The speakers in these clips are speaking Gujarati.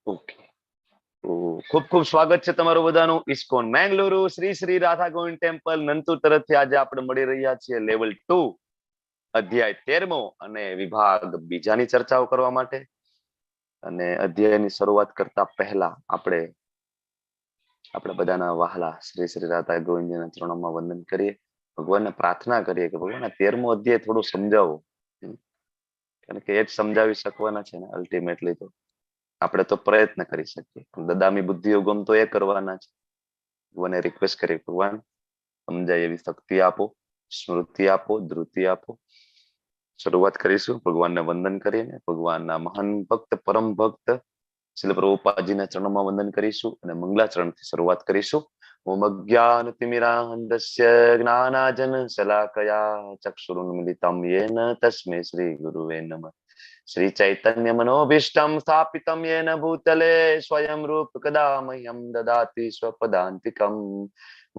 ઓકે, તો ખૂબ ખૂબ સ્વાગત છે તમારું બધાનું ઇસ્કોન મેંગલુરુ શ્રી શ્રી રાધા ગોવિંદ ટેમ્પલ નંતુ તરફથી. આજે આપણે મળી રહ્યા છીએ લેવલ 2 અધ્યાય 13મો અને વિભાગ બીજાની ચર્ચાઓ કરવા માટે. અને અધ્યાયની શરૂઆત કરતા પહેલા આપણે બધાના વહાલા શ્રી શ્રી રાધા ગોવિંદજીના ચરણોમાં વંદન કરીએ, ભગવાનને પ્રાર્થના કરીએ કે ભગવાન આ 13મો અધ્યાય થોડું સમજાવો, કારણ કે એ જ સમજાવી શકવાના છે ને અલ્ટિમેટલી. તો આપણે તો પ્રયત્ન કરી શકીએ, દદામી બુદ્ધિ યોગમ તો એ કરવાના છે. ભગવાને રિક્વેસ્ટ કરી, ભગવાન સમજાય એવી શક્તિ આપો, સ્મૃતિ આપો, ધૃતિ આપો. શરૂઆત કરીશું ભગવાનને વંદન કરીને. ભગવાનના મહાન ભક્ત, પરમ ભક્ત શ્રીલ પ્રભુપાદજીના ચરણોમાં વંદન કરીશું અને મંગલાચરણથી શરૂઆત કરીશું. ઓમ અજ્ઞાનતિમિરાન્ધસ્ય જ્ઞાનાજન શલાકયા ચક્ષુરુન્મિલિતમ યેન તસ્મૈ શ્રી ગુરુવે નમઃ. શ્રી ચૈતન્ય મનોભીષ્ટમ સ્થાપિતમ યેન ભૂતલે સ્વયં રૂપ કદા મહ્યમ દદાતિ સ્વપદાંતિકમ.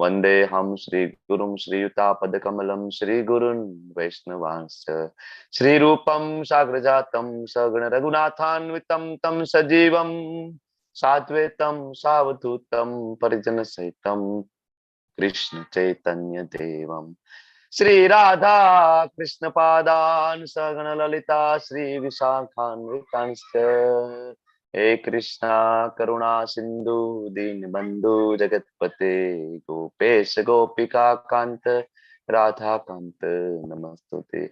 વંદેહમ શ્રી ગુરુમ શ્રીયુતાપદકમલમ શ્રી ગુરુન વૈષ્ણવાંશ્ચ. શ્રી રૂપમ સાગ્રજાતમ સગણ રઘુનાથાન્વિતમ તમ સજીવમ સાદ્વૈતમ સાવધૂતમ પરિજન સહિતમ કૃષ્ણ ચૈતન્ય દેવમ શ્રી રાધા કૃષ્ણ પાદાન સગણ લલિતા શ્રી વિશાખાન્વિતાંશ્ચ. હે કૃષ્ણ કરુણા સિંધુ દીનબંધુ જગતપતે ગોપેશ ગોપિકા કાંત રાધાકાંત નમસ્તુતે.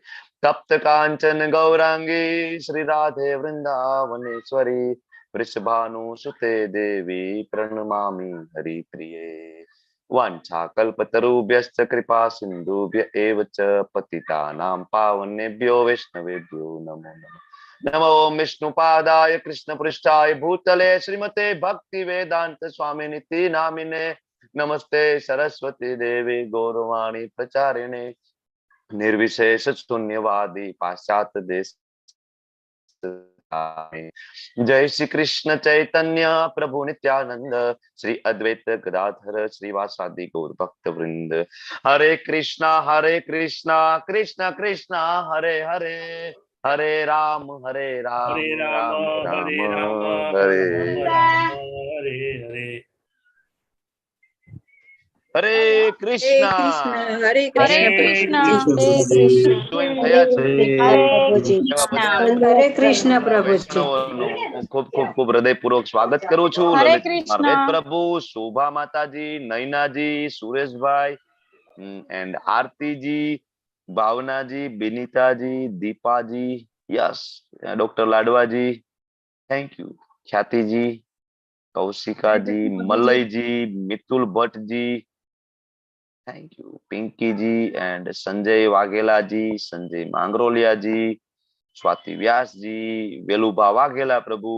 તપ્ત કાંચન ગૌરાંગી શ્રી રાધે વૃંદાવનેશ્વરી વૃષભાનુ સુતે દેવી પ્रणमामि હરિપ્રિયે. વાંછાકલ્પતરુભ્યશ્ચ કૃપા સિંધુભ્ય એવ ચ પતિતાનાં પાવનેભ્યો વૈષ્ણવેભ્યો નમો નમઃ. નમો વિષ્ણુપાદાય કૃષ્ણપૃષ્ઠાય ભૂતલે શ્રીમતે ભક્તિ વેદાંત સ્વામિનિતિ નામિને. નમસ્તે સરસ્વતી દેવી ગૌરવાણી પ્રચારિણે નિર્વિશેષ શૂન્યવાદી પાશ્ચાત્ય દેશ. જય શ્રી કૃષ્ણ ચૈતન્ય પ્રભુ નિત્યાનંદ શ્રી અદ્વૈત ગદાધર શ્રીવાસાદિ ગૌર ભક્ત વૃંદ. હરે કૃષ્ણ કૃષ્ણ કૃષ્ણ હરે હરે, હરે રામ રામ રામ હરે. હરે કૃષ્ણ હરે કૃષ્ણ જોઈન થયા છે હરે કૃષ્ણ પ્રભુજી. વૈષ્ણવોનું ખૂબ ખૂબ ખૂબ હૃદયપૂર્વક સ્વાગત કરું છું. હરે લલિત કૃષ્ણ. વેદ Prabhu, Shobha Mataji, Nainaji, Sureshbhai and Aartiji, Bhavnaji, Binitaji, Deepaji, yes, doctor Ladvaji, thank you, Khyatiji, Kaushikaji, Malayji, Mitul Bhattji, thank you, Pinkyji and Sanjay Vaghelaji, Sanjay Mangroliyaji, Swati Vyasji, Velubha Vaghela Prabhu,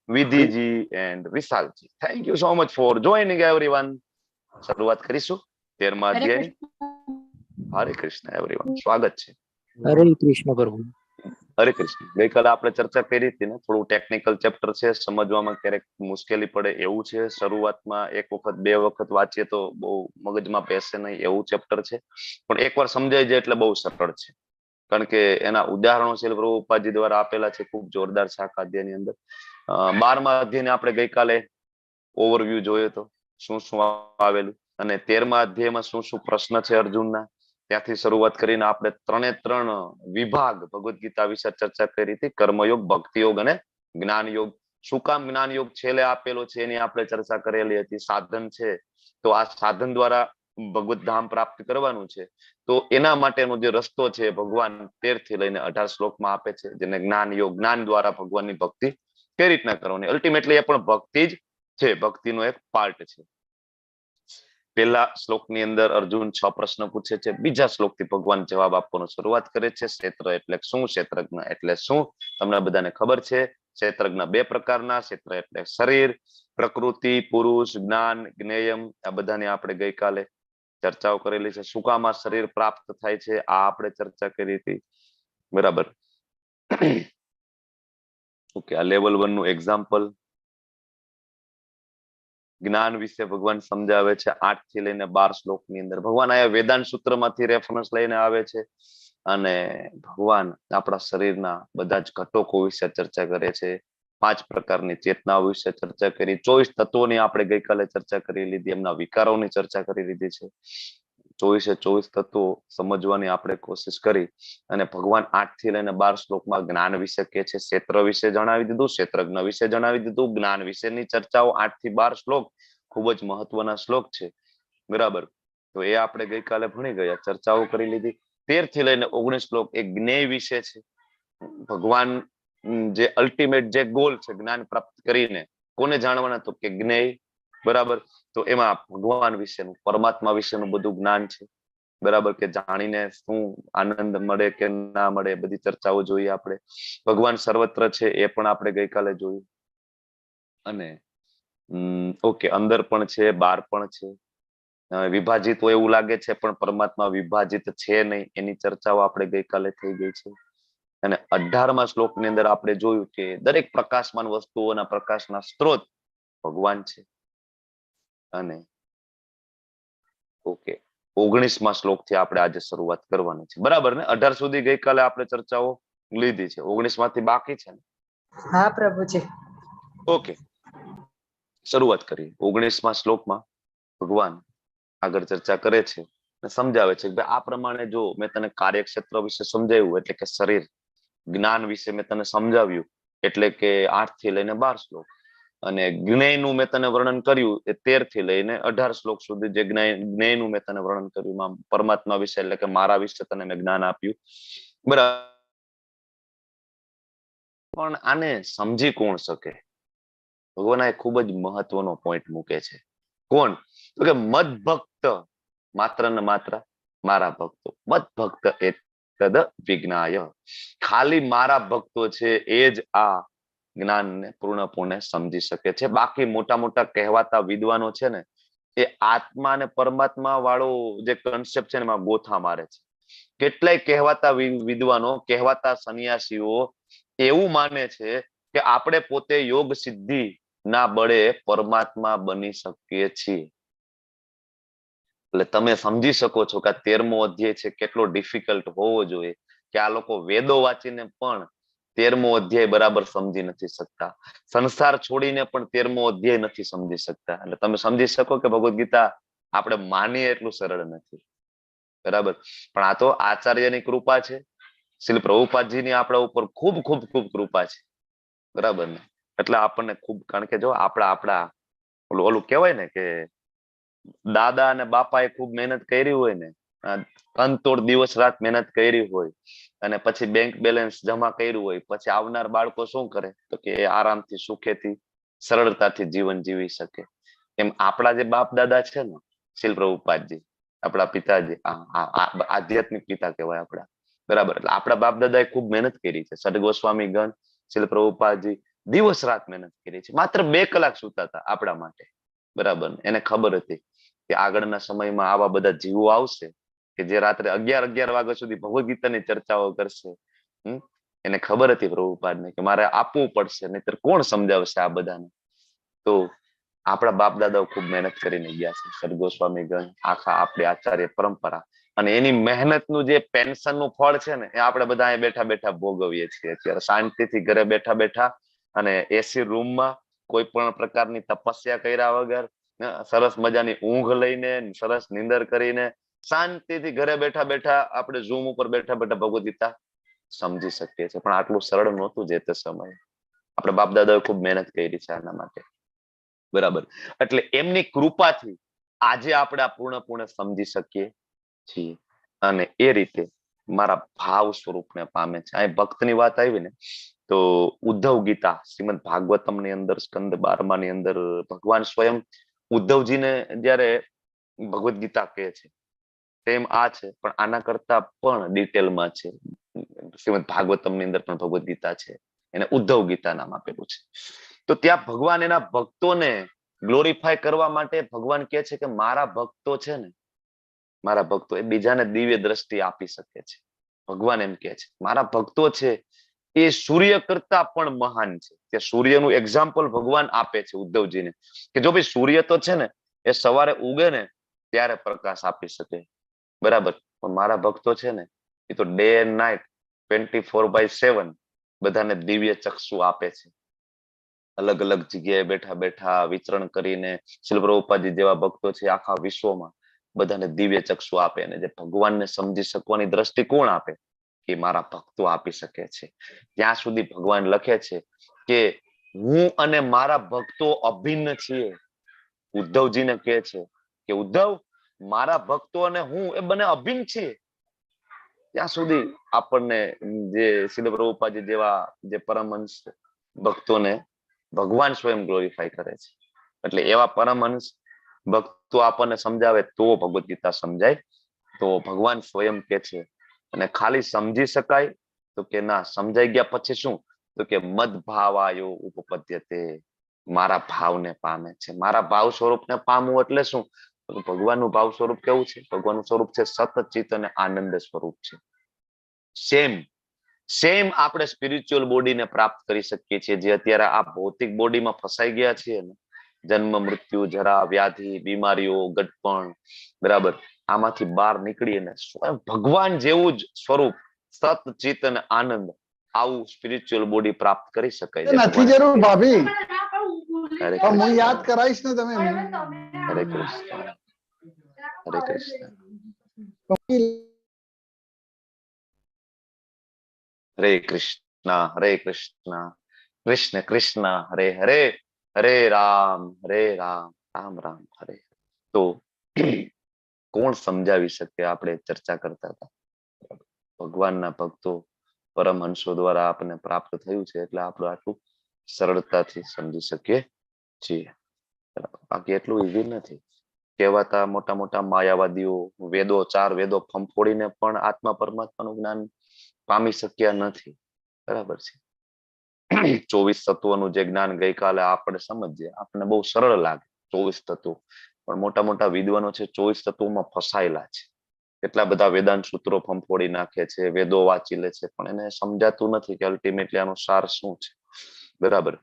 Vidhiji and Vishalji. Thank you so much for joining everyone. શરૂઆત કરીશું 13મા અધ્યાયની. હરે કૃષ્ણ એવરીવન, સ્વાગત છે. હરે કૃષ્ણ પ્રભુ. હરે કૃષ્ણ. ગઈકાલે આપણે ચર્ચા કરી હતી ને, થોડું ટેકનિકલ ચેપ્ટર છે, સમજવામાં ક્યારેક મુશ્કેલી પડે એવું છે. શરૂઆતમાં એક વખત બે વખત વાંચીએ તો બહુ મગજમાં બેસે નહીં એવું ચેપ્ટર છે, પણ એકવાર સમજાઈ જાય એટલે બહુ સરળ છે. કારણ કે એના ઉદાહરણો શ્રીલ પ્રભુપાદજી દ્વારા આપેલા છે, ખૂબ જોરદાર શાખા અધ્યાયની અંદર. 12મા અધ્યાયને આપણે ગઈકાલે ઓવરવ્યુ જોયો તો શું શું આવેલું, અને 13મા અધ્યાયમાં શું શું પ્રશ્ન છે અર્જુનના, ત્યાંથી શરૂઆત કરીને આપણે 3 વિભાગ ભગવદ ગીતા વિશે ચર્ચા કરી હતી. કર્મયોગ, ભક્તિયોગ અને જ્ઞાન યોગ. શું કામ જ્ઞાન યોગ છેલ્લે આપેલો છે એની આપણે ચર્ચા કરેલી હતી. સાધન છે, તો આ સાધન દ્વારા ભગવત ધામ પ્રાપ્ત કરવાનું છે, તો એના માટેનો જે રસ્તો છે ભગવાન 13 થી લઈને 18 શ્લોકમાં આપે છે, જેને જ્ઞાન યોગ, જ્ઞાન દ્વારા ભગવાનની ભક્તિ કઈ રીતના કરવાની. અલ્ટિમેટલી એ પણ ભક્તિ જ છે, ભક્તિનો એક પાર્ટ છે. પહેલા શ્લોકની અંદર અર્જુન 6 પ્રશ્ન પૂછે છે. બીજા શ્લોકથી ભગવાન જવાબ આપવાનો શરૂઆત કરે છે. ક્ષેત્ર એટલે શું, ક્ષેત્રજ્ઞ એટલે શું, તમને બધાને ખબર છે. ક્ષેત્રજ્ઞ 2 પ્રકારના, ક્ષેત્ર એટલે શરીર, પ્રકૃતિ, પુરુષ, જ્ઞાન, જ્ઞેયમ. આ બધાની આપણે ગઈકાલે ચર્ચાઓ કરેલી છે. શું કામ આ શરીર પ્રાપ્ત થાય છે, આ આપણે ચર્ચા કરી હતી, બરાબર. ઓકે, આ લેવલ 1 નું એક્ઝામ્પલ. જ્ઞાન વિશે ભગવાન સમજાવે છે 8 થી લઈને 12 શ્લોકની અંદર. ભગવાન આયા વેદાંત સૂત્રમાંથી રેફરન્સ લઈને આવે છે, અને ભગવાન આપણા શરીરના બધા જ ઘટકો વિશે ચર્ચા કરે છે. 5 પ્રકારની ચેતનાઓ વિશે ચર્ચા કરી, 24 તત્વોની આપણે ગઈકાલે ચર્ચા કરી લીધી, એમના વિકારોની ચર્ચા કરી લીધી છે. 24 તત્વો સમજવાની આપણે કોશિશ કરી અને ભગવાન 8 થી લઈને 12 શ્લોકમાં જ્ઞાન વિશે કે છે, ક્ષેત્ર વિશે જણાવી દીધું, ક્ષેત્રજ્ઞ વિશે જણાવી દીધું, જ્ઞાન વિશેની ચર્ચાઓ 8 થી 12 શ્લોક ખૂબ જ મહત્વના શ્લોક છે. બરાબર, તો એ આપણે ગઈકાલે ભણી ગયા, ચર્ચાઓ કરી લીધી. 13 થી લઈને 19 શ્લોક એ જ્ઞેય વિશે છે. ભગવાન જે અલ્ટિમેટ જે ગોલ છે જ્ઞાન પ્રાપ્ત કરીને કોને જાણવાના, તો કે જ્ઞેય. બરાબર, તો એમાં ભગવાન વિશેનું, પરમાત્મા વિશેનું બધું જ્ઞાન છે. બરાબર, કે જાણીને શું આનંદ મળે કે ના મળે, બધી ચર્ચાઓ જોઈએ આપણે. ભગવાન સર્વત્ર છે એ પણ આપણે ગઈકાલે જોયું. અને ઓકે, અંદર પણ છે, બહાર પણ છે, વિભાજિત હોય એવું લાગે છે પણ પરમાત્મા વિભાજિત છે નહીં, એની ચર્ચાઓ આપણે ગઈકાલે થઈ ગઈ છે. અને 18મા શ્લોકની અંદર આપણે જોયું કે દરેક પ્રકાશમાન વસ્તુઓના પ્રકાશના સ્ત્રોત ભગવાન છે. અને ઓકે, 19મા શ્લોકથી આપણે આજે શરૂઆત કરવાની છે. બરાબર ને? 18 સુધી ગઈકાલે આપણે ચર્ચાઓ લીધી છે, 19 માંથી બાકી છે ને? હા પ્રભુજી. ઓકે, શરૂઆત કરીએ. 19મા શ્લોકમાં ભગવાન આગળ ચર્ચા કરે છે અને સમજાવે છે કે આ પ્રમાણે જો મેં તને કાર્યક્ષેત્ર વિશે સમજાવ્યું, એટલે કે શરીર, જ્ઞાન વિશે મેં તને સમજાવ્યું, એટલે કે 8 થી લઈને 12 શ્લોક, અને જ્ઞેયનું મેં તને વર્ણન કર્યું એ 13 થી લઈને 18 શ્લોક સુધી જે જ્ઞેયનું મેં તને વર્ણન કર્યું, પરમાત્મા વિશે એટલે કે મારા વિશે તને મેં જ્ઞાન આપ્યું. બરાબર, પણ આને સમજી કોણ શકે? ભગવાન આ ખૂબ જ મહત્વનો પોઈન્ટ મૂકે છે. કોણ? તો કે મદ ભક્ત, માત્ર ને માત્ર મારા ભક્તો. મદ ભક્ત એ તદ વિજ્ઞાય, ખાલી મારા ભક્તો છે એ જ આ જ્ઞાનને પૂર્ણપણે સમજી શકે છે. બાકી મોટા મોટા કહેવાતા વિદ્વાનો છે ને, એ આત્મા અને પરમાત્મા વાળો જે કન્સેપ્ટ છે ને એમાં ગોથા મારે છે. કેટલાય કહેવાતા વિદ્વાનો, કહેવાતા સંન્યાસીઓ એવું માને છે કે આપણે પોતે યોગ સિદ્ધિ ના બળે પરમાત્મા બની શકીએ છીએ. એટલે તમે સમજી શકો છો કે આ 13મો અધ્યાય છે કેટલો ડિફિકલ્ટ હોવો જોઈએ, કે આ લોકો વેદો વાંચીને પણ 13મો અધ્યાય બરાબર સમજી નથી શકતા, સંસાર છોડીને પણ 13મો અધ્યાય નથી સમજી શકતા. એટલે તમે સમજી શકો કે ભગવદ ગીતા આપણે માનીએ એટલું સરળ નથી. બરાબર, પણ આ તો આચાર્યની કૃપા છે, શ્રી પ્રભુપાદજીની આપણા ઉપર ખૂબ ખૂબ ખૂબ કૃપા છે. બરાબર ને? એટલે આપણને ખૂબ, કારણ કે જો આપણા ઓલું કહેવાય ને કે દાદા અને બાપા એ ખૂબ મહેનત કરી હોય ને, તનતોડ દિવસ રાત મહેનત કરી હોય, અને પછી બેંક બેલેન્સ જમા કર્યું હોય, પછી આવનાર બાળકો શું કરે? તો કે એ આરામથી, સુખેથી, સરળતાથી જીવન જીવી શકે. એમ આપણા જે બાપ દાદા છે ને, શ્રીલ પ્રભુપાદજી, આપણા પિતાજી, આધ્યાત્મિક પિતા કહેવાય આપણા. બરાબર, એટલે આપણા બાપ દાદા એ ખૂબ મહેનત કરી છે. સદ ગોસ્વામી ગણ, શ્રીલ પ્રભુપાદજી દિવસ રાત મહેનત કરી છે, માત્ર 2 કલાક સૂતા હતા આપણા માટે. બરાબર, એને ખબર હતી કે આગળના સમયમાં આવા બધા જીવો આવશે કે જે રાત્રે 11 વાગ્યા સુધી ભગવદ ગીતાની ચર્ચાઓ કરશે. એને ખબર હતી પ્રભુપાદને કે મારે આપવું પડશે, નહીતર કોણ સમજાવશે આ બધાને? તો આપણા બાપ દાદાઓ ખૂબ મહેનત કરીને ગયા છે, સદ ગોસ્વામી ગણ, આખા આપણી આચાર્ય પરંપરા. અને એની મહેનતનું જે પેન્શનનું ફળ છે ને, એ આપણે બધા અહીં બેઠા બેઠા ભોગવીએ છીએ અત્યારે, શાંતિથી ઘરે બેઠા બેઠા, અને એસી રૂમમાં કોઈ પણ પ્રકારની તપસ્યા કર્યા વગર, સરસ મજાની ઊંઘ લઈને, સરસ નીંદર કરીને, શાંતિથી ઘરે બેઠા બેઠા આપણે ઝૂમ ઉપર બેઠા બેઠા ભગવદ ગીતા સમજી શકીએ છીએ. પણ આટલું સરળ નહોતું જે તે સમયે. આપણે બાપ દાદાએ ખૂબ મહેનત કરી છે આના માટે. બરાબર, એટલે એમની કૃપાથી આજે આપણે આ પૂર્ણપણે સમજી શકીએ છીએ. અને એ રીતે મારા ભાવ સ્વરૂપને પામે છે. અહીં ભક્તની વાત આવી ને, તો ઉદ્ધવ ગીતા શ્રીમદ ભાગવતમ ની અંદર સ્કંદ 12મા ની અંદર ભગવાન સ્વયં ઉદ્ધવજીને જયારે ભગવદ ગીતા કહે છે, તેમ આ છે, પણ આના કરતા પણ ડિટેલમાં છે. શ્રીમદ ભાગવતમ ની અંદર પણ ભગવદ ગીતા છે, એને ઉદ્ધવ ગીતા નામ આપેલું છે. તો ત્યાં ભગવાન એના ભક્તોને ગ્લોરીફાય કરવા માટે ભગવાન કહે છે કે મારા ભક્તો છે ને, મારા ભક્તો એ બીજાને દિવ્ય દ્રષ્ટિ આપી શકે છે. ભગવાન એમ કહે છે મારા ભક્તો છે એ સૂર્ય કરતા પણ મહાન છે. કે સૂર્યનું એક્ઝામ્પલ ભગવાન આપે છે ઉદ્ધવજીને, કે જો ભાઈ સૂર્ય તો છે ને એ સવારે ઉગે ને ત્યારે પ્રકાશ આપી શકે, બરાબર, પણ મારા ભક્તો છે ને એ તો ડે એન્ડ નાઇટ 24/7 બધાને દિવ્ય ચક્ષુ આપે છે. અલગ અલગ જગ્યાએ બેઠા બેઠા વિચરણ કરીને શ્રીલ પ્રભુપાદજી જેવા ભક્તો છે આખા વિશ્વમાં બધાને દિવ્ય ચક્ષુ આપે અને જે ભગવાનને સમજી શકવાની દ્રષ્ટિકોણ આપે એ મારા ભક્તો આપી શકે છે. ત્યાં સુધી ભગવાન લખે છે કે હું અને મારા ભક્તો અભિન્ન છીએ. ઉદ્ધવજીને કહે છે કે ઉદ્ધવ, મારા ભક્તો અને હું એ બંને અભિન્ન છીએ. ત્યાં સુધી આપણને જે શ્રીલ પ્રભુપાદજી જેવા જે પરમહંસ ભક્તોને ભગવાન સ્વયં ગ્લોરીફાય કરે છે. એટલે એવા પરમહંસ ભક્તો આપણને સમજાવે તો ભગવદ ગીતા સમજાય. તો ભગવાન સ્વયં કે છે અને ખાલી સમજી શકાય તો કે ના, સમજાઈ ગયા પછી શું? તો કે મદ ભાવાયો ઉપપદ્યતે, મારા ભાવને પામે છે. મારા ભાવ સ્વરૂપને પામવું એટલે શું? ભગવાનનું ભાવ સ્વરૂપ કેવું છે? ભગવાનનું સ્વરૂપ છે સતચિત અને આનંદ સ્વરૂપ છે. સેમ આપણે સ્પિરિચ્યુઅલ બોડીને પ્રાપ્ત કરી શકીએ છીએ જે અત્યારે આ ભૌતિક બોડીમાં ફસાઈ ગયા છીએ ને, જન્મ મૃત્યુ જરા વ્યાધિ બીમારીઓ ગટપણ, બરાબર, આમાંથી બહાર નીકળીને સ્વયં ભગવાન જેવું જ સ્વરૂપ સતચિત અને આનંદ, આવું સ્પિરિચ્યુઅલ બોડી પ્રાપ્ત કરી શકાય છે. નથી જરૂર ભાભી, હરે પણ હું યાદ કૃષ્ણ, કરાવીશ ને તમે. હરે કૃષ્ણ, હરે કૃષ્ણ, હરે કૃષ્ણ, હરે કૃષ્ણ, કૃષ્ણ કૃષ્ણ હરે હરે, હરે રામ, રામ રામ હરે. તો કોણ સમજાવી શકે? આપણે ચર્ચા કરતા હતા. ભગવાનના ભક્તો પરમહંસો દ્વારા આપણને પ્રાપ્ત થયું છે એટલે આપણે આટલું સરળતાથી સમજી શકીએ છીએ. બાકી એટલું ઈઝી નથી. કહેવાતા મોટા મોટા માયાવાદીઓ વેદો, 4 વેદો ફંફોડીને પણ આત્મા પરમાત્માનું જ્ઞાન પામી શક્યા નથી. બરાબર છે. 24 તત્વોનું જે જ્ઞાન ગઈકાલે આપણે સમજીએ, આપણને બહુ સરળ લાગે 24 તત્વો, પણ મોટા મોટા વિદ્વાનો છે 24 તત્વોમાં ફસાયેલા છે. કેટલા બધા વેદાંત સૂત્રો ફંફોડી નાખે છે, વેદો વાંચી લે છે, પણ એને સમજાતું નથી કે અલ્ટિમેટલી આનો સાર શું છે. બરાબર.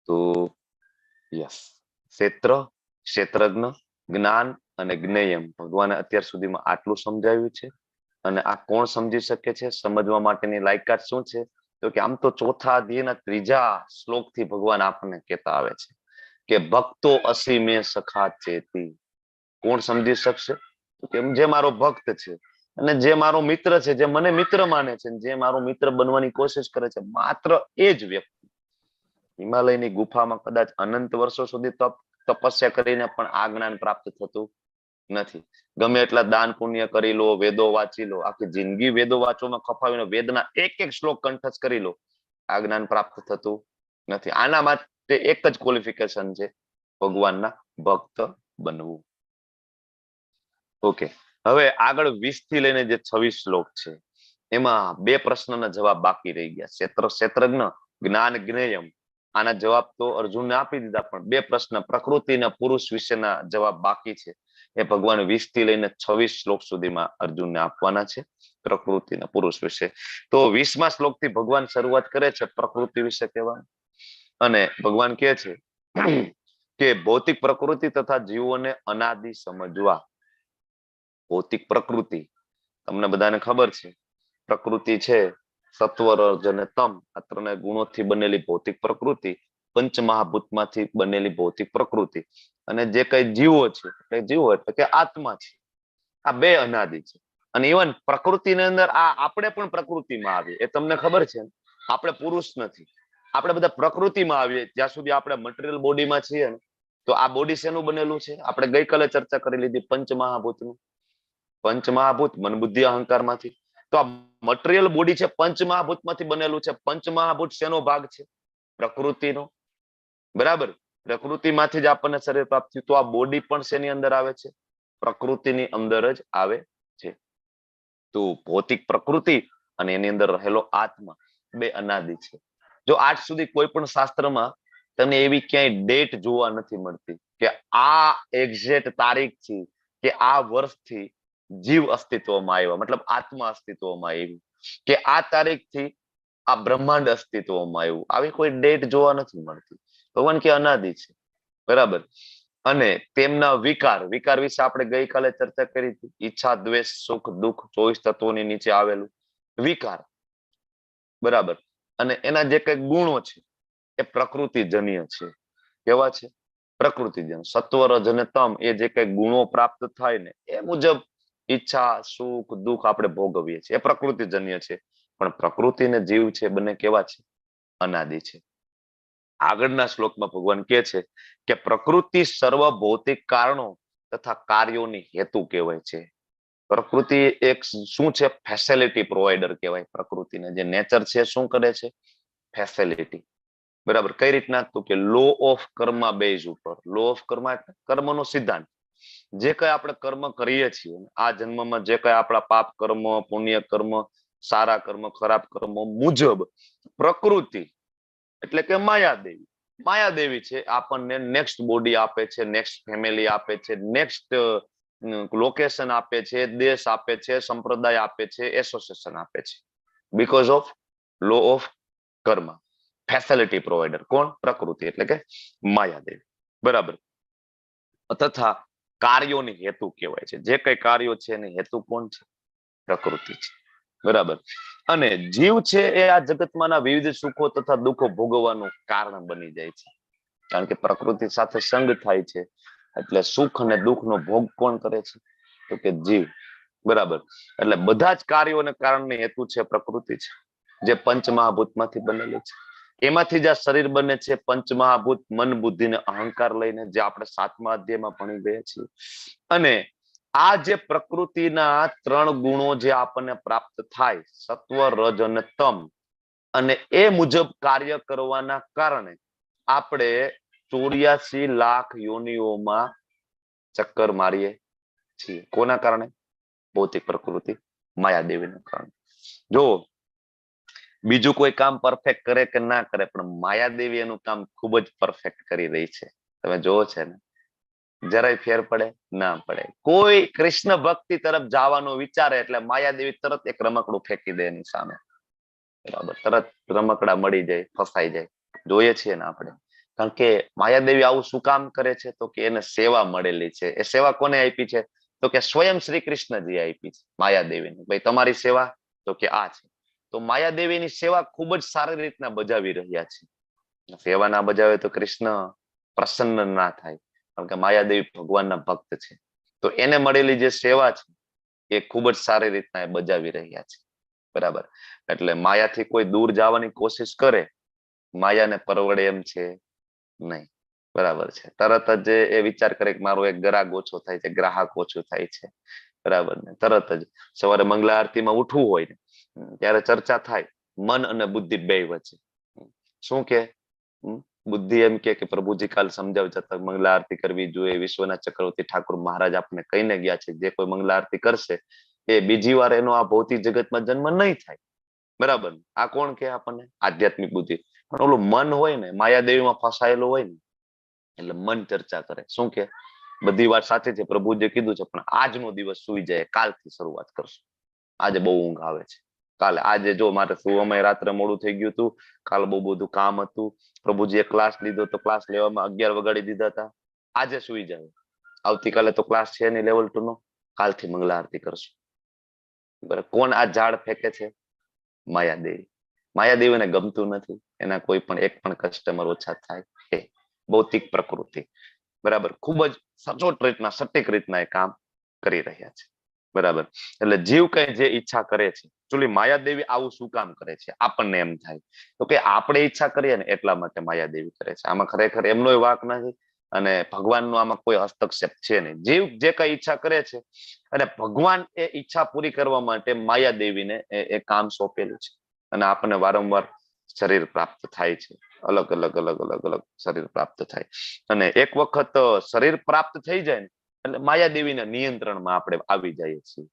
તો યસ, ક્ષેત્ર, ક્ષેત્રજ્ઞ, જ્ઞાન અને જ્ઞેયમ, ભગવાને અત્યાર સુધીમાં આટલું સમજાવ્યું છે. અને આ કોણ સમજી શકે છે? સમજવા માટેની લાયકાત શું છે? તો કે આમ તો ચોથા અધ્યાયના 3જા શ્લોકથી ભગવાન આપણને કહેતા આવે છે કે ભક્તો અસીમે સખા ચેતી. કોણ સમજી શકશે? તો કે જે મારો ભક્ત છે અને જે મારો મિત્ર છે, જે મને મિત્ર માને છે, જે મારો મિત્ર બનવાની કોશિશ કરે છે, માત્ર એ જ વ્યક્તિ. હિમાલયની ગુફામાં કદાચ અનંત વર્ષો સુધી તપસ્યા કરીને પણ આ જ્ઞાન પ્રાપ્ત થતું નથી. ગમે એટલા દાન પુણ્ય કરી લો, વેદો વાંચી લો, આખી જિંદગી વેદો વાંચવામાં ખપાવીને વેદના એક એક શ્લોક કંઠસ્થ કરી લો, આ જ્ઞાન પ્રાપ્ત થતું નથી. આના માટે એક જ ક્વોલિફિકેશન છે, ભગવાનના ભક્ત બનવું. ઓકે, હવે આગળ 20 થી લઈને જે 26 શ્લોક છે એમાં 2 પ્રશ્નના જવાબ બાકી રહી ગયા. ક્ષેત્રજ્ઞ, જ્ઞાન, જ્ઞેયમ, આના જવાબ તો અર્જુનને આપી દીધા, પણ 2 પ્રશ્ન પ્રકૃતિ અને પુરુષ વિશેના જવાબ બાકી છે. એ ભગવાન 20 થી લઈને 26 શ્લોક સુધીમાં અર્જુનને આપવાના છે, પ્રકૃતિ અને પુરુષ વિશે. તો 20મા શ્લોકથી ભગવાન શરૂઆત કરે છે પ્રકૃતિ વિશે કહેવાનું, અને ભગવાન કહે છે કે ભૌતિક પ્રકૃતિ તથા જીવોને અનાદિ સમજવા. ભૌતિક પ્રકૃતિ તમને બધાને ખબર છે, પ્રકૃતિ છે સત્વ, રજ અને તમ, આ 3 ગુણોથી બનેલી ભૌતિક પ્રકૃતિ, પંચમહાભૂતમાંથી બનેલી ભૌતિક પ્રકૃતિ, અને જે કઈ જીવો છે એટલે કે આત્મા છે. આ 2 અનાદિ છે. અને ઇવન પ્રકૃતિની અંદર આપણે પણ પ્રકૃતિમાં આવીએ, એ તમને ખબર છે. આપણે પુરુષ નથી, આપણે બધા પ્રકૃતિમાં આવીએ. જ્યાં સુધી આપણે મટીરિયલ બોડીમાં છીએ ને, તો આ બોડી શેનું બનેલું છે? આપણે ગઈકાલે ચર્ચા કરી લીધી પંચમહાભૂતનું. પંચમહાભૂત મન બુદ્ધિ અહંકાર માંથી. તો આ મટીરિયલ બોડી છે પંચમહાભૂતમાંથી બનેલું છે. પંચમહાભૂત શેનો ભાગ છે? પ્રકૃતિનો. બરાબર, પ્રકૃતિમાંથી જ આપણને શરીર પ્રાપ્ત થયું. તો આ બોડી પણ શેની અંદર આવે છે? પ્રકૃતિની અંદર જ આવે છે. તો ભૌતિક પ્રકૃતિ અને એની અંદર રહેલો આત્મા 2 અનાદિ છે. જો આજ સુધી કોઈ પણ શાસ્ત્રમાં તમને એવી ક્યાંય ડેટ જોવા નથી મળતી કે આ એક્ઝેક્ટ તારીખથી કે આ વર્ષથી જીવ અસ્તિત્વમાં આવ્યા, મતલબ આત્મા અસ્તિત્વમાં આવી, કે આ તારીખથી આ બ્રહ્માંડ અસ્તિત્વમાં આવ્યું, આવી કોઈ ડેટ જોવા નથી મળતી. ભગવાન કે અનાદિ છે. બરાબર. અને તેમના વિકાર વિશે આપણે ગઈકાલે ચર્ચા કરી હતી. ઈચ્છા, દ્વેષ, સુખ, દુઃખ, 24 તત્વોની નીચે આવેલું વિકાર. બરાબર. અને એના જે કઈ ગુણો છે એ પ્રકૃતિજન્ય છે. કેવા છે? પ્રકૃતિજન્ય. સત્વ, રજ અને તમ એ જે કઈ ગુણો પ્રાપ્ત થાય ને એ મુજબ ઈચ્છા, સુખ, દુઃખ આપણે ભોગવીએ છીએ, એ પ્રકૃતિજન્ય છે. પણ પ્રકૃતિ ને જીવ છે બંને કેવા છે? અનાદિ છે. આગળના શ્લોકમાં ભગવાન કહે છે કે પ્રકૃતિ સર્વ ભૌતિક કારણો તથા કાર્યોની હેતુ કહેવાય છે. પ્રકૃતિ એક શું છે? ફેસિલિટી પ્રોવાઈડર કહેવાય. પ્રકૃતિને જે નેચર છે શું કરે છે? ફેસિલિટી. બરાબર. કઈ રીતના? તો કે લો ઓફ કર્મા બેઝ ઉપર. લો ઓફ કર્મા એટલે કર્મનો સિદ્ધાંત. જે કઈ આપણે કર્મ કરીએ છીએ આ જન્મમાં, જે કઈ આપણા પાપ કર્મ, પુણ્ય કર્મ, સારા કર્મ, ખરાબ કર્મ મુજબ પ્રકૃતિ એટલે કે માયાદેવી, માયાદેવી છે આપણને નેક્સ્ટ બોડી આપે છે, નેક્સ્ટ ફેમિલી આપે છે, નેક્સ્ટ લોકેશન આપે છે, દેશ આપે છે, સંપ્રદાય આપે છે, એસોસિએશન આપે છે. બીકોઝ ઓફ લો ઓફ કર્મ. ફેસિલિટી પ્રોવાઈડર કોણ? પ્રકૃતિ એટલે કે માયાદેવી. બરાબર. તથા કાર્યોની હેતુ કહેવાય છે. જે કઈ કાર્યો છે એની હેતુ કોણ છે? પ્રકૃતિ છે. બરાબર. અને જીવ છે એ આ જગતમાંના વિવિધ સુખો તથા દુઃખો ભોગવવાનું કારણ બની જાય છે. કારણ કે પ્રકૃતિ સાથે સંગ થાય છે એટલે સુખ અને દુઃખનો ભોગ કોણ કરે છે? તો કે જીવ. બરાબર. એટલે બધા જ કાર્યોને કારણની હેતુ છે પ્રકૃતિ છે, જે પંચમહાભૂતમાંથી બનેલી છે. એમાંથી જ આ શરીર બને છે. પંચમહાભૂત મન, બુદ્ધિ ને અહંકાર લઈને, જે આપણે 7મા અધ્યાયમાં ભણી ગયા છીએ. અને આ જે પ્રકૃતિના 3 ગુણો જે આપણને પ્રાપ્ત થાય, સત્વ, રજ અને તમ, અને એ મુજબ કાર્ય કરવાના કારણે આપણે 84 લાખ યોનિઓમાં ચક્કર મારીએ છીએ. કોના કારણે? ભૌતિક પ્રકૃતિ માયાદેવીના કારણે. જો બીજું કોઈ કામ પરફેક્ટ કરે કે ના કરે, પણ માયાદેવી એનું કામ ખૂબ જ પરફેક્ટ કરી રહી છે. તમે જોવો છે ને, જરાય ફેર પડે? ના પડે. કોઈ કૃષ્ણ ભક્તિ તરફ જવાનું વિચારે એટલે માયાદેવી તરત એક રમકડું ફેંકી દે એની સામે. બરાબર. તરત રમકડા મળી જાય, ફસાઈ જાય. જોઈએ છીએ ને આપણે. કારણ કે માયાદેવી આવું શું કામ કરે છે? તો કે એને સેવા મળેલી છે. એ સેવા કોને આપી છે? તો કે સ્વયં શ્રી કૃષ્ણજી આપી છે માયાદેવીને. ભાઈ તમારી સેવા? તો કે આ છે. તો માયાદેવીની સેવા ખૂબ જ સારી રીતના બજાવી રહ્યા છે. સેવા ના બજાવે તો કૃષ્ણ પ્રસન્ન ના થાય. કારણ કે માયાદેવી ભગવાનના ભક્ત છે. તો એને મળેલી જે સેવા છે એ ખૂબ જ સારી રીતના એ બજાવી રહ્યા છે. બરાબર. એટલે માયાથી કોઈ દૂર જવાની કોશિશ કરે, માયાને પરવડે એમ છે નહીં. બરાબર છે. તરત જ એ વિચાર કરે કે મારો એક ગ્રાહક ઓછો થાય છે, ગ્રાહક ઓછું થાય છે. બરાબર ને? તરત જ સવારે મંગલા આરતીમાં ઉઠવું હોય ને ત્યારે ચર્ચા થાય મન અને બુદ્ધિ બે વચ્ચે. શું કે? બુદ્ધિ એમ કે પ્રભુજી કાલ સમજાવ જતા મંગલા આરતી કરવી જોઈએ. વિશ્વના ચક્રવર્તી ઠાકુર મહારાજ આપણને કહીને ગયા છે જે કોઈ મંગલા આરતી કરશે એ બીજી વાર એનો આ ભૌતિક જગતમાં જન્મ નહીં થાય. બરાબર. આ કોણ કે આપણને? આધ્યાત્મિક બુદ્ધિ. પણ ઓલું મન હોય ને, માયાદેવીમાં ફસાયેલું હોય ને, એટલે મન ચર્ચા કરે. શું કે? બધી વાત સાચી છે, પ્રભુજીએ કીધું છે, પણ આજનો દિવસ સુઈ જાય, કાલથી શરૂઆત કરશું. આજે બહુ ઊંઘ આવે છે. કાલે આજે જો મારે સુવામાં રાત્રે મોડું થઈ ગયું હતું, કાલે બહુ બધું કામ હતું. પ્રભુજીએ ક્લાસ લીધો તો ક્લાસ લેવામાં 11 વગાડી દીધા હતા. આજે સુઈ જાય. આવતીકાલે તો ક્લાસ છે નહીં લેવલ 2 નો. કાલથી મંગલા આરતી કરશું. બરાબર. કોણ આ ઝાડ ફેંકે છે? માયાદેવી. માયાદેવીને ગમતું નથી એના કોઈ પણ એક પણ કસ્ટમર ઓછા થાય. એ ભૌતિક પ્રકૃતિ. બરાબર. ખૂબ જ સચોટ રીતના, સટીક રીતના એ કામ કરી રહ્યા છે. બરાબર. એટલે જીવ કઈ જે ઈચ્છા કરે છે, એકચ્યુઅલી માયાદેવી આવું શું કામ કરે છે? આપણને એમ થાય તો કે આપણે ઈચ્છા કરીએ ને એટલા માટે માયાદેવી કરે છે. આમાં ખરેખર એમનો વાંક નથી અને ભગવાનનો આમાં કોઈ હસ્તક્ષેપ છે નહીં. જીવ જે કઈ ઈચ્છા કરે છે અને ભગવાન એ ઈચ્છા પૂરી કરવા માટે માયાદેવીને એ કામ સોંપેલું છે. અને આપણને વારંવાર શરીર પ્રાપ્ત થાય છે. અલગ અલગ અલગ અલગ અલગ શરીર પ્રાપ્ત થાય. અને એક વખત શરીર પ્રાપ્ત થઈ જાય ને એટલે માયાદેવીના નિયંત્રણમાં આપણે આવી જઈએ છીએ.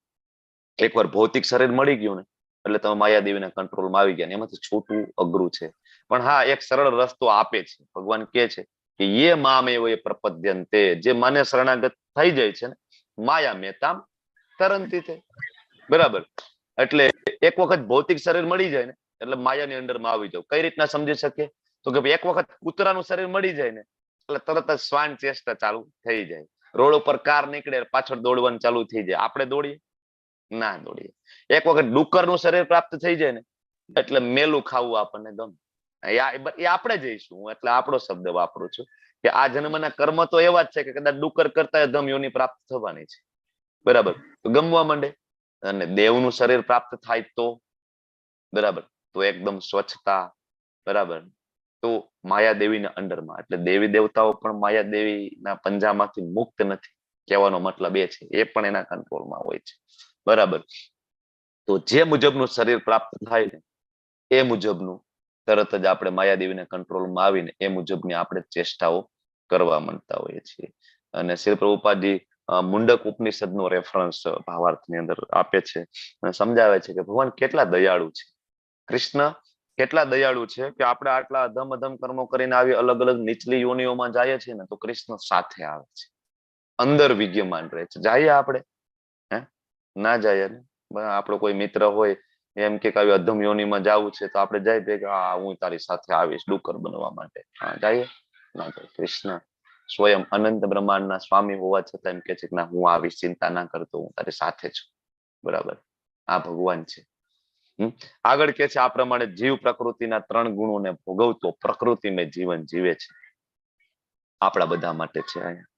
એકવાર ભૌતિક શરીર મળી ગયું ને એટલે તમે માયાદેવીના કંટ્રોલમાં આવી ગયા. એમાંથી છૂટવું અઘરું છે. પણ હા, એક સરળ રસ્તો આપે છે. ભગવાન કહે છે કે યે મામેવ પ્રપદ્યન્તે, જે મને શરણાગત થઈ જાય છે ને, માયા મેતામ તરંતી તે. બરાબર. એટલે એક વખત ભૌતિક શરીર મળી જાય ને એટલે માયાની અંડરમાં આવી જાવ. કઈ રીતના સમજી શકીએ? તો કે એક વખત કૂતરાનું શરીર મળી જાય ને એટલે તરત જ શ્વાન ચેષ્ટા ચાલુ થઈ જાય. રોડ ઉપર કાર નીકળે પાછળ દોડવાનું ચાલુ થઈ જાય. આપણે દોડીએ? ના દોડીએ. એક વખત ડુક્કરનું શરીર પ્રાપ્ત થઈ જાય ને એટલે મેલું ખાવું આપણને ગમે. એ આપણે જઈશું, એટલે આપણો શબ્દ વાપરું છું કે આ જન્મના કર્મ તો એવા જ છે કે કદાચ ડુક્કર કરતા અધમ યોની પ્રાપ્ત થવાની છે, બરાબર. તો ગમવા માંડે, અને દેવનું શરીર પ્રાપ્ત થાય તો બરાબર, તો એકદમ સ્વચ્છતા, બરાબર. તો માયાદેવીના અંડરમાં, એટલે દેવી દેવતાઓ પણ માયાદેવીના પંજામાંથી મુક્ત નથી, કહેવાનો મતલબ એ છે, એ પણ એના કંટ્રોલમાં હોય છે, બરાબર. તો જે મુજબનું શરીર પ્રાપ્ત થાય ને એ મુજબનું તરત જ આપણે માયાદેવીના કંટ્રોલમાં આવીને એ મુજબની આપણે ચેષ્ટાઓ કરવા માંડતા હોઈએ છીએ. અને શ્રી પ્રભુપાદજી મુંડક ઉપનિષદનો રેફરન્સ ભાવાર્થની અંદર આપે છે અને સમજાવે છે કે ભગવાન કેટલા દયાળુ છે, કૃષ્ણ કેટલા દયાળુ છે કે આપણે આટલા અધમ અધમ કર્મો કરીને આવી અલગ અલગ નીચલી યોનિઓમાં જઈએ છીએ ને તો કૃષ્ણ સાથે આવે છે, અંદર વિદ્યમાન રહે છે. જઈએ આપણે? હે, ના જાય ને. આપણો કોઈ મિત્ર હોય એમ કે આવી અધમ યોનિમાં જવું છે તો આપણે જાય ભેગા, હું તારી સાથે આવીશ ડુક્કર બનવા માટે. હા, જઈએ? ના જાય. કૃષ્ણ સ્વયં અનંત બ્રહ્માંડના સ્વામી હોવા છતાં એમ કે છે કે ના, હું આવીશ, ચિંતા ના કરતો, હું તારી સાથે છું, બરાબર. આ ભગવાન છે. આગળ કે છે આ પ્રમાણે જીવ પ્રકૃતિના 3 ગુણોને ભોગવતો પ્રકૃતિમય જીવન જીવે છે. આપણા બધા માટે છે અહીંયા,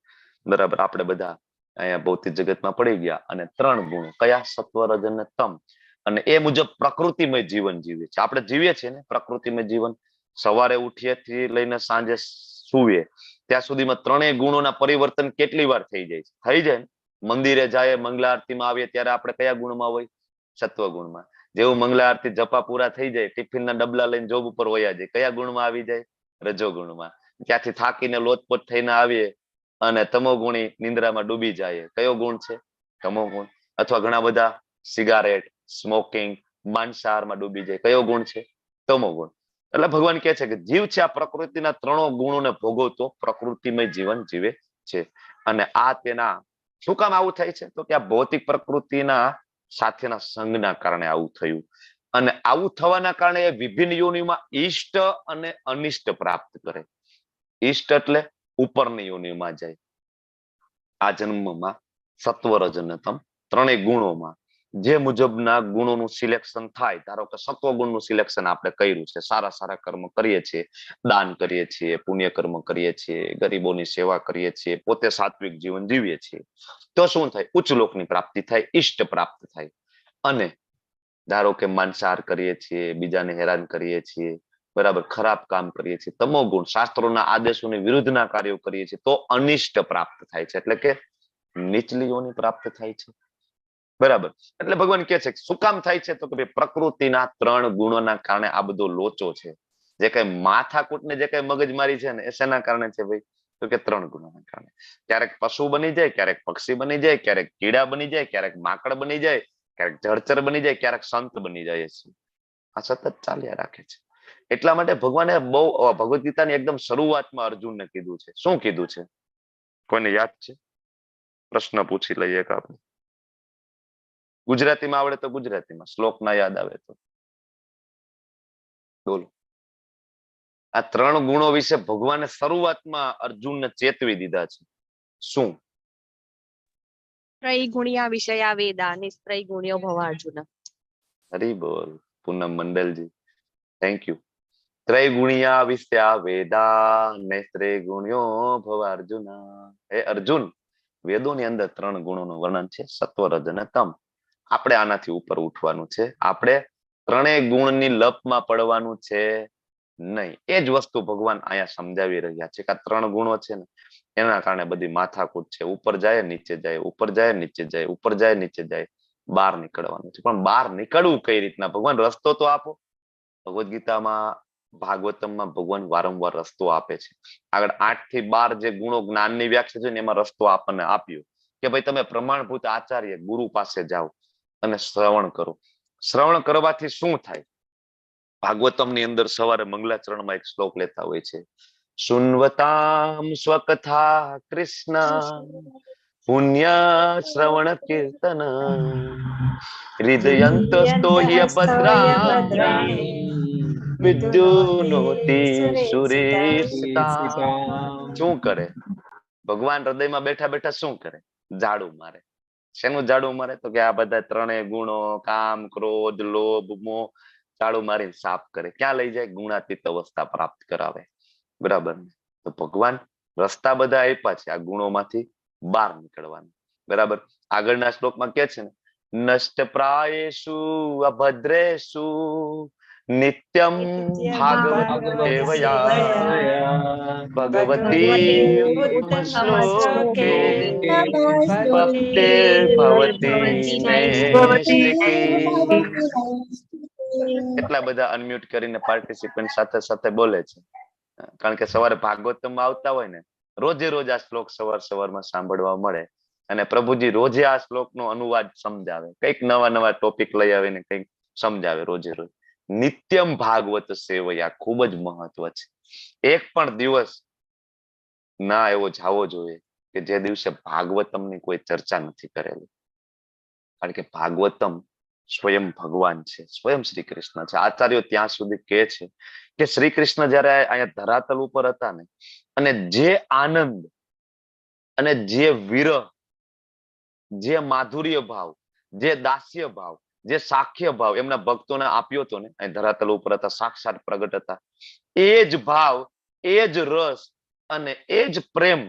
બરાબર. આપણે બધા અહીંયા ભૌતિક જગતમાં પડી ગયા અને 3 ગુણો કયા? સત્વ, રજ અને તમ. અને એ મુજબ પ્રકૃતિમય જીવન જીવે છે. આપણે જીવીએ છીએ ને પ્રકૃતિમય જીવન, સવારે ઉઠીએ થી લઈને સાંજે સુવીએ ત્યાં સુધીમાં 3 ગુણોના પરિવર્તન કેટલી વાર થઈ જાય છે? થઈ જાય. મંદિરે જાય, મંગલા આરતીમાં આવીએ ત્યારે આપણે કયા ગુણમાં હોય? સત્વ ગુણમાં. જેવું મંગલા આરતી જપા પૂરા થઈ જાય, ટિફિનના ડબલા લઈને જોબ ઉપર વયા જાય, કયા ગુણમાં આવી જાય? રજો ગુણમાં. ત્યાંથી થાકીને લોતપોત થઈને આવીએ અને તમોગુણી નિંદ્રામાં ડૂબી જાય, કયો ગુણ છે? તમો ગુણ. અથવા ઘણા બધા સિગારેટ, સ્મોકિંગ, માંસાહારમાં ડૂબી જાય, કયો ગુણ છે? તમો ગુણ. એટલે ભગવાન કહે છે કે જીવ છે આ પ્રકૃતિના 3 ગુણોને ભોગવતો પ્રકૃતિમય જીવન જીવે છે. અને આ તેના શું કામ આવું થાય છે? તો કે આ ભૌતિક પ્રકૃતિના સાથેના સંગના કારણે આવું થયું. અને આવું થવાના કારણે એ વિભિન્ન યોનિમાં ઈષ્ટ અને અનિષ્ટ પ્રાપ્ત કરે. ઈષ્ટ એટલે ઉપરની યોનિમાં જાય. આ જન્મમાં સત્વ, રજ અને તમ 3 ગુણોમાં જે મુજબના ગુણોનું સિલેક્શન થાય, ધારો કે સત્વ ગુણનું સિલેક્શન આપણે કર્યું છે, સારા સારા કર્મ કરીએ છીએ, દાન કરીએ છીએ, પુણ્ય કર્મ કરીએ છીએ, ગરીબોની સેવા કરીએ છીએ, પોતે સાત્વિક જીવન જીવીએ છીએ, તો શું થાય? ઉચ્ચ લોકની પ્રાપ્તિ થાય, ઈષ્ટ પ્રાપ્ત થાય. અને ધારો કે માંસાહાર કરીએ છીએ, બીજાને હેરાન કરીએ છીએ, બરાબર, ખરાબ કામ કરીએ છીએ, તમો ગુણ, શાસ્ત્રોના આદેશોની વિરુદ્ધના કાર્યો કરીએ છીએ, તો અનિષ્ટ પ્રાપ્ત થાય છે, એટલે કે નીચલી યોની પ્રાપ્ત થાય છે, બરાબર. એટલે ભગવાન કહે છે શું કામ થાય છે? તો કે પ્રકૃતિના 3 ગુણોના કારણે આ બધો લોચો છે. જે કઈ માથાકૂટ ને જે કઈ મગજમારી છે ને એ શેના કારણે છે ભાઈ? તો કે 3 ગુણોના કારણે. ક્યારેક પશુ બની જાય, ક્યારેક પક્ષી બની જાય, ક્યારેક કીડા બની જાય, ક્યારેક માકડ બની જાય, ક્યારેક જળચર બની જાય, ક્યારેક સંત બની જાય છે. આ સતત ચાલ્યા રાખે છે. એટલા માટે ભગવાને બહુ ભગવદ ગીતાની એકદમ શરૂઆતમાં અર્જુનને કીધું છે. શું કીધું છે? કોઈને યાદ છે? પ્રશ્ન પૂછી લઈએ કે આપણે. ગુજરાતીમાં આવડે તો ગુજરાતીમાં, શ્લોક ના યાદ આવે તો બોલો. આ 3 ગુણો વિશે ભગવાને શરૂઆતમાં અર્જુનને ચેતવી દીધા છે. શું? ત્રૈગુણ્યા વિષયા વેદા નિસ્ત્રૈગુણ્યો ભવાર્જુન. હરી બોલ. પૂનમ મંડલજી, થેન્ક યુ. ત્રૈગુણ્યા વિષયા વેદા નેત્રૈગુણ્યો ભવાર્જુન. હે અર્જુન, વેદોની અંદર 3 ગુણોનું વર્ણન છે, સત્વ, રજ અને તમ. આપણે આનાથી ઉપર ઉઠવાનું છે. આપણે 3 ગુણની લપમાં પડવાનું છે નહીં. એ જ વસ્તુ ભગવાન અહીંયા સમજાવી રહ્યા છે કે આ 3 ગુણો છે ને એના કારણે બધી માથાકૂટ છે. ઉપર જાય, નીચે જાય, ઉપર જાય, નીચે જાય, ઉપર જાય, નીચે જાય, બહાર નીકળવાનું છે. પણ બહાર નીકળવું કઈ રીતના? ભગવાન રસ્તો તો આપો. ભગવદ ગીતામાં, ભાગવતમમાં ભગવાન વારંવાર રસ્તો આપે છે. આગળ 8 થી 12 જે ગુણો જ્ઞાનની વ્યાખ્યા છે ને એમાં રસ્તો આપણને આપ્યો કે ભાઈ તમે પ્રમાણભૂત આચાર્ય ગુરુ પાસે જાઓ અને શ્રવણ કરો. શ્રવણ કરવાથી શું થાય? ભાગવતમની અંદર સવારે મંગલાચરણમાં એક શ્લોક લેતા હોય છે, શુન્વતામ સ્વકથા કૃષ્ણ પુણ્ય શ્રવણ કીર્તન હૃદયંતસ્તો ભદ્રાણી વિદ્યુનોતિ સુરેશતા. શું કરે ભગવાન? હૃદયમાં બેઠા બેઠા શું કરે? ઝાડુ મારે. શેનું ઝાડુ મારે? તો કે આ બધા 3 ગુણો, કામ, ક્રોધ, લોભ, મોહ, ચાળું મારીને સાફ કરે, ક્યાં લઈ જાય? ગુણાતીત અવસ્થા પ્રાપ્ત કરાવે. બરાબર ને? તો ભગવાન રસ્તા બધા આપ્યા છે આ ગુણોમાંથી બહાર નીકળવાનું. બરાબર. આગળના શ્લોકમાં કે છે ને, નષ્ટ પ્રાયેષુ અભદ્રેષુ નિત્યમ ભાગવત સેવયા ભગવતી ઉત્તમ શ્લોકે ભક્તિર્ ભવતી નૈષ્ઠિકી. કેટલા બધા અનમ્યુટ કરીને પાર્ટિસિપન્ટ સાથે સાથે બોલે છે. કારણ કે સવારે ભાગવતમાં આવતા હોય ને, રોજે રોજ આ શ્લોક સવારમાં સાંભળવા મળે. અને પ્રભુજી રોજે આ શ્લોકનો અનુવાદ સમજાવે, કઈક નવા નવા ટોપિક લઈ આવીને કઈક સમજાવે રોજે રોજ. નિત્યમ ભાગવત સેવયા ખૂબ જ મહત્વ છે. એક પણ દિવસ ના એવો જાવો જોઈએ કે જે દિવસે ભાગવતમની કોઈ ચર્ચા નથી કરેલી. કારણ કે ભાગવતમ સ્વયં ભગવાન છે, સ્વયં શ્રી કૃષ્ણ છે. આચાર્યો ત્યાં સુધી કહે છે કે શ્રી કૃષ્ણ જયારે અહીંયા ધરાતલ ઉપર હતા ને, અને જે આનંદ અને જે વિરહ, જે માધુર્ય ભાવ, જે દાસ્ય ભાવ, જે સાખ્ય ભાવ એમના ભક્તોને આપ્યો હતો ને, અહીં ધરાતલ ઉપર હતા, સાક્ષાત પ્રગટ હતા, એ જ ભાવ, એ જ રસ અને એ જ પ્રેમ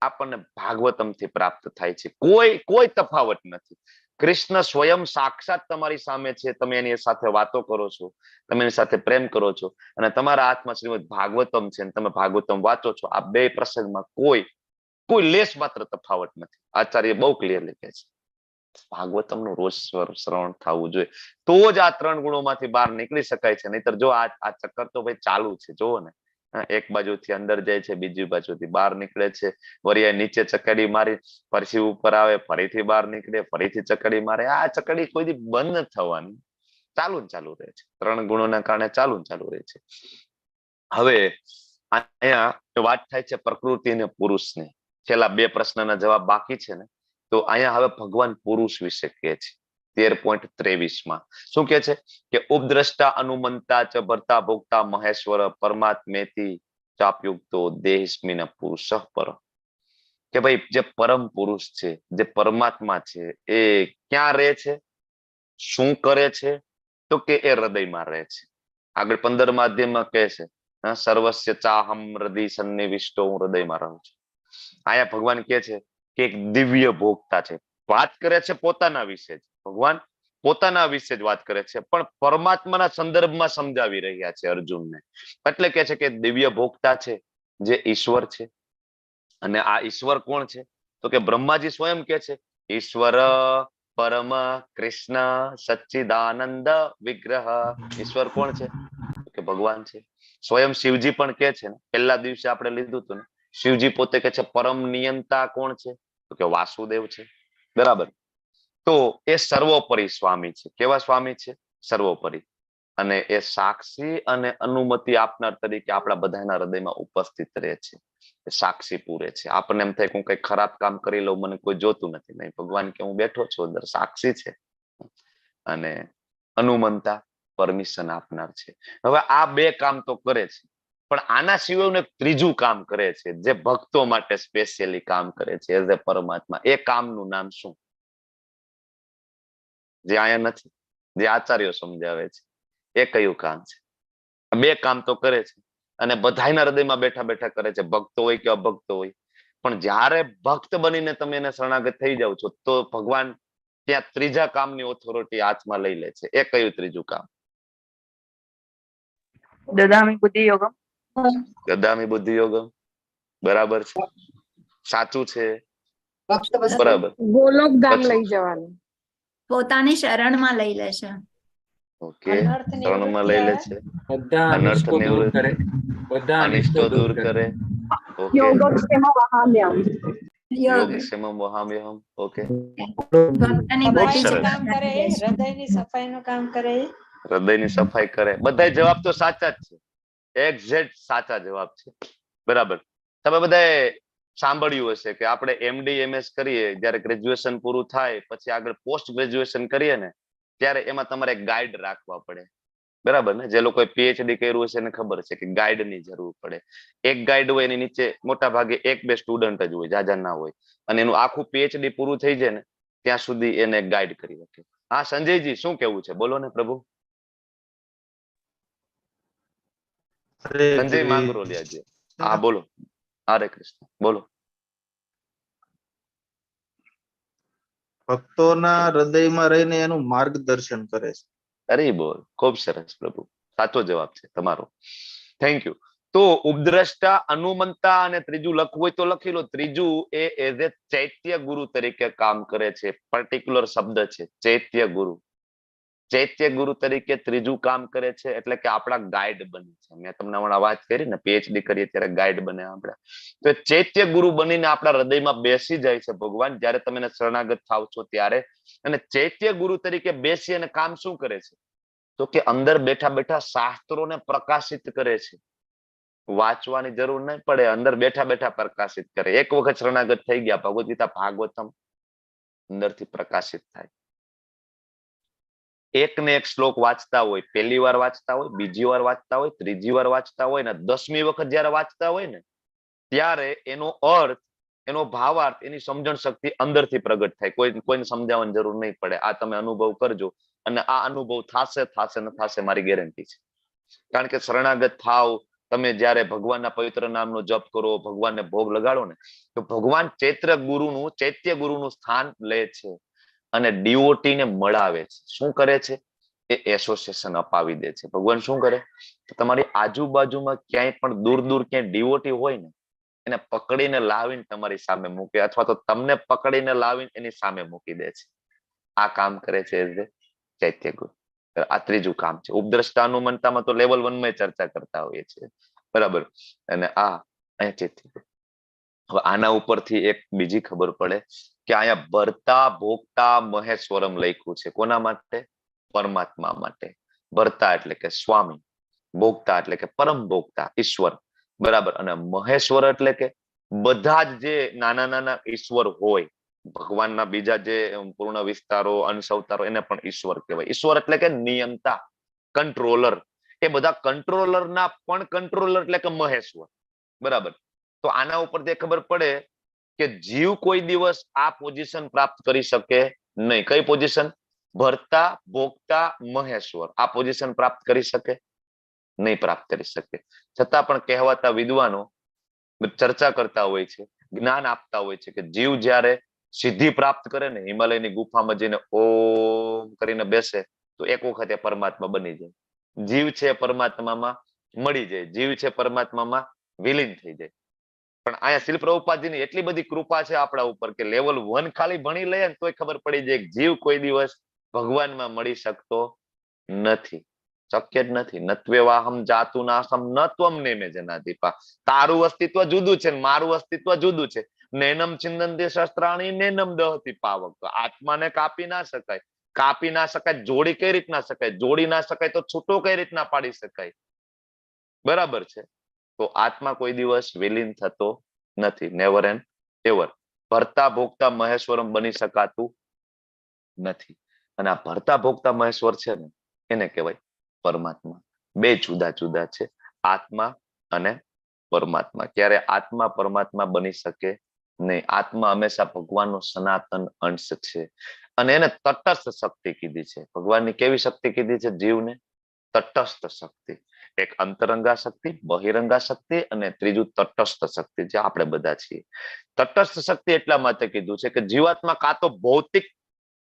આપણને ભાગવતમથી પ્રાપ્ત થાય છે. કોઈ તફાવત નથી. કૃષ્ણ સ્વયં સાક્ષાત તમારી સામે છે, તમે એની સાથે વાતો કરો છો, તમે એની સાથે પ્રેમ કરો છો, અને તમારા હાથમાં શ્રીમદ ભાગવતમ છે, તમે ભાગવતમ વાંચો છો. આ બે પ્રસંગમાં કોઈ લેશ માત્ર તફાવત નથી. આચાર્ય બહુ ક્લિયરલી કહે છે. ભાગવતમનું રોજ શ્રવણ થવું જોઈએ, તો જ આ ત્રણ ગુણોમાંથી બહાર નીકળી શકાય છે. નહીતર જો આ ચક્કર તો ભાઈ ચાલુ છે, જોવો ને, એક બાજુથી અંદર જાય છે, બીજી બાજુથી બહાર નીકળે છે, વરિયા નીચે ચકડી મારી પછી ઉપર આવે, ફરીથી બહાર નીકળે, ફરીથી ચકડી મારે. આ ચકડી કોઈ દી બંધ નથી થવાની, ચાલુ ને ચાલુ રહે છે. ત્રણ ગુણોના કારણે ચાલુ ને ચાલુ રહે છે. હવે અહીંયા વાત થાય છે પ્રકૃતિ અને પુરુષની. છેલ્લા બે પ્રશ્નના જવાબ બાકી છે ને, તો અહીંયા હવે ભગવાન પુરુષ વિશે કહે છે 13.23 શું કે છે કે ઉપદ્રષ્ટા અનુમંતા ચ ભર્તા ભોક્તા મહેશ્વર પરમાત્મેતિ ચાપ્યુક્તો દેહસ્મિન પુરુષ પર. કે ભાઈ જે પરમ પુરુષ છે, જે પરમાત્મા છે, એ ક્યાં રહે છે, શું કરે છે? તો કે એ હૃદયમાં રહે છે. આગળ 15મા અધ્યાયમાં કહે છે, સર્વસ્ય ચાહમ હૃદય સન્નિવિષ્ટો, હું હૃદયમાં રહું છું. અહીંયા ભગવાન કહે છે કે એક દિવ્ય ભોગતા છે. વાત કરે છે પોતાના વિશે જ, ભગવાન પોતાના વિશે જ વાત કરે છે, પણ પરમાત્માના સંદર્ભમાં સમજાવી રહ્યા છે અર્જુનને. એટલે કે છે કે દિવ્ય ભોગતા છે જે ઈશ્વર છે. અને આ ઈશ્વર કોણ છે? તો કે બ્રહ્માજી સ્વયં કે છે, ઈશ્વર પરમ કૃષ્ણ સચ્ચિદાનંદ વિગ્રહ. ઈશ્વર કોણ છે? તો કે ભગવાન છે. સ્વયં શિવજી પણ કે છે ને, પહેલા દિવસે આપણે લીધું હતું ને, શિવજી પોતે કે છે પરમ નિયંતા કોણ છે? તો કે વાસુદેવ છે. બરાબર. તો એ સર્વોપરી સ્વામી છે. કેવા સ્વામી છે? સર્વોપરી. અને એ સાક્ષી અને અનુમતિ આપનાર તરીકે આપણા બધાના હૃદયમાં ઉપસ્થિત રહે છે. સાક્ષી પૂરે છે. આપણને એમ થાય કે હું કઈ ખરાબ કામ કરી લઉં, મને કોઈ જોતું નથી. નહીં, ભગવાન કે હું બેઠો છું અંદર, સાક્ષી છે. અને અનુમંતા પરમિશન આપનાર છે. હવે આ બે કામ તો કરે છે, પણ આના સિવાય ત્રીજું કામ કરે છે, જે ભક્તો માટે સ્પેશિયલી કામ કરે છે એઝ એ પરમાત્મા. એ કામનું નામ શું? જે આયા નથી, જે આચાર્યો સમજાવે છે, એ કયું કામ છે? બે કામ તો કરે છે, અને બધાના હૃદયમાં બેઠા બેઠા કરે છે, ભક્તો હોય કે અભક્તો હોય. પણ જ્યારે ભક્ત બનીને તમે એને શરણાગત થઈ જાવ છો, તો ભગવાન ત્યાં ત્રીજા કામની ઓથોરિટી હાથમાં લઈ લે છે. એ કયું ત્રીજું કામ? દદામી બુદ્ધિ યોગમ. દદામી બુદ્ધિ યોગમ. બરાબર છે, સાચું છે. બરાબર. ગોલોકધામ પછી? લઈ જવાનું. પોતાની શરણમાં લઈ લેશે. ઓકે, શરણમાં લઈ લે છે. બધા અનર્થ અનિષ્ટો દૂર નિવૃત્ત, કરે, બધા અનિષ્ટો દૂર કરે. ઓકે. યોગક્ષેમ વહામ્યમ. યોગ ક્ષેમમ વહામ્યહમ. ઓકે, ભક્તની બહુ બધી સરસ. જવાબદારી લે છે. હૃદયની સફાઈનું કામ કરે. હૃદયની સફાઈ કરે. બધા જવાબ તો સાચા જ છે, એક્ઝેક્ટ સાચા જવાબ છે. બરાબર. તમે બધાએ સાંભળ્યું હશે કે આપણે એમડી એમએસ કરીએ, જયારે ગ્રેજ્યુએશન પૂરું થાય પછી આગળ પોસ્ટ ગ્રેજ્યુએશન કરીએ ને, ત્યારે એમાં તમારે ગાઈડ રાખવા પડે. બરાબર ને? જે લોકોએ પીએચડી કર્યું હશે એને ખબર છે કે ગાઈડની જરૂર પડે. એક ગાઈડ હોય, એની નીચે મોટા ભાગે એક બે સ્ટુડન્ટ જ હોય, જાજા ના હોય. અને એનું આખું પીએચડી પૂરું થઈ જાય ને ત્યાં સુધી એને ગાઈડ કરી શકે. હા સંજયજી, શું કેવું છે? બોલો ને પ્રભુ. હરે સંજય કૃષ્ણ. માંગરોલિયા. હા બોલો. હરે કૃષ્ણ બોલો. ભક્તોના હૃદયમાં રહીને એનું માર્ગદર્શન કરે છે. અરે બોલ, ખૂબ સરસ પ્રભુ, સાચો જવાબ છે તમારો. Thank you. તો ઉપદ્રષ્ટા, અનુમંતા અને ત્રીજું લખવું હોય તો લખી લો. ત્રીજું એ એઝ એ ચૈત્ય ગુરુ તરીકે કામ કરે છે. પર્ટિક્યુલર શબ્દ છે ચૈત્ય ગુરુ. ચૈત્ય ગુરુ તરીકે ત્રીજું કામ કરે છે, એટલે કે આપણા ગાઈડ બને છે. મેં તમને હમણાં વાત કરી ને, પીએચડી કરીએ ત્યારે ગાઈડ બને આપણે. તો ચૈત્ય ગુરુ બનીને આપણા હૃદયમાં બેસી જાય છે ભગવાન, જ્યારે તમે એને શરણાગત થાવ છો ત્યારે. અને ચૈત્ય ગુરુ તરીકે બેસી અને કામ શું કરે છે? તો કે અંદર બેઠા બેઠા શાસ્ત્રોને પ્રકાશિત કરે છે. વાંચવાની જરૂર નહીં પડે, અંદર બેઠા બેઠા પ્રકાશિત કરે. એક વખત શરણાગત થઈ ગયા, ભગવદ ગીતા ભાગવતમ અંદરથી પ્રકાશિત થાય. એક ને એક શ્લોક વાંચતા હોય, પહેલી વાર વાંચતા હોય, બીજી વાર વાંચતા હોય, ત્રીજી વાર વાંચતા હોય ને 10મી વખત જયારે વાંચતા હોય ને, ત્યારે એનો અર્થ, એનો ભાવાર્થ, એની સમજણ શક્તિ અંદરથી પ્રગટ થાય. કોઈને સમજાવવાની જરૂર નહીં પડે. આ તમે અનુભવ કરજો, અને આ અનુભવ થશે થશે ને થશે, મારી ગેરંટી છે. કારણ કે શરણાગત થાવ, તમે જયારે ભગવાનના પવિત્ર નામનો જપ કરો, ભગવાનને ભોગ લગાડો ને, તો ભગવાન ચૈત્ય ગુરુનું સ્થાન લે છે અને ડીઓટી ને મળાવે છે. શું કરે છે? એ એસોસિએશન અપાવી દે છે. ભગવાન શું કરે? તમારી આજુબાજુમાં ક્યાંય પણ દૂર દૂર ક્યાંય ડીઓટી હોય ને, એને પકડીને લાવીને તમારી સામે મૂકે, અથવા તો તમને પકડીને લાવીને એની સામે મૂકી દે છે. આ કામ કરે છે ચૈત્ય ગુરુ. આ ત્રીજું કામ છે. ઉપદ્રષ્ટા અનુમંતામાં તો લેવલ 1 માં ચર્ચા કરતા હોઈએ છીએ, બરાબર. અને આ અહીંયા ચૈત્ય ગુરુ. હવે આના ઉપરથી એક બીજી ખબર પડે કે અહીંયા ભરતા ભોગતા મહેશ્વરમ લખ્યું છે. કોના માટે? પરમાત્મા માટે. ભરતા એટલે કે સ્વામી, ભોગતા એટલે કે પરમ ભોગતા ઈશ્વર, બરાબર. અને મહેશ્વર એટલે કે બધા જ જે નાના નાના ઈશ્વર હોય, ભગવાનના બીજા જે પૂર્ણ વિસ્તારો, અંશ અવતારો, એને પણ ઈશ્વર કહેવાય. ઈશ્વર એટલે કે નિયંતા, કંટ્રોલર. એ બધા કંટ્રોલરના પણ કંટ્રોલર એટલે કે મહેશ્વર, બરાબર. તો આના ઉપરથી ખબર પડે કે જીવ કોઈ દિવસ આ પોઝિશન પ્રાપ્ત કરી શકે નહીં. કઈ પોઝિશન? ભરતા ભોગતા મહેશ્વર. આ પોઝિશન પ્રાપ્ત કરી શકે નહીં, પ્રાપ્ત કરી શકે. છતાં પણ કહેવાતા વિદ્વાનો ચર્ચા કરતા હોય છે, જ્ઞાન આપતા હોય છે કે જીવ જ્યારે સિદ્ધિ પ્રાપ્ત કરે ને, હિમાલયની ગુફામાં જઈને ઓમ કરીને બેસે, તો એક વખત એ પરમાત્મા બની જાય. જીવ છે પરમાત્મામાં મળી જાય, જીવ છે પરમાત્મામાં વિલીન થઈ જાય. પણ અહીંયા શિલ પ્રભુપાદજીની એટલી બધી કૃપા છે આપણા ઉપર કે લેવલ 1 ખાલી ભણી લઈએ ને તોય ખબર પડી જાય કે જીવ કોઈ દિવસ ભગવાનમાં મળી શકતો નથી. શક્ય જ નથી. નત્વેવાહમ જાતુ નાસમ નત્વમ નેમે જનાદીપા. તારું અસ્તિત્વ જુદું છે ને મારું અસ્તિત્વ જુદું છે. નૈનમ ચિંદંતી શસ્ત્રાણી નૈનમ દહતી પાવક. આત્માને કાપી ના શકાય. કાપી ના શકાય, જોડી કઈ રીતના શકાય? જોડી ના શકાય તો છૂટો કઈ રીતના પાડી શકાય? બરાબર છે. તો આત્મા કોઈ દિવસ વિલીન થતો નથી, નેવર એન્ડ એવર. ભરતા ભોગતા મહેશ્વરમ બની શકાતું નથી. અને આ ભરતા ભોગતા મહેશ્વર છે ને, એને કહેવાય પરમાત્મા. બે જુદા જુદા છે, આત્મા અને પરમાત્મા. ક્યારે આત્મા પરમાત્મા બની શકે નહીં. આત્મા હંમેશા ભગવાનનો સનાતન અંશ છે. અને એને તટસ્થ શક્તિ કીધી છે. ભગવાનની કેવી શક્તિ કીધી છે જીવને? તટસ્થ શક્તિ. એક અંતરંગા શક્તિ, બહિરંગા શક્તિ, અને ત્રીજું તટસ્થ શક્તિ, જે આપણે બધા છીએ. તટસ્થ શક્તિ એટલા માટે કીધું છે કે જીવાત્મા કાં તો ભૌતિક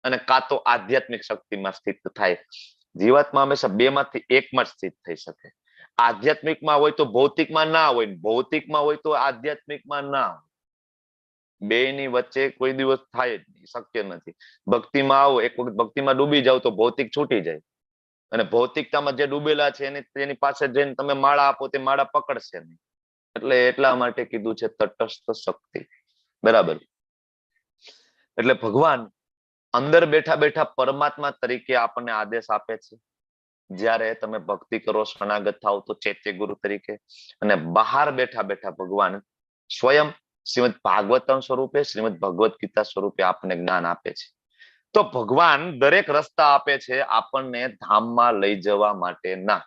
અને કાં તો આધ્યાત્મિક શક્તિમાં સ્થિત થાય. જીવાત્મા હંમેશા બે માંથી એકમાં સ્થિત થઈ શકે. આધ્યાત્મિકમાં હોય તો ભૌતિકમાં ના હોય, ભૌતિકમાં હોય તો આધ્યાત્મિકમાં ના હોય. બે ની વચ્ચે કોઈ દિવસ થાય જ નહીં, શક્ય નથી. ભક્તિમાં આવો, એક વખત ભક્તિમાં ડૂબી જાવ તો ભૌતિક છૂટી જાય. અને ભૌતિકતામાં જે ડૂબેલા છે એની પાસે જઈને તમે માળા આપો, તે માળા પકડશે નહીં. એટલે એટલા માટે કીધું છે તટસ્થ શક્તિ, બરાબર. એટલે ભગવાન અંદર બેઠા બેઠા પરમાત્મા તરીકે આપણને આદેશ આપે છે. જ્યારે તમે ભક્તિ કરો, શરણાગત થાવ તો ચૈત્ય ગુરુ તરીકે. અને બહાર બેઠા બેઠા ભગવાન સ્વયં શ્રીમદ ભાગવતમ સ્વરૂપે, શ્રીમદ ભગવદ ગીતા સ્વરૂપે આપણને જ્ઞાન આપે છે. તો ભગવાન દરેક રસ્તા આપે છે આપણને ધામમાં લઈ જવા માટેના.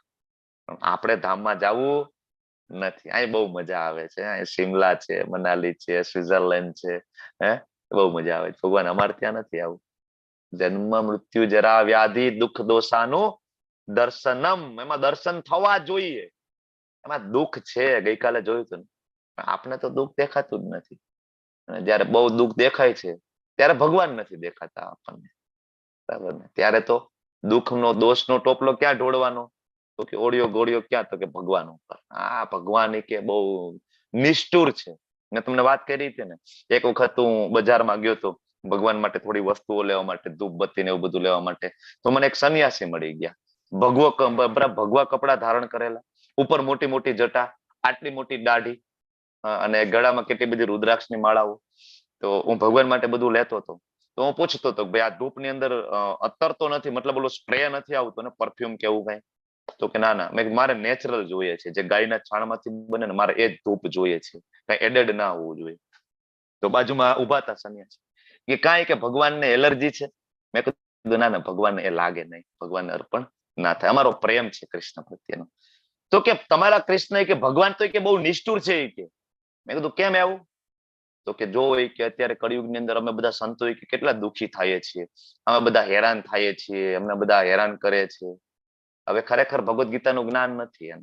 આપણે ધામમાં જવું નથી. અહીં બહુ મજા આવે છે. અહીં શિમલા છે, મનાલી છે, સ્વિટરલેન્ડ છે, બહુ મજા આવે છે. ભગવાન અમારે ત્યાં નથી આવું. જન્મ મૃત્યુ જરા વ્યાધિ દુઃખ દોષાનું દર્શનમ, એમાં દર્શન થવા જોઈએ. એમાં દુઃખ છે, ગઈકાલે જોયું હતું ને, પણ આપણે તો દુઃખ દેખાતું જ નથી. અને જયારે બહુ દુઃખ દેખાય છે ત્યારે ભગવાન નથી દેખાતા આપણને, બરાબર ને? ત્યારે તો દુઃખનો દોષનો ટોપલો ક્યાં ઢોળવાનો? તો કે ઓળિયો ગોળિયો ક્યાં? તો કે ભગવાન ઉપર. આ ભગવાન એ કે બહુ નિષ્ઠુર છે. મેં તમને વાત કરી હતી ને, એક વખત હું બજારમાં ગયો તો ભગવાન માટે થોડી વસ્તુઓ લેવા માટે, ધૂપ બત્તી ને એવું બધું લેવા માટે. તો મને એક સંન્યાસી મળી ગયા, ભગવા કપડા ધારણ કરેલા, ઉપર મોટી મોટી જટા, આટલી મોટી દાઢી, અને ગળામાં કેટલી બધી રુદ્રાક્ષની માળાઓ. તો હું ભગવાન માટે બધું લેતો હતો. તો હું પૂછતો હતો ભાઈ આ ધૂપ ની અંદર અત્તર તો નથી, મતલબ ઓલો સ્પ્રે નથી આવતો ને, પરફ્યુમ કેવું કઈ? તો કે ના ના, મેં મારે નેચરલ જોઈએ છે, જે ગાયના છાણમાંથી બને ને, મારે એ જ ધૂપ જોઈએ છે, કઈ એડેડ ના હોવું જોઈએ. તો બાજુમાં ઉભા હતા સંન્યાસી, કે કાંઈ કે ભગવાનને એલર્જી છે? મેં કીધું ના ના, ભગવાનને એ લાગે નહીં, ભગવાનને અર્પણ ના થાય, અમારો પ્રેમ છે કૃષ્ણ પ્રત્યેનો. તો કે તમારા કૃષ્ણ કે ભગવાન તો કે બહુ નિષ્ઠુર છે એ કે. મેં કીધું કેમ એવું? તો કે જો એ કે અત્યારે કળિયુગની અંદર અમે બધા સંતો કે કેટલા દુઃખી થઈએ છીએ, અમે બધા હેરાન થઈએ છીએ, અમને બધા હેરાન કરે છે. હવે ખરેખર ભગવદ ગીતાનું જ્ઞાન નથી એમ,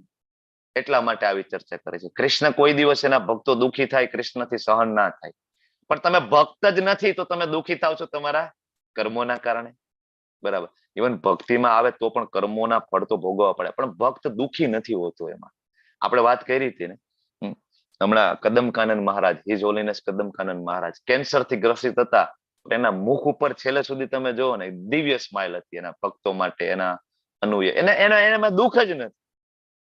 એટલા માટે આવી ચર્ચા કરે છે. કૃષ્ણ કોઈ દિવસ એના ભક્તો દુઃખી થાય કૃષ્ણથી સહન ના થાય. પણ તમે ભક્ત જ નથી તો તમે દુઃખી થાવ છો તમારા કર્મોના કારણે, બરાબર? ઇવન ભક્તિમાં આવે તો પણ કર્મોના ફળ તો ભોગવવા પડે, પણ ભક્ત દુઃખી નથી હોતો. એમાં આપણે વાત કરી હતી ને હમણાં, કદમકાનંદ મહારાજ, હિઝ હોલીનેસ કદમકાનંદ મહારાજ કેન્સરથી ગ્રસિત હતા. એના મુખ ઉપર છેલ્લે સુધી તમે જોવો ને, દિવ્ય સ્માઇલ હતી એના ભક્તો માટે, એના અનુય, એનામાં દુઃખ જ નથી.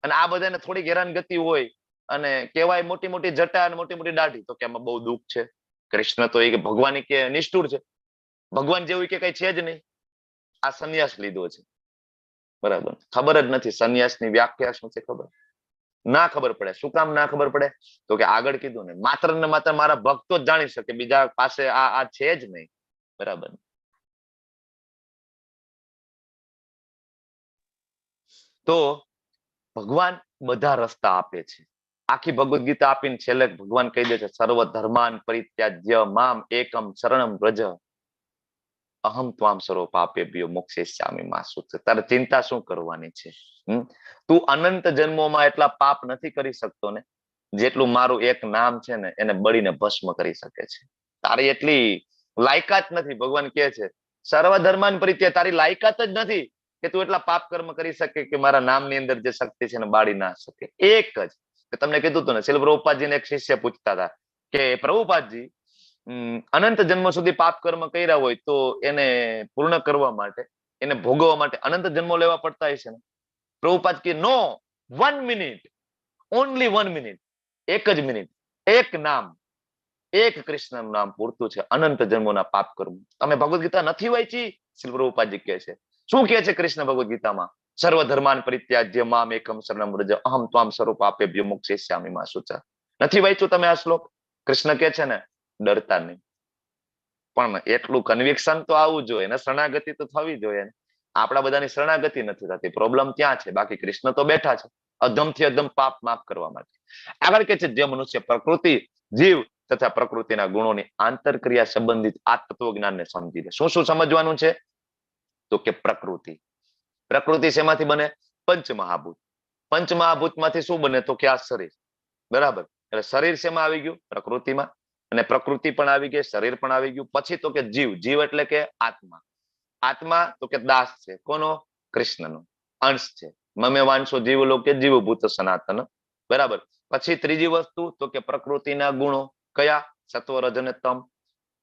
અને આ બધાને થોડીક હેરાનગતિ હોય અને કહેવાય મોટી મોટી જટા અને મોટી મોટી દાઢી, તો કે એમાં બહુ દુઃખ છે. કૃષ્ણ તો એ કે ભગવાન કે નિષ્ઠુર છે, ભગવાન જેવું કે કઈ છે જ નહીં. આ સંન્યાસ લીધો છે, બરાબર? ખબર જ નથી સંન્યાસની વ્યાખ્યા શું છે, ખબર ના ખબર પડે. શું કામ ના ખબર પડે? તો કે આગળ કીધું ને, માત્ર ને માત્ર મારા ભક્તો જ જાણી શકે, બીજા પાસે આ છે જ નહીં, બરાબર? તો ભગવાન બધા રસ્તા આપે છે. આખી ભગવદ ગીતા આપીને છેલ્લે ભગવાન કહી દે છે, સર્વ ધર્માન પરિત્યાજ્ય મામ એકમ શરણમ વ્રજ અહમ ત્વામ સર્વ પાપેભ્યો મોક્ષયિષ્યામિ મા શુચ. તારે ચિંતા શું કરવાની છે? તું અનંત જન્મોમાં એટલા પાપ નથી કરી શકતો ને, જેટલું મારું એક નામ છે ને એને બળીને ભસ્મ કરી શકે છે. તારી એટલી લાયકાત નથી. ભગવાન કહે છે સર્વ ધર્માન પરિત્યાગ, તારી લાયકાત જ નથી કે તું એટલા પાપ કર્મ કરી શકે કે મારા નામની અંદર જે શક્તિ છે એને બાળી ના શકે. એક જ તમને કીધું હતું ને, શ્રીલ પ્રભુપાદજીને એક શિષ્ય પૂછતા હતા કે પ્રભુપાદજી, અનંત જન્મ સુધી પાપ કર્મ કર્યા હોય તો એને પૂર્ણ કરવા માટે, એને ભોગવવા માટે અનંત જન્મો લેવા પડતા હશે ને? પ્રભુપાદ કે નો, 1 મિનિટ, ઓનલી 1 મિનિટ, એક જ મિનિટ, એક નામ, એક કૃષ્ણનું નામ પૂરતું છે અનંત જન્મોના પાપ કર્મ. તમે ભગવદ ગીતા નથી વાંચી? શ્રી પ્રભુપાદજી કહે છે. શું કહે છે કૃષ્ણ ભગવદ ગીતામાં? સર્વ ધર્માન પરિત્યાજ્ય મામ એકમ શરણમ વ્રજ અહમ ત્વામ સર્વ પાપેભ્યો મોક્ષયિષ્યામિ મા શુચઃ. નથી વાંચ્યું તમે આ શ્લોક? કૃષ્ણ કહે છે ને, ડરતા નહીં. પણ એટલું કન્વિક્શન તો આવવું જોઈએ ને, શરણાગતિ તો થવી જોઈએ. આપણા બધાની શરણાગતિ નથી થતી, પ્રોબ્લેમ ત્યાં છે. બાકી કૃષ્ણ તો બેઠા છે અધમથી અધમ પાપ માફ કરવા માટે. આગળ કે છે, જે મનુષ્ય પ્રકૃતિ, જીવ તથા પ્રકૃતિના ગુણોની આંતરક્રિયા સંબંધિત આ તત્વજ્ઞાનને સમજી લે. શું શું સમજવાનું છે? તો કે પ્રકૃતિ. પ્રકૃતિ શેમાંથી બને? પંચમહાભૂત. પંચમહાભૂતમાંથી શું બને? તો કે આ શરીર, બરાબર? એટલે શરીર શેમાં આવી ગયું? પ્રકૃતિમાં. અને પ્રકૃતિ પણ આવી ગઈ, શરીર પણ આવી ગયું. પછી તો કે જીવ. જીવ એટલે કે આત્મા. આત્મા તો કે દાસ છે કોનો? કૃષ્ણનો અંશ છે. મમે વાંશો જીવલોકે જીવભૂત સનાતન, બરાબર? પછી ત્રીજી વસ્તુ તો કે પ્રકૃતિના ગુણો. કયા? સત્વ, રજ અને તમ.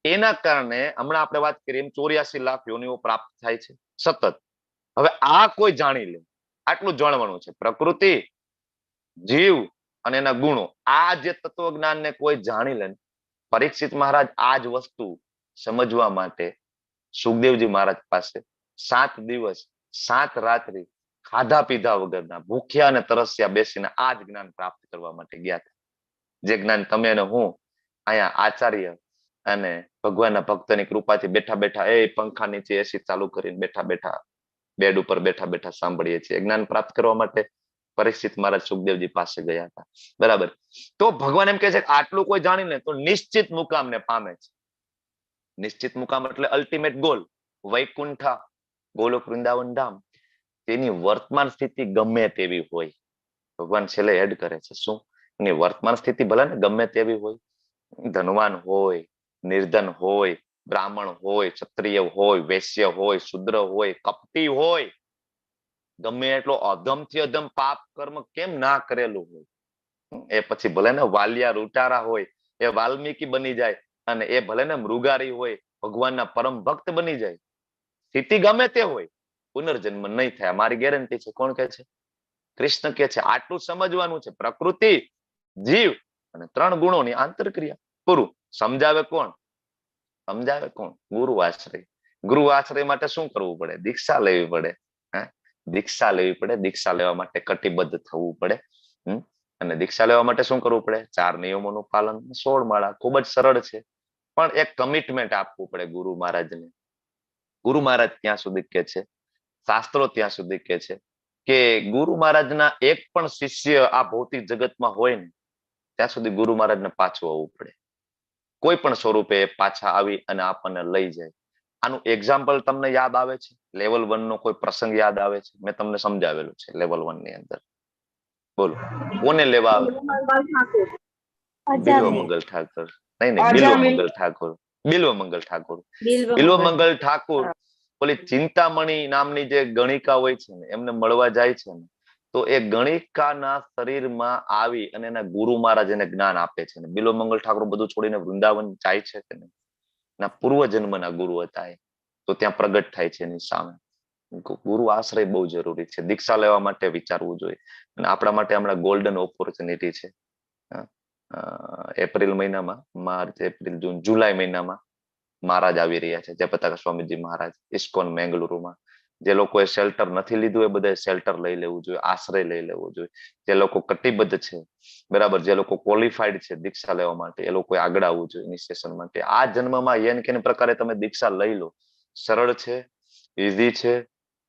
એના કારણે હમણાં આપણે વાત કરીએ એમ 84 લાખ યોનિઓ પ્રાપ્ત થાય છે સતત. હવે આ કોઈ જાણી લે, આટલું જાણવાનું છે. પ્રકૃતિ, જીવ અને એના ગુણો, આ જે તત્વજ્ઞાનને કોઈ જાણી લે, પરીક્ષિત મહારાજ આ જ વસ્તુ સમજવા માટે સુખદેવજી મહારાજ પાસે 7 દિવસ 7 રાત્રિ ખાધા પીધા વગરના, ભૂખ્યા અને તરસ્યા બેસીને આ જ જ્ઞાન પ્રાપ્ત કરવા માટે ગયા હતા. જે જ્ઞાન તમે અને હું અહીંયા આચાર્ય અને ભગવાનના ભક્તની કૃપાથી બેઠા બેઠા એ પંખા નીચે એસી ચાલુ કરીને બેઠા બેઠા બેડ ઉપર બેઠા બેઠા સાંભળીએ છીએ. જ્ઞાન પ્રાપ્ત કરવા માટે પરીક્ષિત મહારાજ સુખદેવજી પાસે ગયા હતા, બરાબર? તો ભગવાન એમ કહે છે કે આટલું કોઈ જાણીને તો નિશ્ચિત મુકામને પામે છે. નિશ્ચિત મુકામ એટલે અલ્ટિમેટ ગોલ, વૈકુંઠા, ગોલોક વૃંદાવન ધામ. તેની વર્તમાન સ્થિતિ ગમે તેવી હોય, ભગવાન છેલ્લે એડ કરે છે શું? એની વર્તમાન સ્થિતિ ભલે ને ગમે તેવી હોય, ધનવાન હોય, નિર્ધન હોય, બ્રાહ્મણ હોય, ક્ષત્રિય હોય, વૈશ્ય હોય, શુદ્ર હોય, કપટી હોય, ગમે એટલો અધમથી અધમ પાપ કર્મ કેમ ના કરેલું હોય, એ પછી ભલે ને વાલિયા રૂટારા હોય, એ વાલ્મીકી બની જાય, અને એ ભલે ને મૃગારી હોય, ભગવાનના પરમ ભક્ત બની જાય. સ્થિતિ ગમે તે હોય, પુનર્જન્મ નહીં થાય, મારી ગેરંટી છે. કોણ કે છે? કૃષ્ણ કે છે. આટલું સમજવાનું છે. પ્રકૃતિ, જીવ અને 3 ગુણોની આંતરક્રિયા. પૂરું. સમજાવે કોણ? સમજાવે કોણ? ગુરુ આશ્રય. ગુરુ આશ્રય માટે શું કરવું પડે? દીક્ષા લેવી પડે. દીક્ષા લેવી પડે. દીક્ષા લેવા માટે કટિબદ્ધ થવું પડે. અને દીક્ષા લેવા માટે શું કરવું પડે? 4 નિયમોનું પાલન, 16 માળા. ખૂબ જ સરળ છે, પણ એક કમિટમેન્ટ આપવું પડે ગુરુ મહારાજને. ગુરુ મહારાજ ત્યાં સુધી કે છે, શાસ્ત્રો ત્યાં સુધી કે છે કે ગુરુ મહારાજના એક પણ શિષ્ય આ ભૌતિક જગતમાં હોય ને ત્યાં સુધી ગુરુ મહારાજને પાછું આવવું પડે. કોઈ પણ સ્વરૂપે પાછા આવી અને આપણને લઈ જાય. આનું એક્ઝામ્પલ તમને યાદ આવે છે? લેવલ 1 નો કોઈ પ્રસંગ યાદ આવે છે? મેં તમને સમજાવેલું છે લેવલ 1 ની અંદર. બોલો, કોને લેવા આવે? બિલ્વમંગલ ઠાકોર. નહીં, બિલ્વમંગલ ઠાકોર. બિલ્વમંગલ ઠાકોર. બિલ્વમંગલ ઠાકોર ઓલી ચિંતામણી નામની જે ગણિકા હોય છે ને, એમને મળવા જાય છે ને, તો એ ગણિકાના શરીરમાં આવી અને એના ગુરુ મહારાજ એને જ્ઞાન આપે છે. બિલ્વમંગલ ઠાકોર બધું છોડીને વૃંદાવન જાય છે કે નહીં, એના પૂર્વ જન્મના ગુરુ હતા એ, તો ત્યાં પ્રગટ થાય છે એની સામે. ગુરુ આશ્રય બહુ જરૂરી છે. દીક્ષા લેવા માટે વિચારવું જોઈએ. અને આપણા માટે હમણાં ગોલ્ડન ઓપોર્ચ્યુનિટી છે. એપ્રિલ મહિનામાં, માર્ચ, એપ્રિલ, જૂન, જુલાઈ મહિનામાં મહારાજ આવી રહ્યા છે, જયપતાકા સ્વામીજી મહારાજ, ઇસ્કોન મેંગલુરુમાં. જે લોકોએ શેલ્ટર નથી લીધું એ બધા શેલ્ટર લઈ લેવું જોઈએ, આશ્રય લઈ લેવો જોઈએ. જે લોકો કટિબદ્ધ છે, બરાબર, જે લોકો ક્વોલિફાઈડ છે દીક્ષા લેવા માટે, એ લોકોએ આગળ આવવું જોઈએ ઇનિશિયેશન માટે. આ જન્મમાં યેન કેન પ્રકારે તમે દીક્ષા લઈ લો. સરળ છે, ઈઝી છે,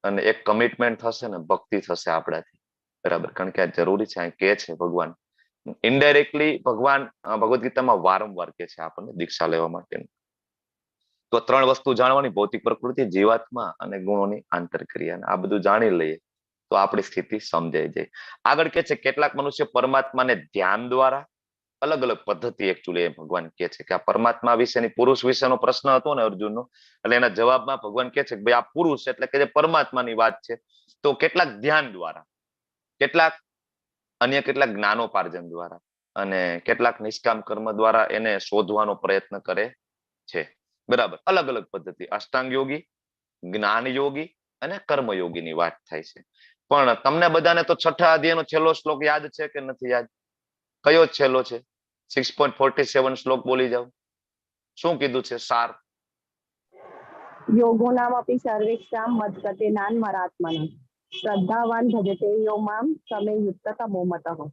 અને એક કમિટમેન્ટ થશે ને, ભક્તિ થશે આપણાથી. બરાબર, કારણ કે આ જરૂરી છે. અહીં કે છે ભગવાન ઇનડાયરેક્ટલી, ભગવાન ભગવદ ગીતામાં વારંવાર કે છે આપણને દીક્ષા લેવા માટે. તો 3 વસ્તુ જાણવાની: ભૌતિક પ્રકૃતિ, જીવાત્મા અને ગુણોની આંતરક્રિયા. આ બધું જાણી લઈએ તો આપણી સ્થિતિ સમજાઈ જાય. આગળ કે છે કેટલાક મનુષ્ય પરમાત્માને ધ્યાન દ્વારા, અલગ અલગ પદ્ધતિ એકચ્યુઅલી ભગવાન કે છે કે આ પરમાત્મા વિશેની, પુરુષ વિશેનો પ્રશ્ન હતો ને અર્જુનનો, એટલે એના જવાબમાં ભગવાન કે છે કે ભાઈ આ પુરુષ એટલે કે જે પરમાત્માની વાત છે. તો કેટલાક ધ્યાન દ્વારા, કેટલાક અન્ય કેટલાક જ્ઞાનોપાર્જન દ્વારા, અને કેટલાક નિષ્કામ કર્મ દ્વારા એને શોધવાનો પ્રયત્ન કરે છે. બરાબર, અલગ અલગ પદ્ધતિ. અષ્ટાંગ યોગી, જ્ઞાન યોગી અને કર્મયોગીની વાત થાય છે. પણ તમને બધાને તો 6ઠા અધ્યાયનો છેલ્લો શ્લોક યાદ છે કે નથી યાદ? કયો છેલ્લો છે? 6.47 શ્લોક બોલી જાવ. શું કીધું છે સાર? યોગો નામ અપી સર્વેક્ષામ મદ્ગતે નાન્મરાત્મનઃ શ્રદ્ધાવાન ભજતે યો મામ સમે યુક્ત તમો મતઃ.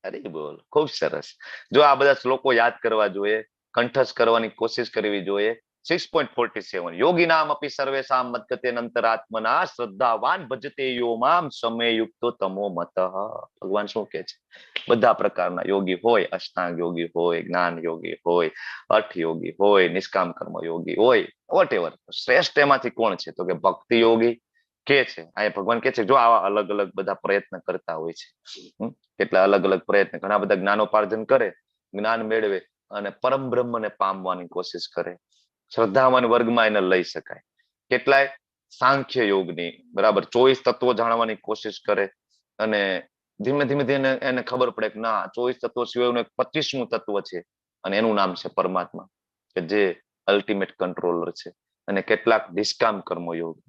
અરે બોલ, ખૂબ સરસ. જો આ બધા શ્લોકો યાદ કરવા જોઈએ, કંઠસ્થ કરવાની કોશિશ કરવી જોઈએ. 6.47 યોગી નામ અપી સર્વેષામ મદ્ગતે અંતરાત્મના શ્રદ્ધાવાન ભજતે યો મામ સમે યુક્તો તમો મતઃ. ભગવાન શું કે છે? બધા પ્રકારના યોગી હોય, અષ્ટાંગ યોગી હોય, જ્ઞાન યોગી હોય, અર્થ યોગી હોય, નિષ્કામ કર્મ યોગી હોય, વોટ શ્રેષ્ઠ એમાંથી કોણ છે? તો કે ભક્તિ યોગી કે છે. અહીંયા ભગવાન કે છે જો આવા અલગ અલગ બધા પ્રયત્ન કરતા હોય છે, કેટલા અલગ અલગ પ્રયત્ન, ઘણા બધા જ્ઞાનોપાર્જન કરે, જ્ઞાન મેળવે અને પરમ બ્રહ્મને પામવાની કોશિશ કરે. શ્રદ્ધાવાન વર્ગમાં એને લઈ શકાય. કેટલાય સાંખ્ય યોગની, બરાબર, 24 તત્વો જાણવાની કોશિશ કરે, અને ધીમે ધીમે એને ખબર પડે કે ના, 24 તત્વો સિવાયનું એક 25મું તત્વ છે, અને એનું નામ છે પરમાત્મા, કે જે અલ્ટિમેટ કંટ્રોલર છે. અને કેટલાક નિષ્કામ કર્મ યોગ,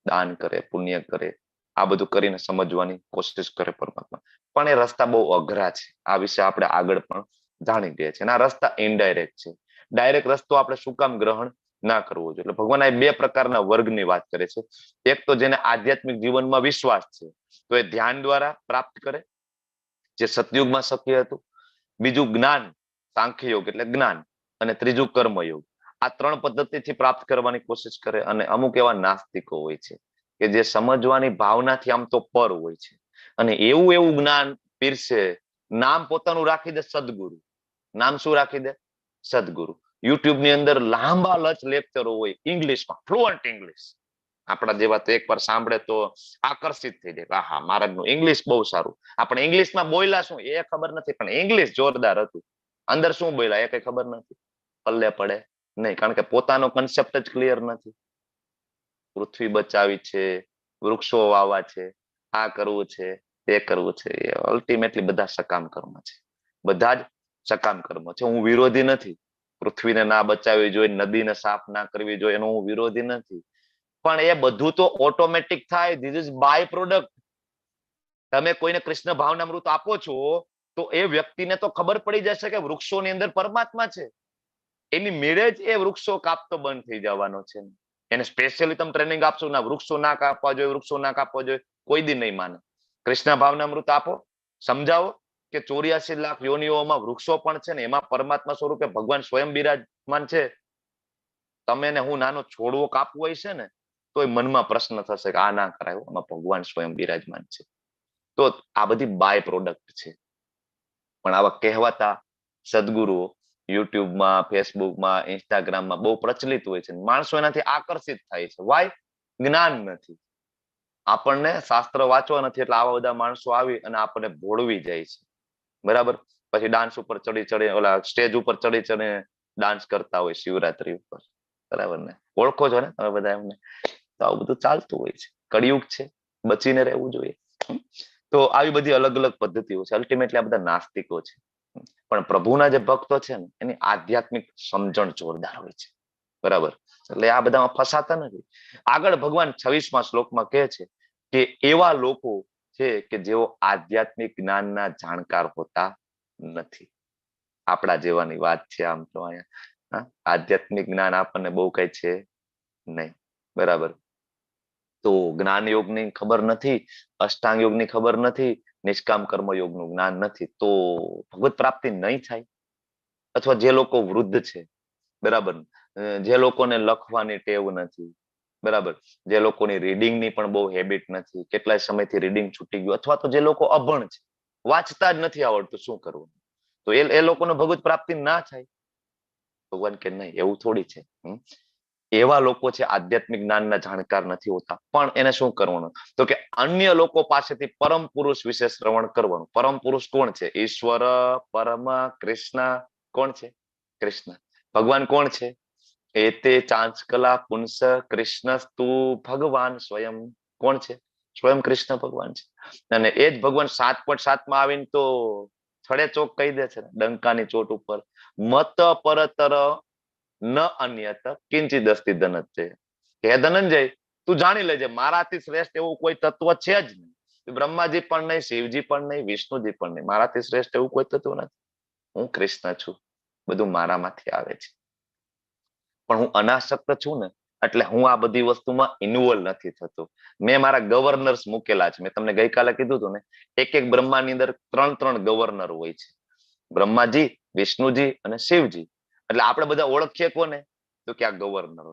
દાન કરે, પુણ્ય કરે, આ બધું કરીને સમજવાની કોશિશ કરે પરમાત્મા. પણ એ રસ્તા બહુ અઘરા છે. આ વિશે આપણે આગળ પણ જાણી ગયા છે. અને આ રસ્તા ઇનડાયરેક્ટ છે. ડાયરેક્ટ રસ્તો આપણે શું કામ ગ્રહણ ના કરવો જોઈએ? એટલે ભગવાન આ 2 પ્રકારના વર્ગની વાત કરે છે. એક તો જેને આધ્યાત્મિક જીવનમાં વિશ્વાસ છે, તો એ ધ્યાન દ્વારા પ્રાપ્ત કરે, જે સતયુગમાં શક્ય હતું. બીજું જ્ઞાન, સાંખ્ય યોગ એટલે જ્ઞાન, અને ત્રીજું કર્મયોગ. આ 3 પદ્ધતિથી પ્રાપ્ત કરવાની કોશિશ કરે. અને અમુક એવા નાસ્તિકો હોય છે કે જે સમજવાની ભાવનાથી આમ તો પર હોય છે, અને એવું જ્ઞાન પીરસે, નામ પોતાનું રાખી દે સદગુરુ. નામ શું રાખી દે? સદગુરુ. યુટ્યુબ ની અંદર લાંબા લચ લેક્ચરો હોય ઇંગ્લિશમાં, ફ્લુઅન્ટ ઇંગ્લિશ, આપણા જેવા તો એકવાર સાંભળે તો આકર્ષિત થઈ જાય, આહા મહારાજનું ઇંગ્લિશ બહુ સારું. આપણે ઇંગ્લિશમાં બોલ્યા શું એ ખબર નથી, પણ ઇંગ્લિશ જોરદાર હતું. અંદર શું બોલ્યા એ કઈ ખબર નથી, પલ્લે પડે નહીં, કારણ કે પોતાનો કન્સેપ્ટ જ ક્લિયર નથી. પૃથ્વી બચાવી છે, વૃક્ષો વાવવા છે, આ કરવું છે, તે કરવું છે, એ અલ્ટિમેટલી બધા સકામ કર્મ છે. બધા જ સકામ કર્મ છે. હું વિરોધી નથી, પૃથ્વીને ના બચાવવી જોઈએ, નદીને સાફ ના કરવી જોઈએ, એનો હું વિરોધી નથી, પણ એ બધું તો ઓટોમેટિક થાય. This is by product. તમે કોઈને કૃષ્ણ ભાવનામૃત આપો છો તો એ વ્યક્તિને તો ખબર પડી જશે કે વૃક્ષોની અંદર પરમાત્મા છે. એની મેળે જ એ વૃક્ષો કાપતો બંધ થઈ જવાનો છે. એને સ્પેશિયલી તમે ટ્રેનિંગ આપશો ના વૃક્ષો ના કાપવા જોઈએ, વૃક્ષો ના કાપવા જોઈએ, કોઈ દી નહીં માને. કૃષ્ણ ભાવનામૃત આપો, સમજાવો કે 84 લાખ યોનિઓમાં વૃક્ષો પણ છે ને એમાં પરમાત્મા સ્વરૂપે ભગવાન સ્વયં બિરાજમાન છે. તમે ને હું નાનો છોડવો કાપવો હોય છે ને તો એ મનમાં પ્રશ્ન થશે કે આ ના કરાય, આમાં ભગવાન સ્વયં બિરાજમાન છે. તો આ બધી બાય પ્રોડક્ટ છે. પણ આવા કહેવાતા સદગુરુઓ યુટ્યુબમાં, ફેસબુકમાં, ઇન્સ્ટાગ્રામમાં બહુ પ્રચલિત હોય છે. માણસો એનાથી આકર્ષિત થાય છે. વાય? જ્ઞાન નથી. આપણને શાસ્ત્ર વાંચવા નથી, એટલે આવા બધા માણસો આવી અને આપણને ભોળવી જાય છે. બરાબર? પછી ડાન્સ ઉપર ચડી ઓલા સ્ટેજ ઉપર ચડી ડાન્સ કરતા હોય શિવરાત્રી ઉપર. બરાબર ને? ઓળખો છો ને તમે બધા એમને? તો આવું બધું ચાલતું હોય છે. કળિયુગ છે, બચીને રહેવું જોઈએ. તો આવી બધી અલગ અલગ પદ્ધતિઓ છે. અલ્ટિમેટલી આ બધા નાસ્તિકો છે. પણ પ્રભુના જે ભક્તો છે ને એની આધ્યાત્મિક સમજણ જોરદાર હોય છે. બરાબર? એટલે આ બધામાં ફસાતા નથી. આગળ ભગવાન 26મા શ્લોકમાં કહે છે કે એવા લોકો છે કે જેઓ આધ્યાત્મિક જ્ઞાનના જાણકાર હોતા નથી. આપણા જેવાની વાત છે. આમ તો અહીંયા આધ્યાત્મિક જ્ઞાન આપણને બહુ કઈ છે નહીં. બરાબર? તો જ્ઞાન યોગની ખબર નથી, અષ્ટાંગ યોગની ખબર નથી, નિષ્કામ કર્મ યોગનું જ્ઞાન નથી, તો ભગવત પ્રાપ્તિ નહીં થાય. અથવા જે લોકો વૃદ્ધ છે, બરાબર, જે લોકોને લખવાની ટેવ નથી, બરાબર, જે લોકોની રીડિંગની પણ બહુ હેબિટ નથી, કેટલાય સમયથી રીડિંગ છૂટી ગયું, અથવા તો જે લોકો અભણ છે, વાંચતા જ નથી આવડતું, શું કરવું? તો એ લોકોને ભગવત પ્રાપ્તિ ના થાય. ભગવાન કે નહીં, એવું થોડી છે. એવા લોકો છે આધ્યાત્મિક જ્ઞાનના જાણકાર નથી હોતા, પણ એને શું કરવાનું? તો કે અન્ય લોકો પાસેથી પરમ પુરુષ વિશે શ્રવણ કરવાનું. પરમ પુરુષ કોણ છે? ઈશ્વર, પરમ, કૃષ્ણ. કોણ છે? કૃષ્ણ. ભગવાન કોણ છે? એતે ચાંચકલા પુંસ કૃષ્ણસ્તુ ભગવાન સ્વયં. કોણ છે? સ્વયં કૃષ્ણ ભગવાન છે. અને એ જ ભગવાન 7.7 આવીને તો છડે ચોક કહી દે છે, ડંકાની ચોટ ઉપર, મત પરતર ન અન્યત કિંચિદ અસ્તિ ધનંજય. હે ધનંજય, તું જાણી લેજે મારાથી શ્રેષ્ઠ એવું કોઈ તત્વ છે જ નહીં. બ્રહ્માજી પણ નહીં, શિવજી પણ નહીં, વિષ્ણુજી પણ નહીં. મારાથી શ્રેષ્ઠ એવું કોઈ તત્વ નથી. હું કૃષ્ણ છું, બધું મારામાંથી આવે છે. પણ હું અનાસક્ત છું ને, એટલે હું આ બધી વસ્તુમાં ઇન્વોલ્વ નથી થતો. મેં મારા ગવર્નર્સ મૂકેલા છે. મેં તમને ગઈકાલે કીધું હતું ને, એક બ્રહ્માની અંદર 3 ગવર્નર હોય છે. બ્રહ્માજી, વિષ્ણુજી અને શિવજી. એટલે આપણે બધા ઓળખીએ કોને? તો કે આ ગવર્નરો.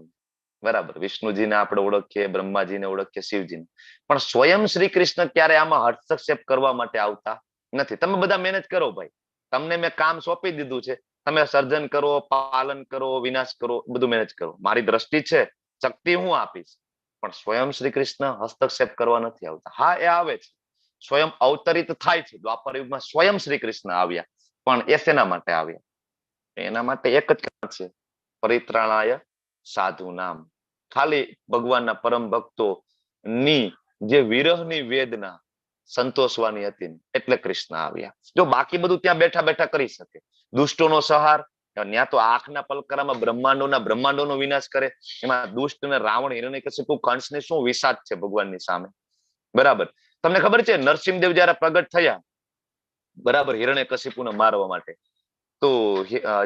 બરાબર? વિષ્ણુજીને આપણે ઓળખીએ, બ્રહ્માજીને ઓળખીએ, શિવજીને. પણ સ્વયં શ્રી કૃષ્ણ ક્યારે આમાં હસ્તક્ષેપ કરવા માટે આવતા નથી. તમે બધા મહેનત કરો ભાઈ, તમને મેં કામ સોંપી દીધું છે, તમે સર્જન કરો, પાલન કરો, વિનાશ કરો, બધું મહેનત કરો. મારી દ્રષ્ટિ છે, શક્તિ હું આપીશ, પણ સ્વયં શ્રી કૃષ્ણ હસ્તક્ષેપ કરવા નથી આવતા. હા, એ આવે છે, સ્વયં અવતરિત થાય છે. દ્વાપર યુગમાં સ્વયં શ્રી કૃષ્ણ આવ્યા, પણ એ શેના માટે આવ્યા? એના માટે એક જ કારણ છે, પરિત્રાણાય સાધુ નામ. ખાલી ભગવાનના પરમ ભક્તો ની જે વિરહની વેદના સંતોષવાની હતી, એટલે કૃષ્ણ આવ્યા. જો બાકી બધું ત્યાં બેઠા બેઠા કરી શકે, દુષ્ટોનો સંહાર, ત્યાં તો આંખના પલકરામાં બ્રહ્માંડોનો વિનાશ કરે. એમાં દુષ્ટ ને રાવણ, હિરણ્યકશિપુ, કંસની શું વિષાદ છે ભગવાનની સામે? બરાબર? તમને ખબર છે નરસિંહદેવ જયારે પ્રગટ થયા, બરાબર, હિરણ્યકશિપુને મારવા માટે, તો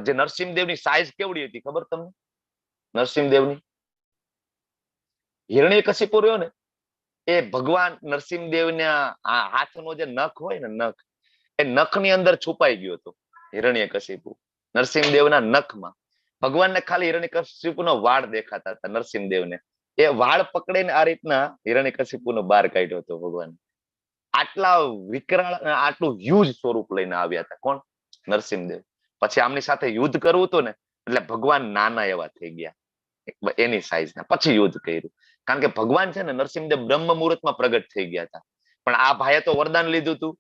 જે નરસિંહદેવની સાઈઝ કેવડી હતી ખબર તમને? નરસિંહદેવની, હિરણ્યકશિપુ રહ્યો ને, એ ભગવાન નરસિંહદેવના હાથનો જે નખ હોય ને, નખ, એ નખની અંદર છુપાઈ ગયો હતો હિરણ્યકશિપુ. નરસિંહદેવના નખમાં ભગવાનને ખાલી હિરણ્યકશિપુનો વાળ દેખાતા હતા. નરસિંહદેવને એ વાળ પકડીને આ રીતના હિરણ્યકશિપુનો બહાર કાઢ્યો હતો ભગવાન. આટલા વિકરાળ, આટલું હ્યુજ સ્વરૂપ લઈને આવ્યા હતા. કોણ? નરસિંહદેવ. પછી આમની સાથે યુદ્ધ કરવું હતું ને, એટલે ભગવાન નાના એવા થઈ ગયા, એની સાઈઝના. પછી યુદ્ધ કર્યું. કારણ કે ભગવાન છે ને નરસિંહદેવ બ્રહ્મ મુહૂર્તમાં પ્રગટ થઈ ગયા હતા. પણ આ ભાઈએ તો વરદાન લીધું હતું,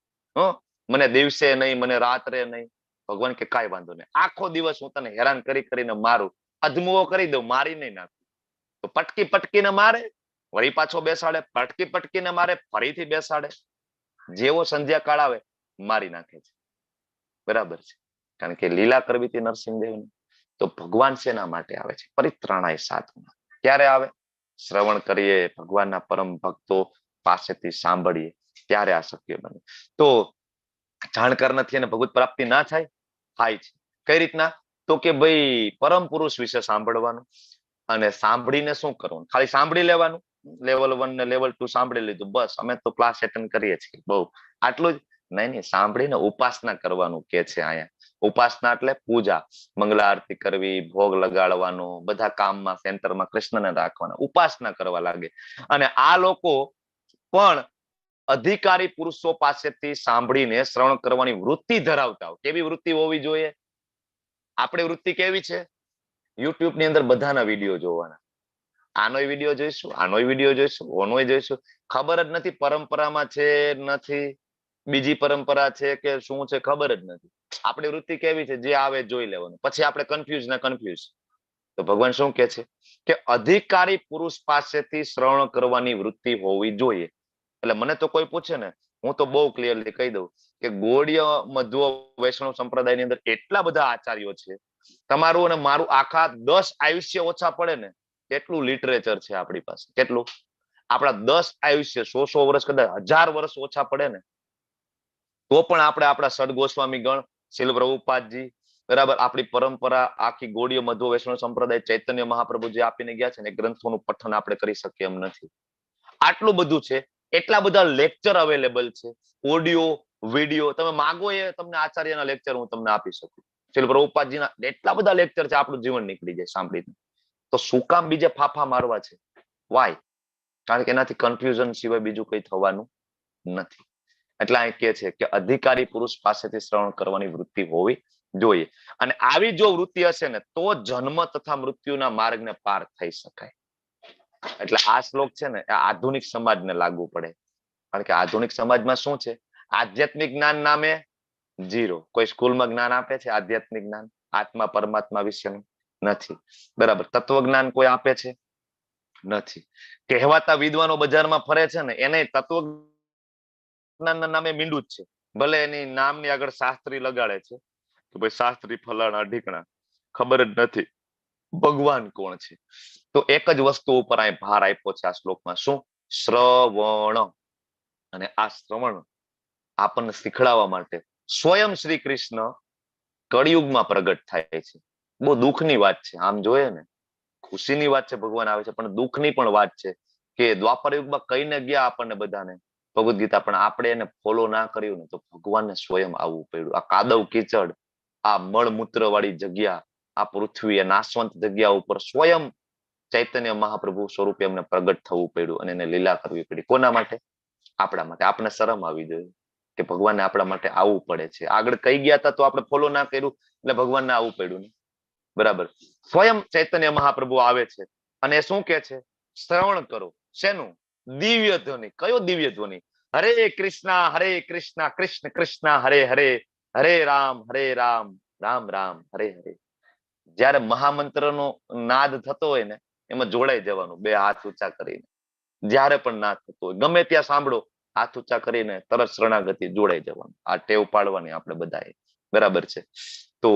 મને દિવસે નહીં, મને રાત્રે નહીં. ભગવાન કે કાંઈ વાંધો નહીં, આખો દિવસ હું તને હેરાન કરીને મારું, અધમુઓ કરી દઉં, મારી નહીં નાખું. તો પટકી પટકીને મારે, વળી પાછો બેસાડે, પટકી પટકીને મારે, ફરીથી બેસાડે. જેવો સંધ્યાકાળ આવે મારી નાખે છે. બરાબર છે, કારણ કે લીલા કરવી હતી નરસિંહદેવની. તો ભગવાન શેના માટે આવે છે? પરિત્રાણાય સાધુના. ક્યારે આવે? શ્રવણ કરીએ, ભગવાનના પરમ ભક્તો પાસેથી સાંભળીએ, ત્યારે આ શક્ય બને. તો જાણકાર નથી અને ભગવત પ્રાપ્તિ ના થાય? થાય છે. કઈ રીતના? તો કે ભાઈ પરમ પુરુષ વિશે સાંભળવાનું, અને સાંભળીને શું કરવાનું? ખાલી સાંભળી લેવાનું. લેવલ 1 ને લેવલ 2 સાંભળી લીધું, બસ અમે તો ક્લાસ એટેન્ડ કરીએ છીએ, બહુ આટલું જ નહીં. સાંભળીને ઉપાસના કરવાનું કે છે અહીંયા. ઉપાસના એટલે પૂજા, મંગલા આરતી કરવી, ભોગ લગાડવાનો, બધા કામમાં સેન્ટરમાં કૃષ્ણને રાખવાના, ઉપાસના કરવા લાગે. અને આ લોકો પણ અધિકારી પુરુષો પાસેથી સાંભળીને શ્રવણ કરવાની વૃત્તિ ધરાવતા હોય. કેવી વૃત્તિ હોવી જોઈએ? આપણી વૃત્તિ કેવી છે? યુટ્યુબ ની અંદર બધાના વિડીયો જોવાના. આનોય વિડીયો જોઈશું, આનોય વિડીયો જોઈશું, ઓનોય જોઈશું. ખબર જ નથી પરંપરામાં છે નથી, બીજી પરંપરા છે કે શું છે, ખબર જ નથી. આપણી વૃત્તિ કેવી છે? જે આવે જોઈ લેવાનું, પછી આપણે કન્ફ્યુઝ ના કન્ફ્યુઝ. તો ભગવાન શું કે છે કે અધિકારી પુરુષ પાસેથી શ્રવણ કરવાની વૃત્તિ હોવી જોઈએ. એટલે મને તો કોઈ પૂછે ને, હું તો બહુ ક્લિયરલી કહી દઉં કે ગૌડીય મધ્વ વૈષ્ણવ સંપ્રદાયની અંદર એટલા બધા આચાર્યો છે, તમારું અને મારું આખા 10 આયુષ્ય ઓછા પડે ને કેટલું લિટરેચર છે આપણી પાસે. કેટલું? આપણા 10 આયુષ્ય 100 વર્ષ, કદાચ 1000 વર્ષ ઓછા પડે ને તો પણ આપણે આપણા સદ ગોસ્વામી ગણ, શીલ પ્રભુપાદજી, બરાબર, આપણી પરંપરા આખી ગૌડીય મધ્વ વૈષ્ણવ સંપ્રદાય ચૈતન્ય મહાપ્રભુ જે આપીને ગયા છે ને, ગ્રંથોનું પઠન આપણે કરી શકીએ એમ નથી. આટલું બધું છે, એટલા બધા લેક્ચર અવેલેબલ છે, ઓડિયો વિડીયો તમે માગો એ તમને આચાર્યના લેક્ચર હું તમને આપી શકું. શીલ પ્રભુપાદજીના એટલા બધા લેક્ચર છે, આપણું જીવન નીકળી જાય સાંભળીને. તો શું કામ બીજે ફાફા મારવા છે? વાય? કારણ કે એનાથી કન્ફ્યુઝન સિવાય બીજું કઈ થવાનું નથી. એટલે અહીં કે છે કે અધિકારી પુરુષ પાસેથી શ્રવણ કરવાની વૃત્તિ હોવી જોઈએ. અને આવી જો વૃત્તિ હશે ને તો જન્મ તથા મૃત્યુના માર્ગને પાર થઈ શકાય. એટલે આ શ્લોક છે ને એ આધુનિક સમાજને લાગુ પડે. કારણ કે આધુનિક સમાજમાં શું છે? આધ્યાત્મિક જ્ઞાન નામે ઝીરો. કોઈ સ્કૂલમાં જ્ઞાન આપે છે આધ્યાત્મિક જ્ઞાન આત્મા પરમાત્મા વિશેનું? નથી. બરાબર. તત્વજ્ઞાન કોઈ આપે છે? નથી. કહેવાતા વિદ્વાનો બજારમાં ફરે છે ને એને તત્વજ્ઞાનના નામે મીંડું જ છે. ભલે એની નામની આગળ શાસ્ત્રી લગાડે છે કે ભાઈ શાસ્ત્રી ફલાણા ઢીકણા, ખબર જ નથી ભગવાન કોણ છે. તો એક જ વસ્તુ ઉપર અહીં ભાર આપ્યો છે આ શ્લોકમાં. શું? શ્રવણ. અને આ શ્રવણ આપણને શીખડાવવા માટે સ્વયં શ્રી કૃષ્ણ કળિયુગમાં પ્રગટ થાય છે. બહુ દુઃખની વાત છે. આમ જોઈએ ને ખુશીની વાત છે, ભગવાન આવે છે, પણ દુઃખની પણ વાત છે કે દ્વાપર યુગમાં કહીને ગયા આપણને બધાને ભગવદ ગીતા, પણ આપણે એને ફોલો ના કર્યું ને તો ભગવાનને સ્વયં આવવું પડ્યું. આ કાદવ કીચડ, આ મળમૂત્ર વાળી જગ્યા, આ પૃથ્વી, આ નાશવંત જગ્યા ઉપર સ્વયં ચૈતન્ય મહાપ્રભુ સ્વરૂપે એમને પ્રગટ થવું પડ્યું અને એને લીલા કરવી પડી. કોના માટે? આપણા માટે. આપણે શરમ આવી જોઈએ કે ભગવાનને આપણા માટે આવવું પડે છે. આગળ કઈ ગયા હતા તો આપણે ફોલો ના કર્યું એટલે ભગવાનને આવવું પડ્યું ને. બરાબર. સ્વયં ચૈતન્ય મહાપ્રભુ આવે છે અને શું કે છે? શ્રવણ કરો. શેનું? દિવ્ય ધ્વનિ. કયો દિવ્ય ધ્વનિ? હરે કૃષ્ણ કૃષ્ણ કૃષ્ણ હરે હરે, હરે રામ રામ રામ હરે હરે. જયારે મહામંત્રનો નાદ થતો હોય ને એમાં જોડાઈ જવાનું, બે હાથ ઊંચા કરીને. જયારે પણ નાદ થતો હોય ગમે ત્યાં સાંભળો, હાથ ઊંચા કરીને તરત શરણાગતિ જોડાઈ જવાનું. આ ટેવ પાડવાની આપણે બધાએ. બરાબર છે. તો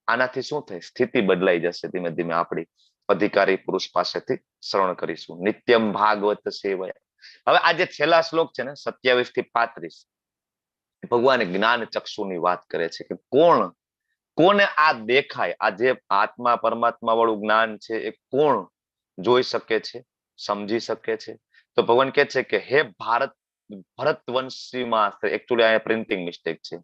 આનાથી શું થાય? સ્થિતિ બદલાઈ જશે ધીમે ધીમે. આપણી અધિકારી પુરુષ પાસેથી શ્રવણ કરીશું. નિત્યમ ભાગવત સેવયા. હવે આ જે છેલ્લા શ્લોક છે ને 27 થી 35, ભગવાન જ્ઞાન ચક્ષુની વાત કરે છે કે કોને આ દેખાય? આ જે આત્મા પરમાત્મા વાળું જ્ઞાન છે એ કોણ જોઈ શકે છે, સમજી શકે છે? તો ભગવાન કહે છે કે હે ભરતવંશીમાં, એકચ્યુઅલી અહીંયા પ્રિન્ટિંગ મિસ્ટેક છે,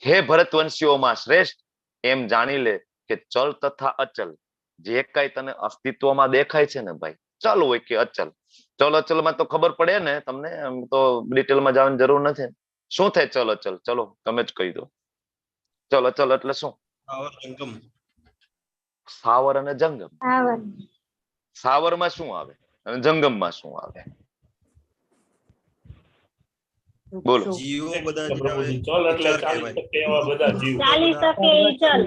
હે ભરતવંશીઓમાં શ્રેષ્ઠ, એમ જાણી લે કે ચલ તથા અચલ, જે કઈ તને અસ્તિત્વમાં દેખાય છે ને ભાઈ, ચલ હોય કે અચલ. ચલ અચલમાં તો ખબર પડે ને તમને, એમ તો ડિટેલમાં જવાની જરૂર નથી. શું થાય ચલ અચલ? ચલો તમે જ કહી દો. ચલ અચલ એટલે શું? સ્થાવર અને જંગમ. સ્થાવરમાં શું આવે? અને જંગમમાં શું આવે? બોલો. જીવો બધા જે આવે પ્રભુજી ચલ એટલે ચર ચાલી કહેવાય. શકે એવા બધા જીવ. ચાલી શકે એ ચલ.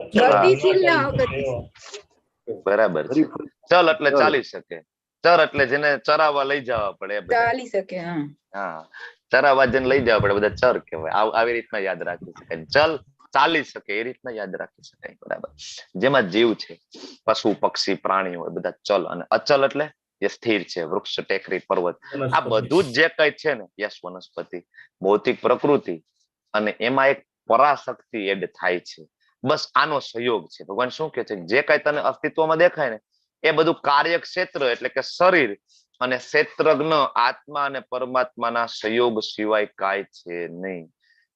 ગતિશીલ ને ચાલી શકે અગતિશીલ. એવા. બરાબર છે. ચલ એટલે ચાલી શકે, ચર એટલે જેને ચરાવવા લઈ જવા પડે એ બધા. ચાલી શકે. હા. હા, ચરાવવા જેને લઈ જવા પડે બધા ચર કહેવાય. આવી રીતના યાદ રાખી શકાય. ચલ ચાલી શકે એ રીતના યાદ રાખી શકાય. બરાબર. જેમાં જીવ છે, પશુ પક્ષી પ્રાણી હોય બધા ચલ, અને અચલ એટલે જે સ્થિર છે, વૃક્ષ ટેકરી પર્વત, આ બધું જ જે કઈ છે ને, યસ વનસ્પતિ, ભૌતિક પ્રકૃતિ, અને એમાં એક પરાશક્તિ એડ થાય છે. બસ આનો સહયોગ છે. ભગવાન શું કે છે? જે કઈ તને અસ્તિત્વમાં દેખાય ને એ બધું કાર્યક્ષેત્ર એટલે કે શરીર અને ક્ષેત્રજ્ઞ આત્મા અને પરમાત્માના સહયોગ સિવાય કાંઈ છે નહીં.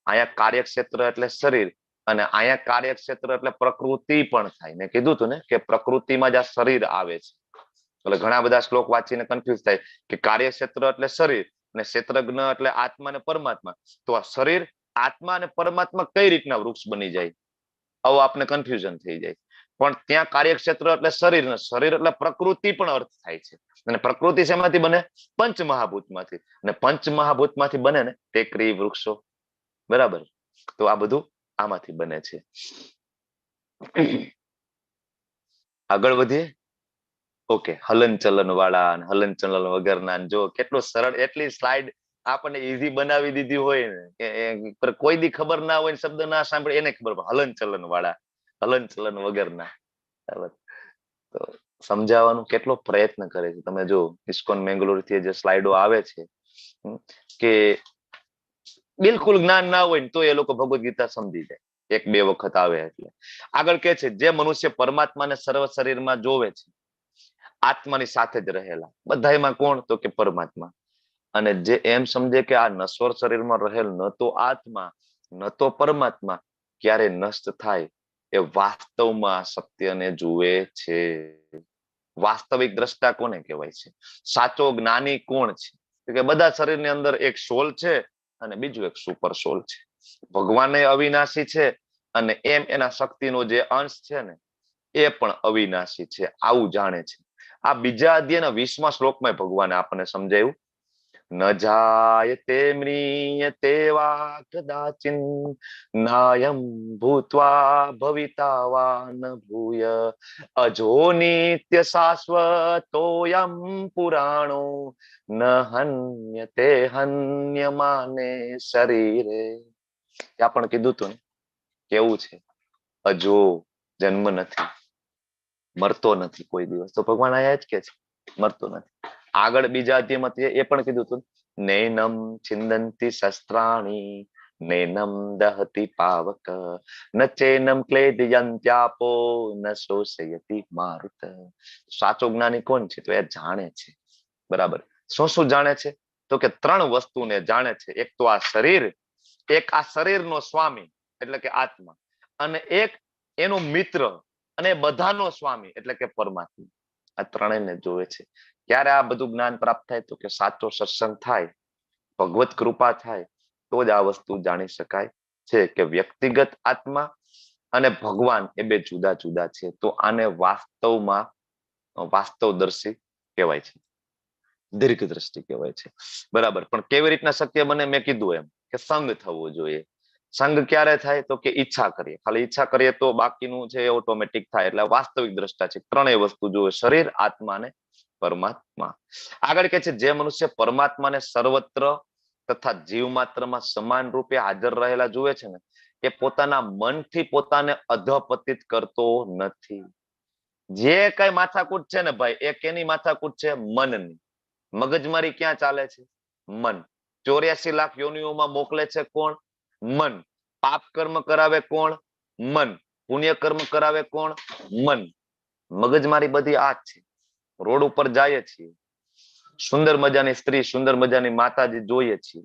અહીંયા કાર્યક્ષેત્ર એટલે શરીર, અને અહીંયા કાર્યક્ષેત્ર એટલે પ્રકૃતિ પણ થાય. મેં કીધું તું ને કે પ્રકૃતિમાં જ આ શરીર આવે છે. એટલે ઘણા બધા શ્લોક વાંચીને કન્ફ્યુઝ થાય કે કાર્યક્ષેત્ર એટલે શરીર અને ક્ષેત્રજ્ઞ એટલે આત્મા અને પરમાત્મા. તો આ શરીર, આત્મા અને પરમાત્મા કઈ રીતના વૃક્ષ બની જાય? આવું આપને કન્ફ્યુઝન થઈ જાય. પણ ત્યાં કાર્યક્ષેત્ર એટલે શરીર, ને શરીર એટલે પ્રકૃતિ પણ અર્થ થાય છે. અને પ્રકૃતિ શેમાંથી બને? પંચમહાભૂતમાંથી. અને પંચમહાભૂતમાંથી બને ને ટેકરી, વૃક્ષો. બરાબર. તો આ બધું આમાંથી બને છે. આગળ વધીએ. ઓકે, હલન ચલન વાળા અને હલન ચલન વગરના. જો કેટલું સરળ, એટલી સ્લાઇડ આપણને ઈઝી બનાવી દીધી હોય ને કે કોઈ દી ખબર ના હોય, શબ્દ ના સાંભળે એને ખબર પડે. હલન ચલન વાળા, હલન ચલન વગરના. બરાબર. તો સમજાવવાનો કેટલો પ્રયત્ન કરે છે. તમે જો ઇસ્કોન મેંગલોર થી જે સ્લાઇડો આવે છે કે બિલકુલ જ્ઞાન ના હોય ને તો એ લોકો ભગવદ ગીતા સમજી જાય, એક બે વખત આવે એટલે. આગળ કે છે જે મનુષ્ય પરમાત્માને સર્વ શરીરમાં જોવે છે, આત્માની સાથે જ રહેલા, બધામાં કોણ? તો કે પરમાત્મા. અને જે એમ સમજે કે આ નશ્વર શરીરમાં રહેલ ન તો આત્મા ન તો પરમાત્મા ક્યારે નષ્ટ થાય, એ વાસ્તવમાં સત્યને જુએ છે. વાસ્તવિક દ્રષ્ટા કોને કહેવાય છે? સાચો જ્ઞાની કોણ છે? કે બધા શરીરની અંદર એક સોલ છે અને બીજું એક સુપર સોલ છે. ભગવાન એ અવિનાશી છે અને એમ એના શક્તિનો જે અંશ છે ને એ પણ અવિનાશી છે. આવું જાણે છે. આ બીજા અધ્યાયના 20મા શ્લોકમાં ભગવાને આપણને સમજાયું. ન જાયતે મ્રિયતે વા કદાચિન નાયમ ભૂત્વા ભવિતા વા ન ભૂય અજો નિત્ય શાશ્વતોયમ પુરાણો ન હન્યતે હન્યમાને શરીરે. ત્યાં પણ કીધું તું ને કેવું છે? અજો, જન્મ નથી, મરતો નથી કોઈ દિવસ. તો ભગવાન આયા જ કે છે મરતો નથી. આગળ બીજા અધ્યાયમાં એ પણ કીધું હતું, નૈનમ છિંદંતી શસ્ત્રાણી નૈનમ દહતિ પાવક ન ચૈનમ ક્લેદયંત્યાપો ન શોષયતિ મારુત. સાચો જ્ઞાની કોણ છે? તો એ જાણે છે. બરાબર. શું શું જાણે છે? તો કે 3 વસ્તુને જાણે છે. એક તો આ શરીર, એક આ શરીરનો સ્વામી એટલે કે આત્મા, અને એક એનો મિત્ર અને બધાનો સ્વામી એટલે કે પરમાત્મા. આ ત્રણેયને જોવે છે. ક્યારે આ બધું જ્ઞાન પ્રાપ્ત થાય? તો કે સાચો સત્સંગ થાય, ભગવત કૃપા થાય, તો જ આ વસ્તુ જાણી શકાય છે કે વ્યક્તિગત આત્મા અને ભગવાન એ બે જુદા જુદા છે. તો આને વાસ્તવમાં વાસ્તવદર્શી કહેવાય છે, દીર્ઘ દ્રષ્ટિ કહેવાય છે. બરાબર. પણ કેવી રીતના શક્ય બને? મેં કીધું એમ કે સંગ થવો જોઈએ. સંગ ક્યારે થાય? તો કે ઈચ્છા કરીએ, ખાલી ઈચ્છા કરીએ તો બાકીનું છે ઓટોમેટિક થાય. એટલે વાસ્તવિક દ્રષ્ટા છે. ત્રણેય વસ્તુ જોવે, શરીર, આત્મા અને પરમાત્મા. આગળ કે છે જે મનુષ્ય પરમાત્માને સર્વત્ર તથા જીવ માત્રમાં સમાન રૂપે હાજર રહેલા જુએ છે ને એ પોતાના મનથી પોતાને અધપતિત કરતો નથી. જે કઈ માથાકૂટ છે ને ભાઈ, એ કેની માથાકૂટ છે? મનની. મગજમારી ક્યાં ચાલે છે? મન. 84 લાખ યોનિઓમાં મોકલે છે કોણ? મન. પાપ કર્મ કરાવે કોણ? મન. પુણ્ય કર્મ કરાવે કોણ? મન. મગજમારી બધી આ જ છે. રોડ ઉપર જઈએ છીએ, સુંદર મજાની સ્ત્રી, સુંદર મજાની માતાજી જોઈએ છીએ,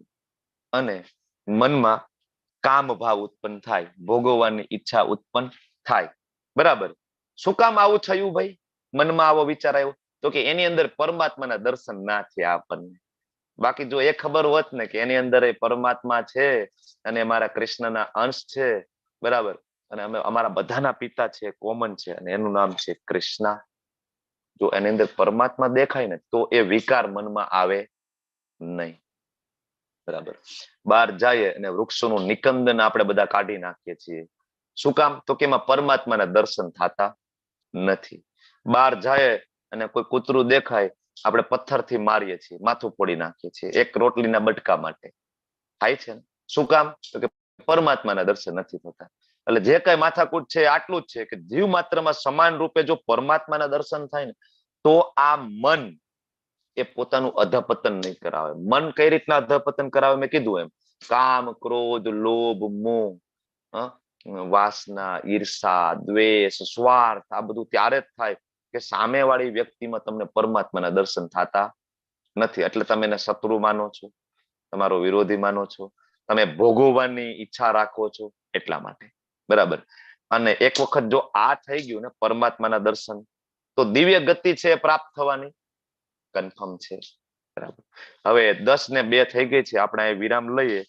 અને મનમાં કામ ભાવ ઉત્પન્ન થાય, ભોગવવાની ઈચ્છા ઉત્પન્ન થાય. બરાબર. શું કામ આવું થયું ભાઈ? મનમાં આવો વિચાર આવ્યો? તો કે એની અંદર પરમાત્માના દર્શન ના થયા આપણને. બાકી જો એ ખબર હોત ને કે એની અંદર એ પરમાત્મા છે અને મારા કૃષ્ણના અંશ છે, બરાબર, અને અમે અમારા બધાના પિતા છે, કોમન છે, અને એનું નામ છે કૃષ્ણ, જો એની અંદર પરમાત્મા દેખાય ને તો એ વિકાર મનમાં આવે નહીં. બરાબર. બહાર જાય અને વૃક્ષોનું નિકંદન આપણે બધા કાઢી નાખીએ છીએ. શું કામ? તો કે એમાં પરમાત્માના દર્શન થતા નથી. બહાર જાય અને કોઈ કૂતરું દેખાય, આપણે પથ્થરથી મારીએ છીએ, માથું ફોડી નાખીએ છીએ એક રોટલીના બટકા માટે. થાય છે ને? શું કામ? તો કે પરમાત્માના દર્શન નથી થતા. એટલે જે કઈ માથાકૂટ છે આટલું જ છે કે જીવ માત્રમાં સમાન રૂપે જો પરમાત્માના દર્શન થાય ને તો આ મન એ પોતાનું અધપતન નહીં કરાવે. મન કઈ રીતના અધપતન કરાવે મેં કીધું એમ, કામ, ક્રોધ, લોભ, મોહ, વાસના, ઈર્ષા, દ્વેષ, સ્વાર્થ, આ બધું ત્યારે જ થાય કે સામેવાળી વ્યક્તિમાં તમને પરમાત્માના દર્શન થતા નથી. એટલે તમે એને શત્રુ માનો છો, તમારો વિરોધી માનો છો, તમે ભોગવવાની ઈચ્છા રાખો છો એટલા માટે. બરાબર. અને એક વખત જો આ થઈ ગયું ને પરમાત્માના દર્શન, તો દિવ્ય ગતિ છે પ્રાપ્ત થવાની કન્ફર્મ છે. બરાબર. હવે 10:02 થઈ ગઈ છે, આપણે અહીં વિરામ લઈએ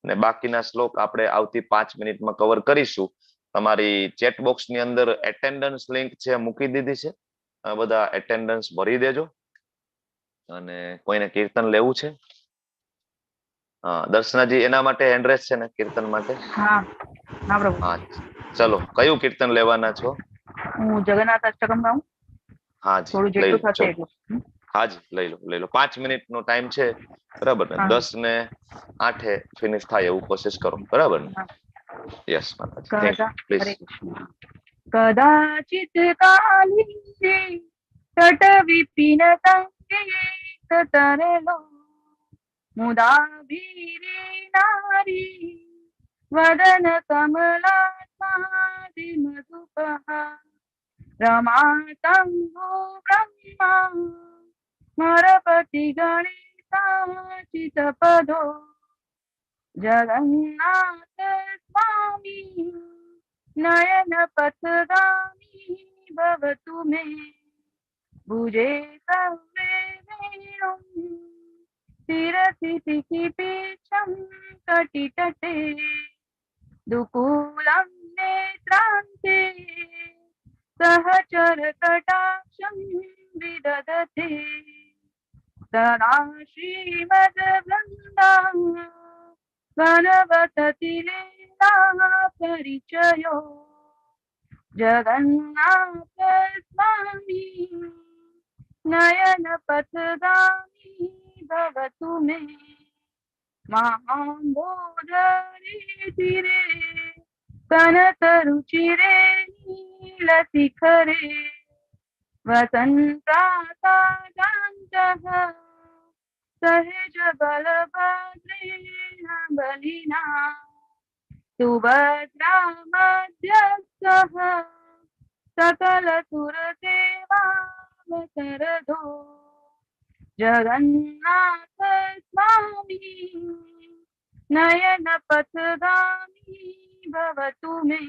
અને બાકીના શ્લોક આપણે આવતી 5 મિનિટમાં કવર કરીશું. તમારી ચેટ બોક્સ ની અંદર એટેન્ડન્સ લિંક છે મૂકી દીધી છે, બધા એટેન્ડન્સ ભરી દેજો. અને કોઈને કીર્તન લેવું છે? દર્શનાજી એના માટે એડ્રેસ છે ને કીર્તન માટે? હા હા પ્રભુ. હા, ચલો કયું કીર્તન લેવાના છો? હું જગન્નાથ અષ્ટકમ ગાઉં, હાજી થોડું લઈ જેટલું લો. થશે એટલું. હાજી લઈ લો 5 મિનિટ નો ટાઈમ છે. બરાબર ને? હા. 10:08 ફિનિશ થાય એવું કોશિશ કરો. બરાબર ને? હા. યસ માતાજી, thank you. Hare please. Krishna. કદાચિત કાલિંદે તટ વિપિન સંગે તરલો મુદા ભીરે નારી વદન કમલાસ્માદિ મધુપહા રમાતંગો બ્રહ્મા મરપતિ ગણેશાચિત પદો જગન્નાથ સ્વામી નયન પથગામી ભવતુ મે ભુજે સર્વે વેણું શિરસि પીછમ કટિતટે દુકૂલં નેત્રાંતે સહચર કટાક્ષં વિદધતે તદા શ્રીમદ વૃંદા વનવસતિ લીલા પરિચયો જગન્નાથ સ્વામી નયન પથગામી ભવતુ મે મહાંબોધરે ધીરે કનક રુચિરે નીલ શિખરે વસંતાસાદાંતઃ સહેજ બલભદ્રેણ બલિના સુભદ્રા મધ્યસ્થઃ સકલ સુરસેવાવતરધો જગન્નાથ સ્વામી નયન પથગામી ભવતુ મે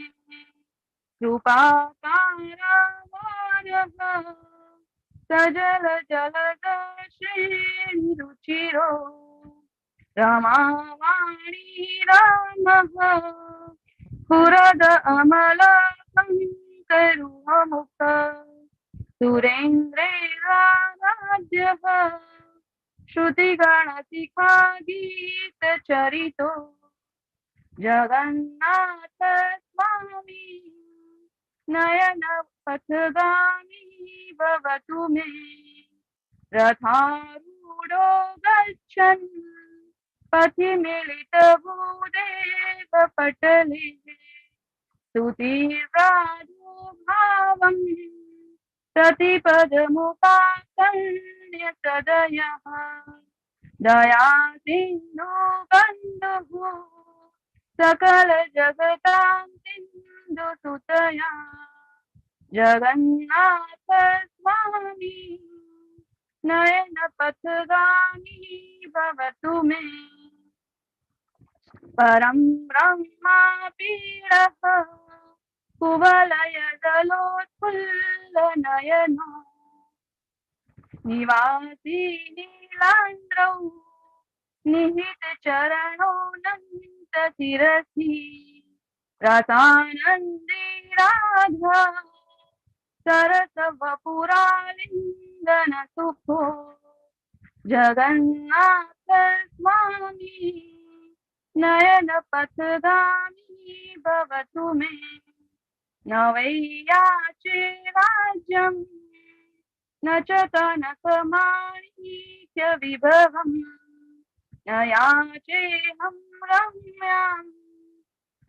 કૃપાકારવારઃ સજલ જલદશ્રેણી રુચિરો રમાવાણી રામઃ પુરદ અમલ કંકરુમુખ સુરેન્દ્રેરારાધ્યઃ શ્રુતિગણશિખા ગીત ચરિતો જગન્નાથ સ્વામી નયન પથગામી ભવતુ મે રથારૂઢો ગચ્છन् પથિ મિલિત ભૂદેવ પટલે સ્તુતિવ્રાજુભાવં प्रतिपदमुपाकर्ण्य सदयः दया सिन्धु बन्धुः सकल जगतां सिन्धु सुतया जगन्नाथ स्वामी नयन पथगामी भवतु मे परं ब्रह्मा पीडः कुवलय दलोत्फुल्लनयनो निवासी नीलान्द्रौ निहित चरणो नन्त शिरसि रसानन्दे राधा સરસ વપુરાલિંગન સુખો જગન્નાથ સ્વામી નયન પથગામી ભવતુ મે નવૈયાચે રાજ્યમ ન ચ કનકમાણિક્ય વિભવમ ન યાચેહં રમ્યામ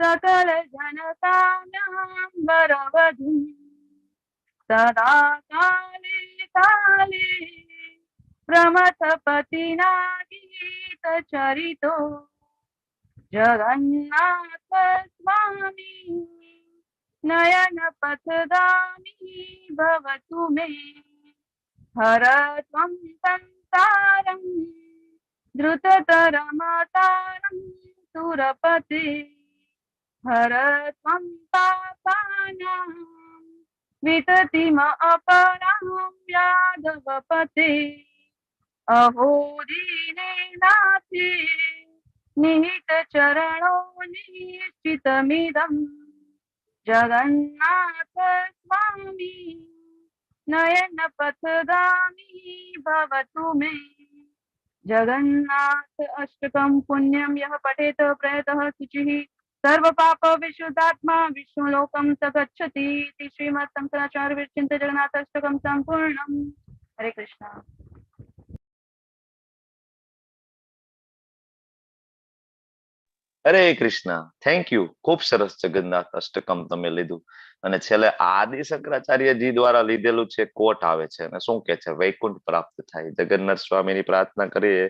सकल जनतानां वरवधूं सदा काले काले प्रमथपतिना गीत चरितो जगन्नाथ स्वामी नयन पथगामी भवतु मे हर त्वं संसारं द्रुततरमतारं सुरपते हर त्वं पापानां विततिम अपरां यादवपते अहो दीनेनाथे निहित चरणो निश्चितमिदं जगन्नाथ स्वामी नयन पथगामी भवतु मे जगन्नाथ अष्टकं पुण्यं यः पठेत प्रयतः शुचिः सर्व पाप विशुद्धात्मा विष्णु लोकम स गच्छति इति श्रीमद् शंकराचार्य विरचित जगन्नाथ अष्टकम संपूर्णम। हरे कृष्णा। હરે કૃષ્ણ. Thank you. ખૂબ સરસ જગન્નાથ અષ્ટકમ તમે લીધું અને છેલ્લે આદિ શંકરાચાર્યજી દ્વારા લીધેલું છે કોટ આવે છે અને શું કે છે વૈકુંઠ પ્રાપ્ત થાય. જગન્નાથ સ્વામીની પ્રાર્થના કરીએ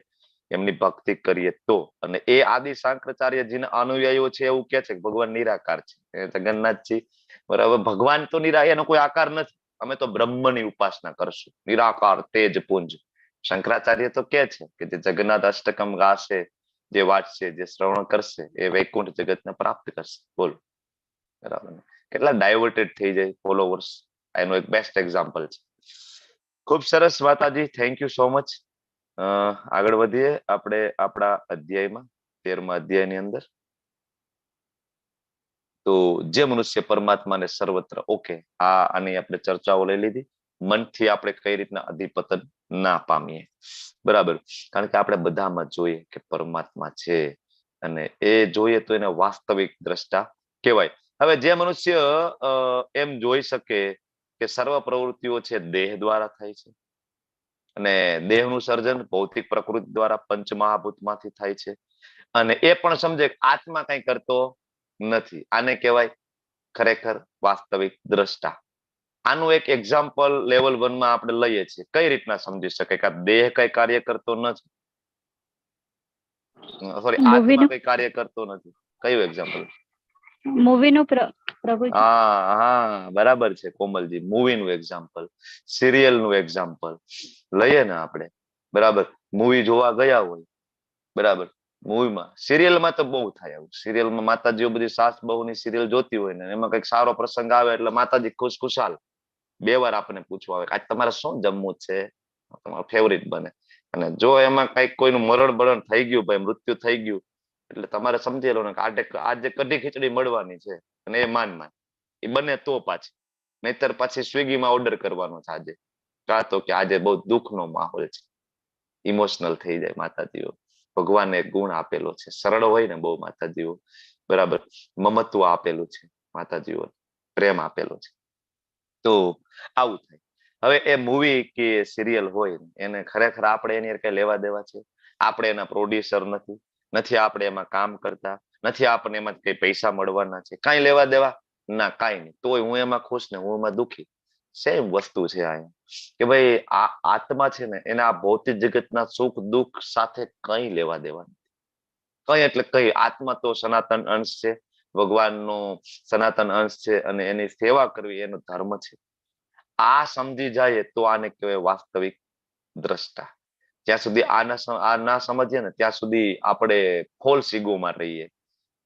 એમની ભક્તિ કરીએ તો અને એ આદિ શંકરાચાર્યજીના અનુયાયીઓ છે એવું કે છે કે ભગવાન નિરાકાર છે. જગન્નાથજી બરાબર ભગવાન તો એનો કોઈ આકાર નથી. અમે તો બ્રહ્મની ઉપાસના કરશું નિરાકાર તેજ પુંજ. શંકરાચાર્ય તો કે છે કે જે જગન્નાથ અષ્ટકમ ગાશે જે વાંચશે જે શ્રવણ કરશે એ વૈકુંઠ જગતને પ્રાપ્ત કરશે. બોલો બરાબર કેટલા ડાયવર્ટેડ થઈ જાય ફોલોવર્સ. એનું એક બેસ્ટ એક્ઝામ્પલ છે. ખૂબ સરસ માતાજી. Thank you so much. આગળ વધીએ આપણે આપણા અધ્યાયમાં 13મા અધ્યાયની અંદર. તો જે મનુષ્ય પરમાત્માને સર્વત્ર ઓકે આની આપણે ચર્ચાઓ લઈ લીધી. મનથી આપણે કઈ રીતના અધિપતન ના પામીએ બરાબર. કારણ કે આપણે બધામાં જોઈએ કે પરમાત્મા છે અને એ જોઈએ તો એને વાસ્તવિક દ્રષ્ટા કહેવાય. હવે જે મનુષ્ય એમ જોઈ શકે કે સર્વ પ્રવૃત્તિઓ છે દેહ દ્વારા થાય છે અને દેહનું સર્જન ભૌતિક પ્રકૃતિ દ્વારા પંચમહાભૂતમાંથી થાય છે અને એ પણ સમજે આત્મા કઈ કરતો નથી. આને કહેવાય ખરેખર વાસ્તવિક દ્રષ્ટા. આનું એક એક્ઝામ્પલ લેવલ 1 માં આપણે લઈએ છીએ. કઈ રીતના સમજી શકાય કે દેહ કઈ કાર્ય કરતો નથી, સોરી આત્મા કઈ કાર્ય કરતો નથી. કયું એક્ઝામ્પલ? મૂવીનું હા બરાબર છે કોમલજી. મૂવી નું એક્ઝામ્પલ, સિરિયલ નું એક્ઝામ્પલ લઈએ ને આપણે બરાબર. મૂવી જોવા ગયા હોય બરાબર, મૂવીમાં સિરિયલમાં તો બહુ થાય આવું. સિરિયલમાં માતાજીઓ બધી સાસ બહુની સિરિયલ જોતી હોય ને એમાં કઈક સારો પ્રસંગ આવે એટલે માતાજી ખુશખુશાલ 2 વાર આપણને પૂછવા આવે આજ તમારે શું જમવું છે, તમારું ફેવરિટ બને. અને જો એમાં કઈક કોઈનું મરણ બરણ થઈ ગયું ભાઈ, મૃત્યુ થઈ ગયું એટલે તમારે સમજી લો ને આજે કઢી ખીચડી મળવાની છે અને એ માન એ બને તો પાછી, નહીતર પાછી સ્વિગીમાં ઓર્ડર કરવાનો છે આજે. કાં તો કે આજે બહુ દુઃખનો માહોલ છે. ઇમોશનલ થઈ જાય માતાજીઓ. ભગવાને ગુણ આપેલો છે, સરળ હોય ને બહુ માતાજીઓ બરાબર. મમત્વ આપેલું છે માતાજીઓ, પ્રેમ આપેલો છે. તો આવું થાય. હવે એ મૂવી કે સિરિયલ હોય એને ખરેખર આપણે એની કઈ લેવા દેવા છે? આપણે એના પ્રોડ્યુસર નથી આપણે એમાં કામ કરતા નથી, આપણને એમાં કઈ પૈસા મળવાના છે, કઈ લેવા દેવા ના, કઈ નહીં. તોય હું એમાં ખુશ ને હું એમાં દુઃખી. સેમ વસ્તુ છે આ કે ભાઈ આ આત્મા છે ને એના આ ભૌતિક જગતના સુખ દુઃખ સાથે કઈ લેવા દેવા નથી. કઈ એટલે કઈ. આત્મા તો સનાતન અંશ છે, ભગવાનનો સનાતન અંશ છે અને એની સેવા કરવી એનો ધર્મ છે. આ સમજી જાય તો આને કહેવાય વાસ્તવિક દ્રષ્ટા. જ્યાં સુધી આ ના સમજીએ ને ત્યાં સુધી આપણે ફોલ્સ ઈગોમાં રહીએ.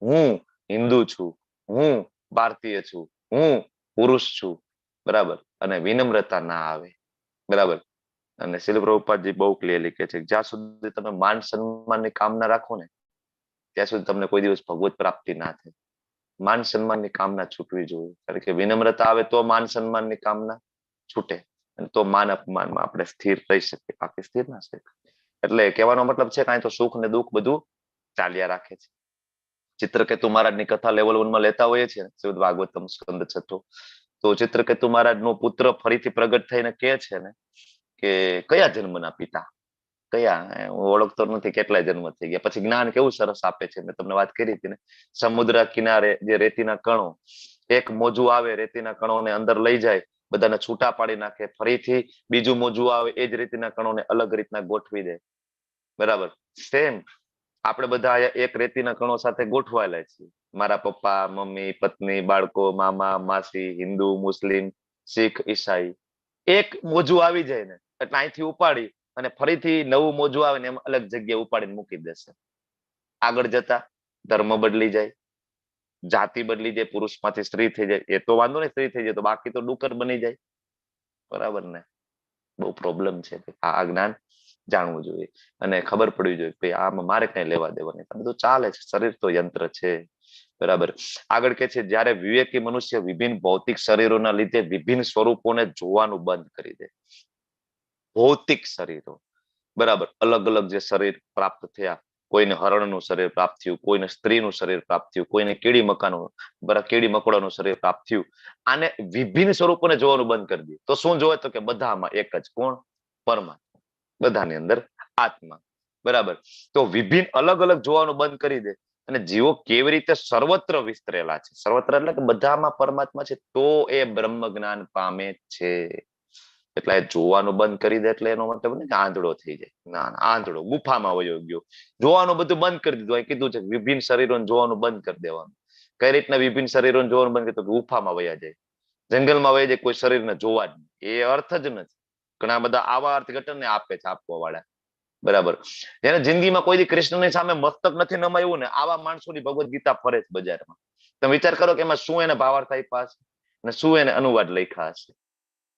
હું હિન્દુ છું, હું ભારતીય છું, હું પુરુષ છું બરાબર, અને વિનમ્રતા ના આવે બરાબર. અને શીલ પ્રભુપાદજી બહુ ક્લિયરલી કહે છે જ્યાં સુધી તમે માન સન્માનની કામના રાખો ને ત્યાં સુધી તમને કોઈ દિવસ ભગવત પ્રાપ્તિ ના થાય. માન સન્માનની કામના છૂટવી જોઈએ. કારણ કે વિનમ્રતા આવે તો માન સન્માનની કામના છૂટે, અને તો માન અપમાનમાં આપણે સ્થિર રહી શકીએ, બાકી સ્થિર ના શકીએ. એટલે કહેવાનો મતલબ છે કાંઈ તો સુખ ને દુઃખ બધું ચાલ્યા રાખે છે. ચિત્રકેતુ મહારાજની કથા લેવલ 1 માં લેતા હોઈએ છીએ, શ્રીમદ ભાગવતમ સ્કંદ 6. તો ચિત્રકેતુ મહારાજનો પુત્ર ફરીથી પ્રગટ થઈને કહે છે ને કે કયા જન્મના પિતા, કયા, હું ઓળખતો નથી કેટલા જન્મ થઈ ગયા. પછી જ્ઞાન કેવું સરસ આપે છે, મેં તમને વાત કરી હતી ને, સમુદ્ર કિનારે જે રેતીના કણો, એક મોજું આવે રેતીના કણોને અંદર લઈ જાય, બધાને છૂટા પાડી નાખે, ફરીથી બીજું મોજું આવે એ જ રેતીના કણોને અલગ રીતના ગોઠવી દે. બરાબર, સેમ આપણે બધા એક રેતીના કણો સાથે ગોઠવાયેલા છીએ. મારા પપ્પા, મમ્મી, પત્ની, બાળકો, મામા, માસી, હિન્દુ, મુસ્લિમ, શીખ, ઈસાઈ. એક મોજું આવી જાય ને એટલે અહીંથી ઉપાડી અને ફરીથી નવું મોજું આવે ને એમ અલગ જગ્યાએ ઉપાડીને મૂકી દેશે. આગળ જતા ધર્મ બદલી જાય, જાતિ બદલી જાય, પુરુષમાંથી સ્ત્રી થઈ જાય, એ તો વાંધો નહીં, સ્ત્રી થઈ જાય તો બાકી તો ડુક્કર બની જાય. બરાબર ને, બહુ પ્રોબ્લેમ છે. આ જ્ઞાન જાણવું જોઈએ અને ખબર પડવી જોઈએ કે આમાં મારે કઈ લેવા દેવા નહીં, બધું ચાલે છે, શરીર તો યંત્ર છે. બરાબર, આગળ કે છે જ્યારે વિવેકી મનુષ્ય વિભિન્ન ભૌતિક શરીરોના લીધે વિભિન્ન સ્વરૂપોને જોવાનું બંધ કરી દે. ભૌતિક શરીરો, બરાબર, અલગ અલગ જે શરીર પ્રાપ્ત થયા, કોઈને હરણનું શરીર પ્રાપ્ત થયું, કોઈને સ્ત્રીનું શરીર પ્રાપ્ત થયું, કોઈને કીડી મકાનું, બરાબર, કીડી મકોડાનું શરીર પ્રાપ્ત થયું. આને વિભિન્ન સ્વરૂપોને જોવાનું બંધ કરી દે તો શું જોવે? તો કે બધામાં એક જ, કોણ? પરમાત્મા, બધાની અંદર આત્મા. બરાબર, તો વિભિન્ન અલગ અલગ જોવાનું બંધ કરી દે અને જીવો કેવી રીતે સર્વત્ર વિસ્તરેલા છે, સર્વત્ર એટલે કે બધામાં પરમાત્મા છે, તો એ બ્રહ્મ જ્ઞાન પામે છે. એટલે જોવાનું બંધ કરી દે એટલે એનો મતલબ ને આંધળો થઈ જાય. ના, આંધળો ગુફામાં વયો ગયો, જોવાનું બધું બંધ કરી દીધું. અહીં કીધું છે વિભિન્ન શરીરોને જોવાનું બંધ કરી દેવાનું. કઈ રીતના વિભિન્ન શરીરોને જોવાનું બંધ કરી? ગુફામાં વયા જાય, જંગલમાં વયા જાય, કોઈ શરીરને જોવા જ નહીં. એ અર્થ જ નથી. ઘણા બધા આવા અર્થઘટનને આપે છે આપવા વાળા. બરાબર, જેને જિંદગીમાં કોઈ દી કૃષ્ણની સામે મસ્તક નથી નમાયું ને, આવા માણસોની ભગવદ ગીતા ફરે છે બજારમાં. તમે વિચાર કરો કે એમાં શું એને ભાવાર્થ આપ્યા છે અને શું એને અનુવાદ લખ્યા હશે.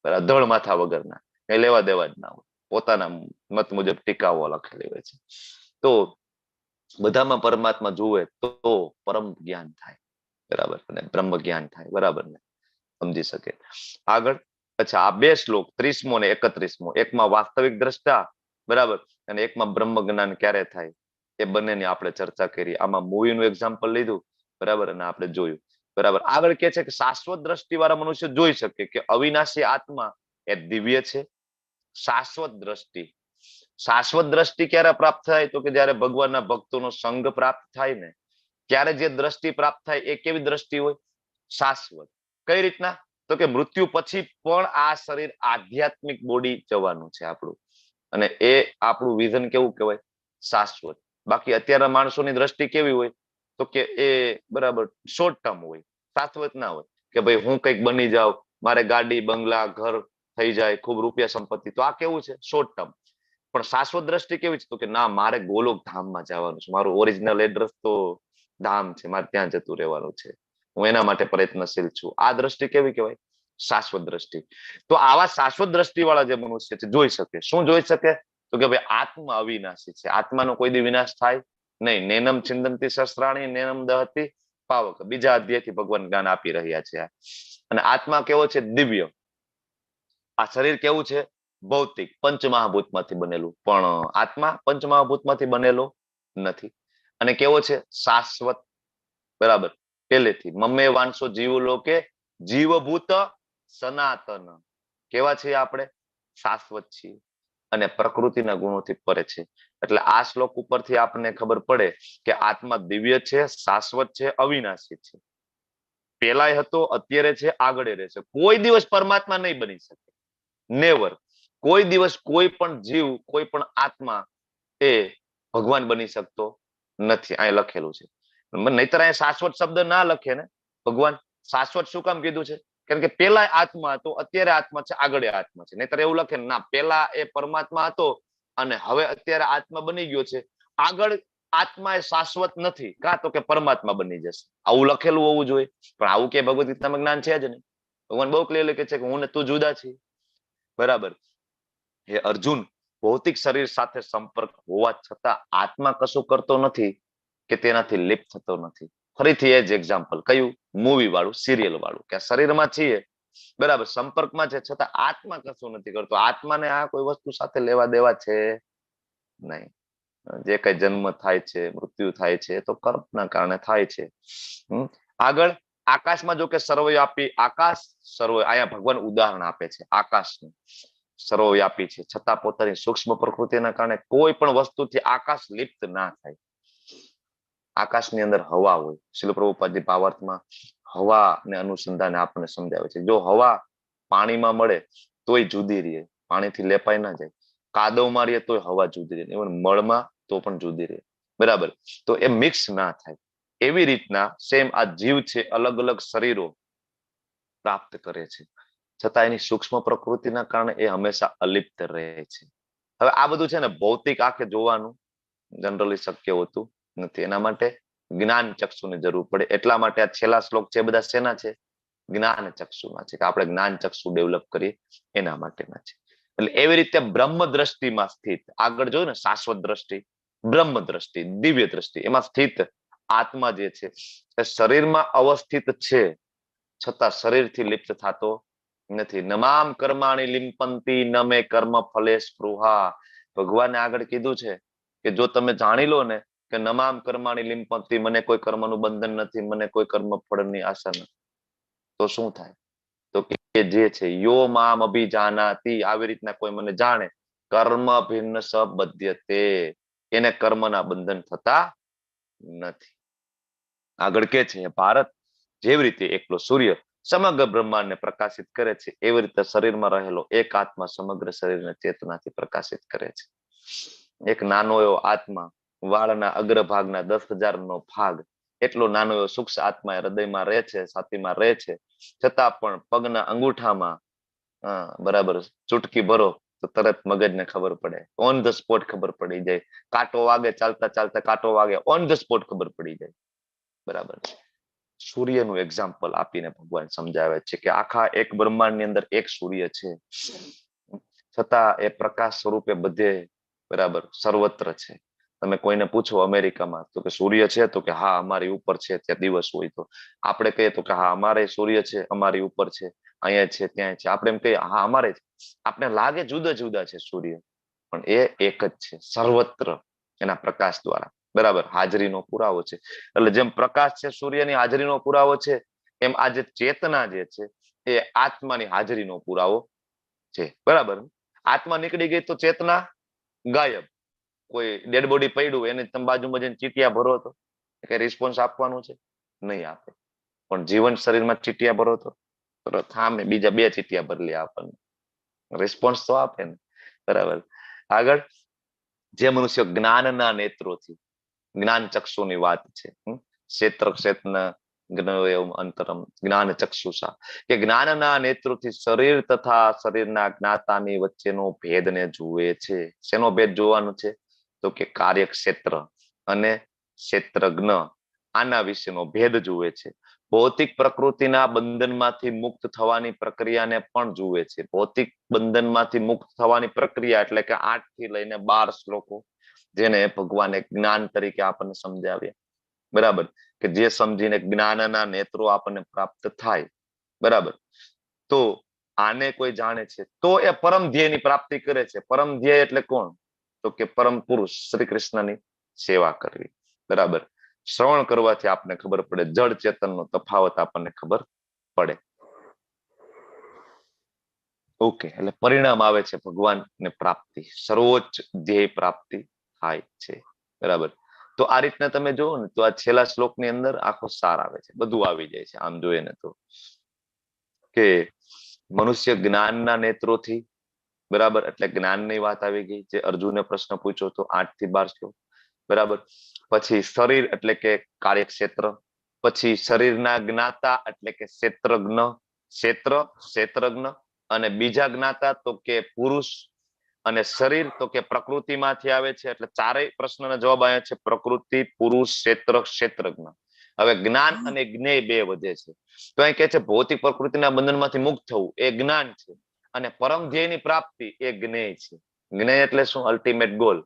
બરાબર, ધળ માથા વગરના, કઈ લેવા દેવા જ ના હોય, પોતાના મત મુજબ ટીકાઓ લખેલી હોય છે. તો બધામાં પરમાત્મા જુએ તો પરમ જ્ઞાન થાય. બરાબર, અને બ્રહ્મ જ્ઞાન થાય. બરાબર ને, સમજી શકે. આગળ, અચ્છા, આ બે શ્લોક 30મો ને 31મો, એકમાં વાસ્તવિક દ્રષ્ટા, બરાબર, અને એકમાં બ્રહ્મ જ્ઞાન ક્યારે થાય, એ બંનેની આપણે ચર્ચા કરી. આમાં મૂવીનું એક્ઝામ્પલ લીધું, બરાબર, અને આપણે જોયું. બરાબર, આગળ કે છે કે શાશ્વત દ્રષ્ટિ વાળા મનુષ્ય જોઈ શકે કે અવિનાશી આત્મા એ દિવ્ય છે. શાશ્વત દ્રષ્ટિ, શાશ્વત દ્રષ્ટિ ક્યારે પ્રાપ્ત થાય? તો કે જયારે ભગવાનના ભક્તોનો સંગ પ્રાપ્ત થાય ને ત્યારે જે દ્રષ્ટિ પ્રાપ્ત થાય એ કેવી દ્રષ્ટિ હોય? શાશ્વત. કઈ રીતના? તો કે મૃત્યુ પછી પણ આ શરીર આધ્યાત્મિક બોડી જવાનું છે આપણું, અને એ આપણું વિઝન કેવું કહેવાય? શાશ્વત. બાકી અત્યારના માણસોની દ્રષ્ટિ કેવી હોય? તો કે એ બરાબર શોર્ટ ટર્મ હોય, શાશ્વત ના હોય. કે ભાઈ હું કઈક બની જાઉં, મારે ગાડી, બંગલા, ઘર થઈ જાય, ખૂબ રૂપિયા સંપત્તિ, તો આ કેવું છે? Short term. પણ શાશ્વત દ્રષ્ટિ કેવી છે? તો કે ના, મારે ગોલોક ધામમાં જવાનું છે, મારું ઓરિજિનલ એડ્રેસ તો ધામ છે, મારે ત્યાં જતું રહેવાનું છે, હું એના માટે પ્રયત્નશીલ છું. આ દ્રષ્ટિ કેવી કહેવાય? શાશ્વત દ્રષ્ટિ. તો આવા શાશ્વત દ્રષ્ટિ વાળા જે મનુષ્ય છે જોઈ શકે. શું જોઈ શકે? તો કે ભાઈ આત્મા અવિનાશી છે, આત્માનો કોઈ દી વિનાશ થાય નહીં. નૈનમ છિંદંતી શસ્ત્રાણી નૈનમ દહતી પાવક, બીજા અધ્યાયથી ભગવાન જ્ઞાન આપી રહ્યા છે. અને આત્મા કેવો છે? દિવ્ય. આ શરીર કેવું છે? ભૌતિક, પંચમહાભૂતમાંથી બનેલું. પણ આત્મા પંચમહાભૂતમાંથી બનેલો નથી. અને કેવો છે? શાશ્વત. બરાબર, પહેલેથી મમ્મે વાંસો જીવ લોકે જીવભૂત સનાતન. કેવા છીએ આપણે? શાશ્વત છીએ અને પ્રકૃતિના ગુણોથી પરે છે. એટલે આ શ્લોક ઉપરથી આપણને ખબર પડે કે આત્મા દિવ્ય છે, શાશ્વત છે, અવિનાશી છે. પેલાય હતો, અત્યારે છે, આગળ રહેશે. કોઈ દિવસ પરમાત્મા નહીં બની શકે, નેવર. કોઈ દિવસ કોઈ પણ જીવ, કોઈ પણ આત્મા એ ભગવાન બની શકતો નથી. અહીં લખેલું છે. નહીતર અહીંયા શાશ્વત શબ્દ ના લખે ને ભગવાન. શાશ્વત શું કામ કીધું છે? કારણ કે પેલા આત્મા હતો, અત્યારે આત્મા છે, આગળ આત્મા છે. નહીતર એવું લખે ના, પેલા એ પરમાત્મા હતો અને હવે અત્યારે આત્મા બની ગયો છે, આગળ આત્મા એ શાશ્વત નથી, કાં તો કે પરમાત્મા બની જશે. આવું લખેલું હોવું જોઈએ, પણ આવું કે ભગવદ ગીતામાં જ્ઞાન છે જ નહીં. ભગવાન બહુ ક્લિયર લખે છે કે હું ને તું જુદા છીએ. બરાબર, હે અર્જુન, ભૌતિક શરીર સાથે સંપર્ક હોવા છતાં આત્મા કશું કરતો નથી કે તેનાથી લિપ્ત થતો નથી. ફરીથી એ જ એક્ઝામ્પલ, કયું? મૂવી વાળું, સિરિયલ વાળું, કે શરીરમાં છીએ બરાબર, સંપર્કમાં છે છતાં આત્મા કશું નથી કરતો. આત્માને આ કોઈ વસ્તુ સાથે લેવા દેવા છે નહીં. જે કઈ જન્મ થાય છે, મૃત્યુ થાય છે, તો કર્મના કારણે થાય છે. આગળ આકાશમાં જો કે સર્વવ્યાપી, આકાશ સર્વ, અહીંયા ભગવાન ઉદાહરણ આપે છે આકાશનું. સર્વવ્યાપી છે છતાં પોતાની સૂક્ષ્મ પ્રકૃતિના કારણે કોઈ પણ વસ્તુથી આકાશ લિપ્ત ના થાય. આકાશની અંદર હવા હોય. શીલ પ્રભુપાદજી ભાવાર્થમાં હવાને અનુસંધાને આપણને સમજાવે છે. જો હવા પાણીમાં મળે તોય જુદી રહે, પાણીથી લેપાઈ ના જાય. કાદવમાં રહીએ તોય હવા જુદી રહે, ઇવન મળમાં તો પણ જુદી રહે. બરાબર, તો એ મિક્સ ના થાય. એવી રીતના સેમ આ જીવ છે, અલગ અલગ શરીરો પ્રાપ્ત કરે છે છતાં એની સૂક્ષ્મ પ્રકૃતિના કારણે એ હંમેશા અલિપ્ત રહે છે. હવે આ બધું છે ને ભૌતિક આંખે જોવાનું જનરલી શક્ય હોતું નથી. એના માટે જ્ઞાન ચક્ષુની જરૂર પડે. એટલા માટે આ છેલ્લા શ્લોક છે બધા શેના છે? જ્ઞાન ચક્ષુના છે, કે આપણે જ્ઞાન ચક્ષુ ડેવલપ કરીએ એના માટેના છે. એટલે એવી રીતે બ્રહ્મ દ્રષ્ટિમાં સ્થિત, આગળ જોયું ને શાશ્વત દ્રષ્ટિ, બ્રહ્મ દ્રષ્ટિ, દિવ્ય દ્રષ્ટિ, એમાં સ્થિત આત્મા જે છે એ શરીરમાં અવસ્થિત છે છતાં શરીરથી લિપ્ત થતો નથી. નમામ કર્માણી લિંપંતી ન મે કર્મ ફલે સ્પૃહા. ભગવાને આગળ કીધું છે કે જો તમે જાણી લો ને કે નમામ કર્માણી લિંપંતી, મને કોઈ કર્મનું બંધન નથી, મને કોઈ કર્મ ફળની આશા નથી, તો શું થાય? તો કે જે છે યો મામ અભિજાનાતિ, આવી રીતના કોઈ મને જાણે, કર્મ ભિન્ન સબધ્યતે, એને કર્મના બંધન થતા નથી. આગળ કે છે ભારત જેવી રીતે એકલો સૂર્ય સમગ્ર બ્રહ્માંડને પ્રકાશિત કરે છે, એવી રીતે શરીરમાં રહેલો એક આત્મા સમગ્ર શરીરને ચેતનાથી પ્રકાશિત કરે છે. એક નાનો એવો આત્મા વાળના અગ્રભાગના 10,000 નો ભાગ એટલો નાનો એવો સૂક્ષ્મ આત્મા હૃદયમાં રહે છે, છાતીમાં રહે છે, છતાં પણ પગના અંગૂઠામાં બરાબર ચૂટકી ભરો તો તરત મગજને ખબર પડે, ઓન ધ સ્પોટ ખબર પડી જાય. કાંટો વાગે, ચાલતા ચાલતા કાંટો વાગે, ઓન ધ સ્પોટ ખબર પડી જાય. બરાબર, સૂર્યનું એક્ઝામ્પલ આપીને ભગવાન સમજાવે છે કે આખા એક બ્રહ્માંડની અંદર એક સૂર્ય છે, છતાં એ પ્રકાશ સ્વરૂપે બધે બરાબર સર્વત્ર છે. તમે કોઈને પૂછો અમેરિકામાં તો કે સૂર્ય છે, તો કે હા અમારી ઉપર છે, ત્યાં દિવસ હોય. તો આપણે કહીએ તો કે હા અમારે સૂર્ય છે, અમારી ઉપર છે, અહીંયા છે, ત્યાં છે. આપણે એમ કહીએ હા અમારે છે. આપણે લાગે જુદા જુદા છે સૂર્ય, પણ એ એક જ છે સર્વત્ર એના પ્રકાશ દ્વારા. બરાબર, હાજરીનો પુરાવો છે. એટલે જેમ પ્રકાશ છે સૂર્યની હાજરીનો પુરાવો છે, એમ આ જે ચેતના જે છે એ આત્માની હાજરીનો પુરાવો છે. બરાબર, આત્મા નીકળી ગઈ તો ચેતના ગાયબ. કોઈ ડેડ બોડી પડ્યું એને તમે બાજુમાં જઈને ચીટિયા ભરો તો કઈ રિસ્પોન્સ આપવાનું છે? નહીં આપે. પણ જીવન શરીરમાં ચીટિયા ભરો તો થામે બીજા 2 ચીટિયા ભરી લે, આપણને રિસ્પોન્સ તો આપે ને. બરાબર, આગળ જે મનુષ્ય જ્ઞાનના નેત્રોથી, જ્ઞાન ચક્ષુની વાત છે, ક્ષેત્ર ક્ષેત્ર અંતરમ જ્ઞાન ચક્ષુષા, કે જ્ઞાનના નેત્રોથી શરીર તથા શરીરના જ્ઞાતાની વચ્ચેનો ભેદને જુએ છે. શેનો ભેદ જોવાનો છે? તો કે કાર્યક્ષેત્ર અને ક્ષેત્રજ્ઞ, આના વિશેનો ભેદ જુએ છે. ભૌતિક પ્રકૃતિના બંધનમાંથી મુક્ત થવાની પ્રક્રિયાને પણ જુએ છે. ભૌતિક બંધનમાંથી મુક્ત થવાની પ્રક્રિયા એટલે કે 8 થી લઈને 12 શ્લોકો જેને ભગવાને જ્ઞાન તરીકે આપણને સમજાવ્યા. બરાબર, કે જે સમજીને જ્ઞાનના નેત્રો આપણને પ્રાપ્ત થાય. બરાબર, તો આને કોઈ જાણે છે તો એ પરમ ધ્યેયની પ્રાપ્તિ કરે છે. પરમ ધ્યેય એટલે કોણ? તો કે પરમ પુરુષ શ્રી કૃષ્ણની સેવા કરવી. બરાબર, શ્રવણ કરવાથી આપણને ખબર પડે, જળ ચેતનનો તફાવત આપણને ખબર પડે. ઓકે, એટલે પરિણામ આવે છે ભગવાનને પ્રાપ્તિ, સર્વોચ્ચ ધ્યેય પ્રાપ્તિ થાય છે. બરાબર, તો આ રીતના તમે જુઓ ને તો આ છેલ્લા શ્લોકની અંદર આખો સાર આવે છે, બધું આવી જાય છે આમ જોઈએ ને તો. કે મનુષ્ય જ્ઞાનના નેત્રોથી, બરાબર, એટલે જ્ઞાનની વાત આવી ગઈ, જે અર્જુને પ્રશ્ન પૂછ્યો હતો 8 થી 12 શ્લોક. બરાબર, પછી શરીર એટલે કે કાર્યક્ષેત્ર, પછી શરીરના જ્ઞાતા એટલે કે ક્ષેત્રજ્ઞ, ક્ષેત્રજ્ઞ, અને બીજા જ્ઞાતા તો કે પુરુષ, અને શરીર તો કે પ્રકૃતિમાંથી આવે છે. એટલે ચારેય પ્રશ્નના જવાબ આવ્યા છે, પ્રકૃતિ, પુરુષ, ક્ષેત્ર, ક્ષેત્રજ્ઞ. હવે જ્ઞાન અને જ્ઞેય 2 વધે છે. તો અહીં કહે છે ભૌતિક પ્રકૃતિના બંધનમાંથી મુક્ત થવું એ જ્ઞાન છે, અને પરમ ધ્યેયની પ્રાપ્તિ એ જ્ઞેય છે. જ્ઞેય એટલે શું? Ultimate goal.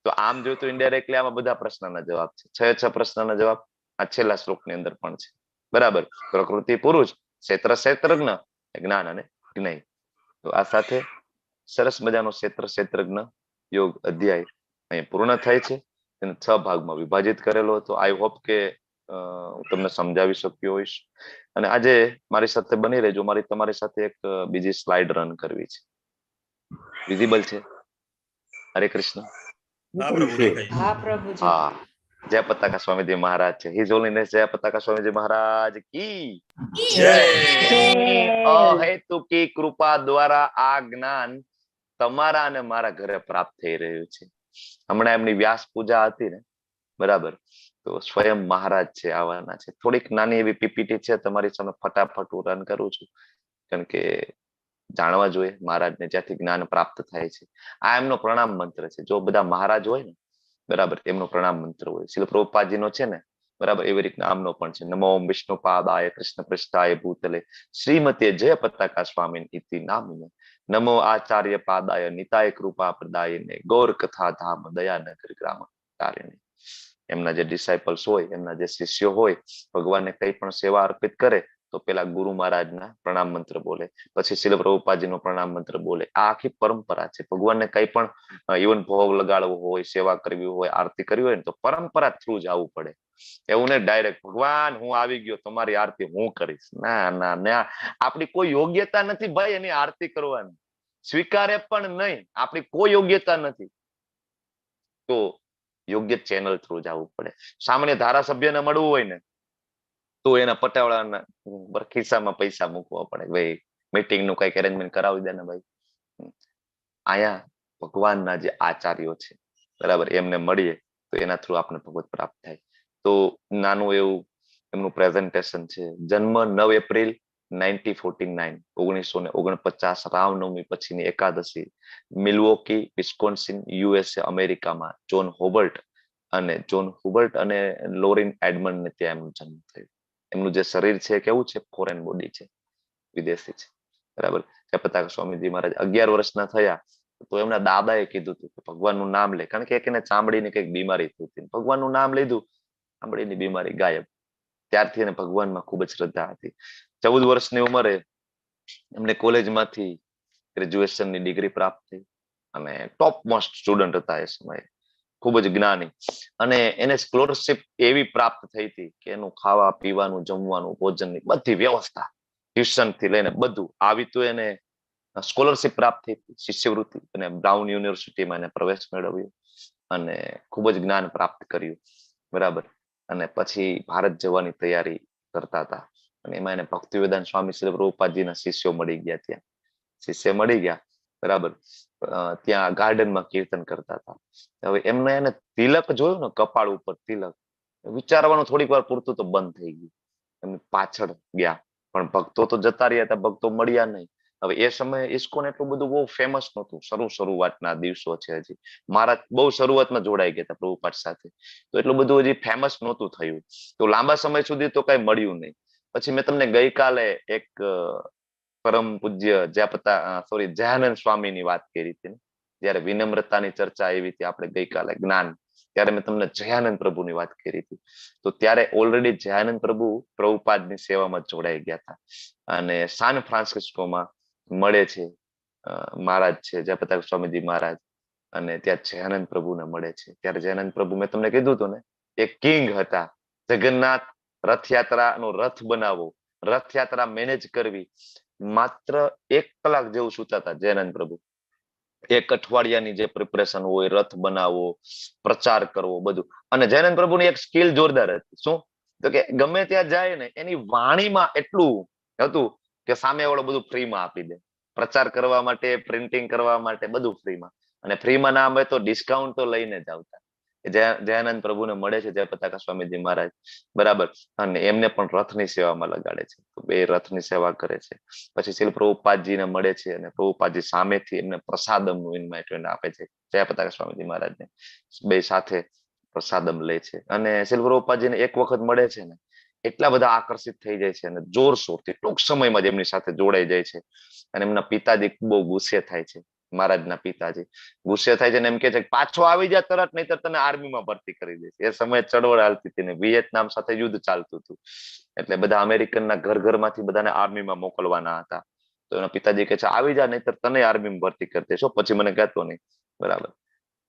તો આમ જોઈએ તો ઇનડાયરેક્ટલી આમાં બધા પ્રશ્નના જવાબ છે. 6 પ્રશ્નના જવાબ આ છેલ્લા શ્લોકની અંદર પણ છે. બરાબર, પ્રકૃતિ પુરુષ, ક્ષેત્ર ક્ષેત્રજ્ઞ, જ્ઞાન અને જ્ઞેય. તો આ સાથે સરસ મજાનો ક્ષેત્રજ્ઞ યોગ અધ્યાય અહીં પૂર્ણ થાય છે. તેને 6 ભાગમાં વિભાજિત કરેલો હતો. આઈ હોપ કે હું તમને સમજાવી શક્યો હોઈશ. અને આજે મારી સાથે બની રહેજો. મારી તમારી સાથે એક બીજી સ્લાઇડ રન કરવી છે. વિઝિબલ છે? હરે કૃષ્ણ. હા પ્રભુ દેખાય. હા પ્રભુજી. હા, જય પતાકા સ્વામીજી મહારાજ છે. હિઝ હોલીનેસ જય પતાકા સ્વામીજી મહારાજ કી જય. અહેતુકી કૃપા દ્વારા આ જ્ઞાન તમારા અને મારા ઘરે પ્રાપ્ત થઈ રહ્યું છે. હમણાં એમની વ્યાસ પૂજા હતી ને, બરાબર, તો સ્વયં મહારાજ છે, આવવાના છે. થોડીક નાની એવી પીપીટી છે, તમારી સામે ફટાફટ હું રન કરું છું, કારણ કે જાણવા જોઈએ મહારાજને જ્યાંથી જ્ઞાન પ્રાપ્ત થાય છે. આ એમનો પ્રણામ મંત્ર છે. જો બધા મહારાજ હોય ને, બરાબર, એમનો પ્રણામ મંત્ર હોય. શ્રીલ પ્રભુપાદજીનો છે ને, બરાબર, એવી રીતના આમનો પણ છે. નમો વિષ્ણુ પાદાય કૃષ્ણ પૃષ્ઠાય ભૂતલે શ્રીમતે જય પતાકા સ્વામી ઇતિ નામિને નમો આચાર્ય પાદાય નિતાય કૃપા પ્રદાયને ગૌર કથા ધામ દયાનગર ગ્રામ તારિણી. એમના જે ડિસાઇપલ્સ હોય, એમના જે શિષ્યો હોય, ભગવાનને કઈ પણ સેવા અર્પિત કરે તો પેલા ગુરુ મહારાજના પ્રણામ મંત્ર બોલે, પછી શ્રીલ પ્રભુપાદજીનો પ્રણામ મંત્ર બોલે. આ આખી પરંપરા છે. ભગવાનને કઈ પણ ઇવન ભોગ લગાડવો હોય, સેવા કરવી હોય, આરતી કરવી હોય ને, તો પરંપરા થ્રુ જ આવવું પડે. એવું ને ડાયરેક્ટ ભગવાન હું આવી ગયો, તમારી આરતી હું કરીશ, ના ના ના, આપણી કોઈ યોગ્યતા નથી ભાઈ એની આરતી કરવાની. સ્વીકારે પણ નહીં, આપણી કોઈ યોગ્યતા નથી. તો યોગ્ય ચેનલ થ્રુ જ આવવું પડે. સામાન્ય ધારાસભ્યને મળવું હોય ને, તો એના પટાવાળાના ખિસ્સામાં પૈસા મૂકવા પડે. ભાઈ મીટિંગ નું કઈક અરેન્જમેન્ટ કરાવી દે ને ભાઈ. અહીંયા ભગવાનના જે આચાર્યો છે, બરાબર, એમને મળીએ તો એના થ્રુ આપણે ભગવત પ્રાપ્ત થાય. તો નાનું એવું એમનું પ્રેઝન્ટેશન છે. જન્મ 9 એપ્રિલ 1949, 1949, રામનવમી પછીની એકાદશી, મિલ્વોકી વિસ્કોન્સિન, યુએસએ, અમેરિકામાં જોન હોબર્ટ અને લોરિન એડમંડ ને ત્યાં એમનું જન્મ થયો. એમનું જે શરીર છે કેવું છે? ફોરેન બોડી છે, વિદેશી છે, બરાબર. પતાકા સ્વામીજી મહારાજ 11 વર્ષના થયા તો એમના દાદાએ કીધું હતું કે ભગવાનનું નામ લે, કારણ કે એને ચામડીની કઈક બીમારી થઈ હતી. ભગવાનનું નામ લીધું, ચામડીની બીમારી ગાયબ. ત્યારથી એને ભગવાનમાં ખૂબ જ શ્રદ્ધા હતી. 14 વર્ષની ઉંમરે એમને કોલેજમાંથી ગ્રેજ્યુએશનની ડિગ્રી પ્રાપ્ત થઈ અને ટોપ મોસ્ટ સ્ટુડન્ટ હતા એ સમયે, ખૂબ જ જ્ઞાની. અને એને સ્કોલરશિપ એવી પ્રાપ્ત થઈ હતી કે એનું ખાવા પીવાનું, જમવાનું, ભોજનની બધી વ્યવસ્થા, ટ્યુશન થી લઈને બધું આવી. તો એને સ્કોલરશિપ પ્રાપ્ત થઈ હતી, શિષ્યવૃત્તિ, અને બ્રાઉન યુનિવર્સિટીમાં એને પ્રવેશ મેળવ્યો અને ખૂબ જ જ્ઞાન પ્રાપ્ત કર્યું, બરાબર. અને પછી ભારત જવાની તૈયારી કરતા હતા. અને એમાં એને ભક્તિવેદાંત સ્વામી શ્રી પ્રભુપાદજીના શિષ્યો મળી ગયા. ત્યાં શિષ્ય મળી ગયા, બરાબર. ત્યાં ગાર્ડનમાં કીર્તન કરતા હતા. હવે એમને એને તિલક જોયું ને, કપાળ ઉપર તિલક, વિચારવાનું થોડીક વાર પૂરતું તો બંધ થઈ ગયું. એમની પાછળ ગયા, પણ ભક્તો તો જતા રહ્યા હતા, ભક્તો મળ્યા નહીં. હવે એ સમયે ઇસ્કોન એટલું બધું બહુ ફેમસ નહોતું. શરૂઆતના દિવસો છે હજી. મહારાજ બહુ શરૂઆતમાં જોડાઈ ગયા હતા પ્રભુપાદ સાથે, તો એટલું બધું હજી ફેમસ નહોતું થયું. તો લાંબા સમય સુધી તો કઈ મળ્યું નહીં. પછી મેં તમને ગઈકાલે એક પરમ પૂજ્ય જયાનંદ સ્વામીની વાત કરી હતી. જયારે વિનમ્રતાની ચર્ચા આવી હતી આપણે ગઈકાલે જ્ઞાન, ત્યારે મેં તમને જયાનંદ પ્રભુની વાત કરી હતી. તો ત્યારે ઓલરેડી જયાનંદ પ્રભુ પ્રભુપાદની સેવામાં જોડાઈ ગયા હતા અને સાન ફ્રાન્સિસ્કોમાં મળે છે મહારાજ છે જયપતાક સ્વામીજી મહારાજ, અને ત્યાં જયાનંદ પ્રભુને મળે છે. ત્યારે જયાનંદ પ્રભુ મેં તમને કીધું હતું ને, એક કિંગ હતા. જગન્નાથ રથયાત્રાનો રથ બનાવવો, રથયાત્રા મેનેજ કરવી, માત્ર 1 કલાક જેવું સુતા હતા જયાનંદ પ્રભુ. 1 અઠવાડિયાની જે પ્રિપરેશન હોય, રથ બનાવવો, પ્રચાર કરવો, બધું. અને જયાનંદ પ્રભુની એક સ્કિલ જોરદાર હતી. શું? તો કે ગમે ત્યાં જાય ને, એની વાણીમાં એટલું હતું કે સામે વાળો બધું ફ્રીમાં આપી દે. પ્રચાર કરવા માટે, પ્રિન્ટિંગ કરવા માટે બધું ફ્રીમાં. અને ફ્રીમાં ના હોય તો ડિસ્કાઉન્ટ તો લઈને જ આવતા. જયાનંદ પ્રભુને મળે છે જયપતાકા સ્વામીજી મહારાજ, બરાબર. અને એમને પણ રથની સેવામાં લગાડે છે. તો બે રથની સેવા કરે છે. પછી શ્રીલ પ્રભુપાદજીને મળે છે અને પ્રભુપાદજી સામેથી એમને પ્રસાદમનું ઇન્વાઇટેશન આપે છે જયપતાકા સ્વામીજી મહારાજને. બે સાથે પ્રસાદમ લે છે. અને શ્રીલ પ્રભુપાદજીને એક વખત મળે છે ને, એટલા બધા આકર્ષિત થઈ જાય છે અને જોરશોરથી ટૂંક સમયમાં જ એમની સાથે જોડાઈ જાય છે. અને એમના પિતાજી બહુ ગુસ્સે થાય છે. મહારાજના પિતાજી ગુસ્સે થાય છે ને એમ કે છે પાછો આવી જા તરત, નહીતર તને આર્મીમાં ભરતી કરી દેશે. એ સમયે ચળવળ હાલતી હતી ને વિયેતનામ સાથે યુદ્ધ ચાલતું હતું, એટલે બધા અમેરિકનના ઘરમાંથી બધાને આર્મીમાં મોકલવાના હતા. તો એના પિતાજી કહે છે આવી જા, નહીતર તને આર્મીમાં ભરતી કરી દેશો, પછી મને કહેતો નહીં. બરાબર.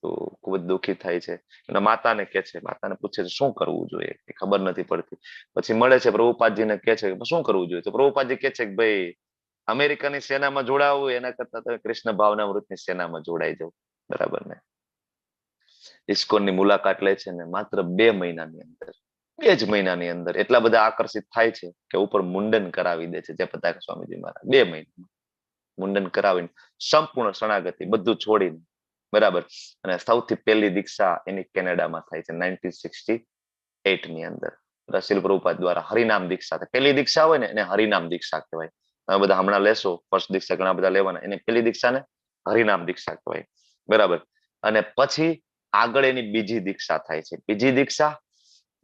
તો ખૂબ જ દુઃખી થાય છે. એના માતાને કહે છે, માતાને પૂછે છે શું કરવું જોઈએ, એ ખબર નથી પડતી. પછી મળે છે પ્રભુપાદજીને, કહે છે કે શું કરવું જોઈએ. તો પ્રભુપાદજી કહે છે કે ભાઈ અમેરિકાની સેનામાં જોડાવવું એના કરતા તમે કૃષ્ણ ભાવનામૃતની સેનામાં જોડાઈ જાવ. બરાબર ને. ઇસ્કોનની મુલાકાત લે છે ને માત્ર 2 મહિનાની અંદર, 2 જ મહિનાની અંદર એટલા બધા આકર્ષિત થાય છે કે ઉપર મુંડન કરાવી દે છે જયપતાકા સ્વામીજી મહારાજ. 2 મહિનામાં મુંડન કરાવીને સંપૂર્ણ શરણાગતિ બધું છોડીને. બરાબર. અને સૌથી પહેલી દીક્ષા એની કેનેડામાં થાય છે 1968 ની અંદર. શીલ પ્રભુપાદ દ્વારા હરિનામ દીક્ષા. પહેલી દીક્ષા હોય ને એને હરિનામ દીક્ષા કહેવાય. તમે બધા હમણાં લેશો ફર્સ્ટ દીક્ષા ઘણા બધા લેવાના, એને પહેલી દીક્ષાને હરિનામ દીક્ષા કહેવાય. બરાબર. અને પછી આગળ એની બીજી દીક્ષા થાય છે. બીજી દીક્ષા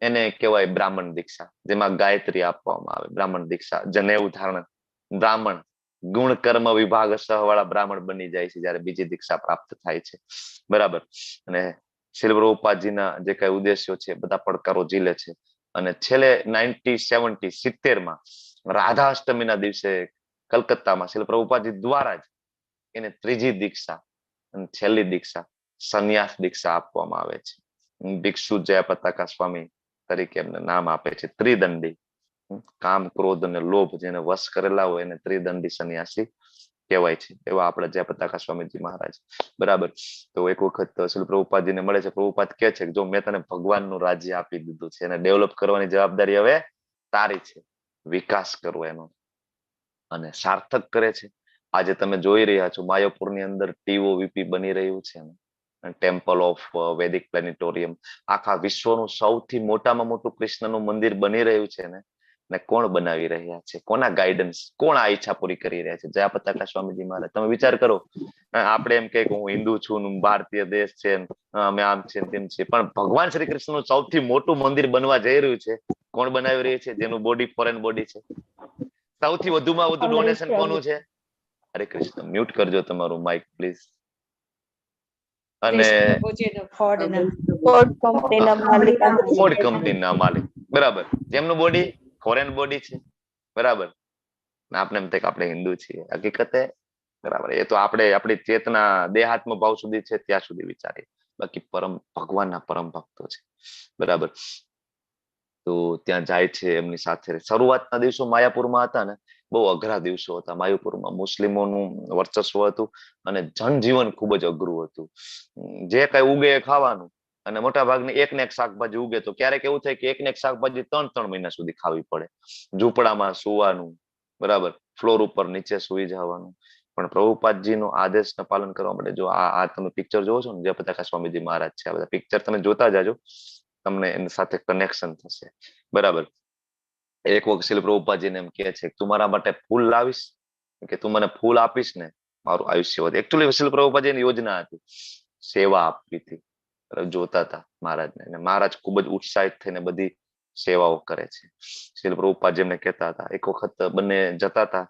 એને કહેવાય બ્રાહ્મણ દીક્ષા, જેમાં ગાયત્રી આપવામાં આવે. બ્રાહ્મણ દીક્ષા, જનેઉ ધારણ, બ્રાહ્મણ ગુણ કર્મ વિભાગ સહવાળા બ્રાહ્મણ બની જાય છે જયારે બીજી દીક્ષા પ્રાપ્ત થાય છે. બરાબર. અને શીલ પ્રભુપાદજીના જે કઈ ઉદ્દેશ્યો છે બધા પડકારો ઝીલે છે. અને છેલ્લે 1970 રાધાષ્ટમીના દિવસે કલકત્તામાં શીલ પ્રભુપાદજી દ્વારા જ એને ત્રીજી દીક્ષા અને છેલ્લી દીક્ષા સંન્યાસ દીક્ષા આપવામાં આવે છે. ભિક્ષુ જયપતાકા સ્વામી તરીકે એમને નામ આપે છે. ત્રિદંડી, કામ ક્રોધ અને લોભ જેને વશ કરેલા હોય એને ત્રિદંડી સંન્યાસી કહેવાય છે. એવા આપણે જયપતાકા સ્વામીજી મહારાજ. બરાબર. તો એક વખત શ્રી પ્રભુપાદજીને મળે છે. પ્રભુપાદ કહે છે કે જો મેં તને ભગવાનનું રાજ્ય આપી દીધું છે, એને ડેવલપ કરવાની જવાબદારી હવે તારી છે, વિકાસ કરવો એનો. અને સાર્થક કરે છે. આજે તમે જોઈ રહ્યા છો માયાપુરની અંદર TOVP બની રહ્યું છે, ટેમ્પલ ઓફ વેદિક પ્લેનેટોરિયમ. આખા વિશ્વનું સૌથી મોટામાં મોટું કૃષ્ણનું મંદિર બની રહ્યું છે ને કોણ બનાવી રહ્યા છે, કોના ગાઈડન્સ, કોણ આ ઈચ્છા પૂરી કરી રહ્યા છે? જયપતાકા સ્વામીજી મહારાજ. તમે વિચાર કરો, આપણે એમ કે હું હિન્દુ છું, ભારતીય દેશ છે, અમે આમ છે તેમ છે, પણ ભગવાન શ્રી કૃષ્ણનું સૌથી મોટું મંદિર બનવા જઈ રહ્યું છે, કોણ બનાવી રહ્યું છે? જેનું બોડી ફોરેન બોડી છે. સૌથી વધુમાં વધુ ડોનેશન કોનું છે? હરે કૃષ્ણ. મ્યુટ કરજો તમારું માઇક પ્લીઝ. અને ફોર્ડ કંપનીના માલિક. બરાબર. જેમનું બોડી ફોરેન બોડી છે. બરાબર. આપણે એમ થાય કે આપણે હિન્દુ છીએ, હકીકતે બરાબર એ તો આપણે આપણી ચેતના દેહાત્મ ભાવ સુધી છે ત્યાં સુધી વિચારીએ, બાકી ભગવાનના પરમ ભક્તો છે. બરાબર. તો ત્યાં જાય છે એમની સાથે. શરૂઆતના દિવસો માયાપુરમાં હતા ને બહુ અઘરા દિવસો હતા. માયાપુરમાં મુસ્લિમોનું વર્ચસ્વ હતું અને જનજીવન ખૂબ જ અઘરું હતું. જે કઈ ઉગે એ ખાવાનું, અને મોટા ભાગની એક ને એક શાકભાજી ઉગે તો ક્યારેક એવું થાય કે એક ને એક શાકભાજી 3 મહિના સુધી ખાવી પડે. ઝૂંપડામાં સુવાનું. બરાબર. ફ્લોર ઉપર નીચે સુઈ જવાનું. પણ પ્રભુપાદજીનો આદેશનું પાલન કરવા માટે જો આ તમે પિક્ચર જોવો છો ને, જયપતાકા સ્વામીજી મહારાજ છે, આ બધા પિક્ચર તમે જોતા જાજો, તમને એની સાથે કનેક્શન થશે. બરાબર. એક વખત શ્રીલ પ્રભુપાદજીને એમ કહે છે તું મારા માટે ફૂલ લાવીશ, કે તું મને ફૂલ આપીશ ને મારું આયુષ્ય વધે. એકચ્યુઅલી શ્રીલ પ્રભુપાદજીની યોજના હતી, સેવા આપવી હતી. જોતા હતા મહારાજને, અને મહારાજ ખૂબ જ ઉત્સાહિત થઈને બધી સેવાઓ કરે છે. શ્રીલ પ્રભુપાદજી એમને કહેતા હતા, એક વખત બંને જતા હતા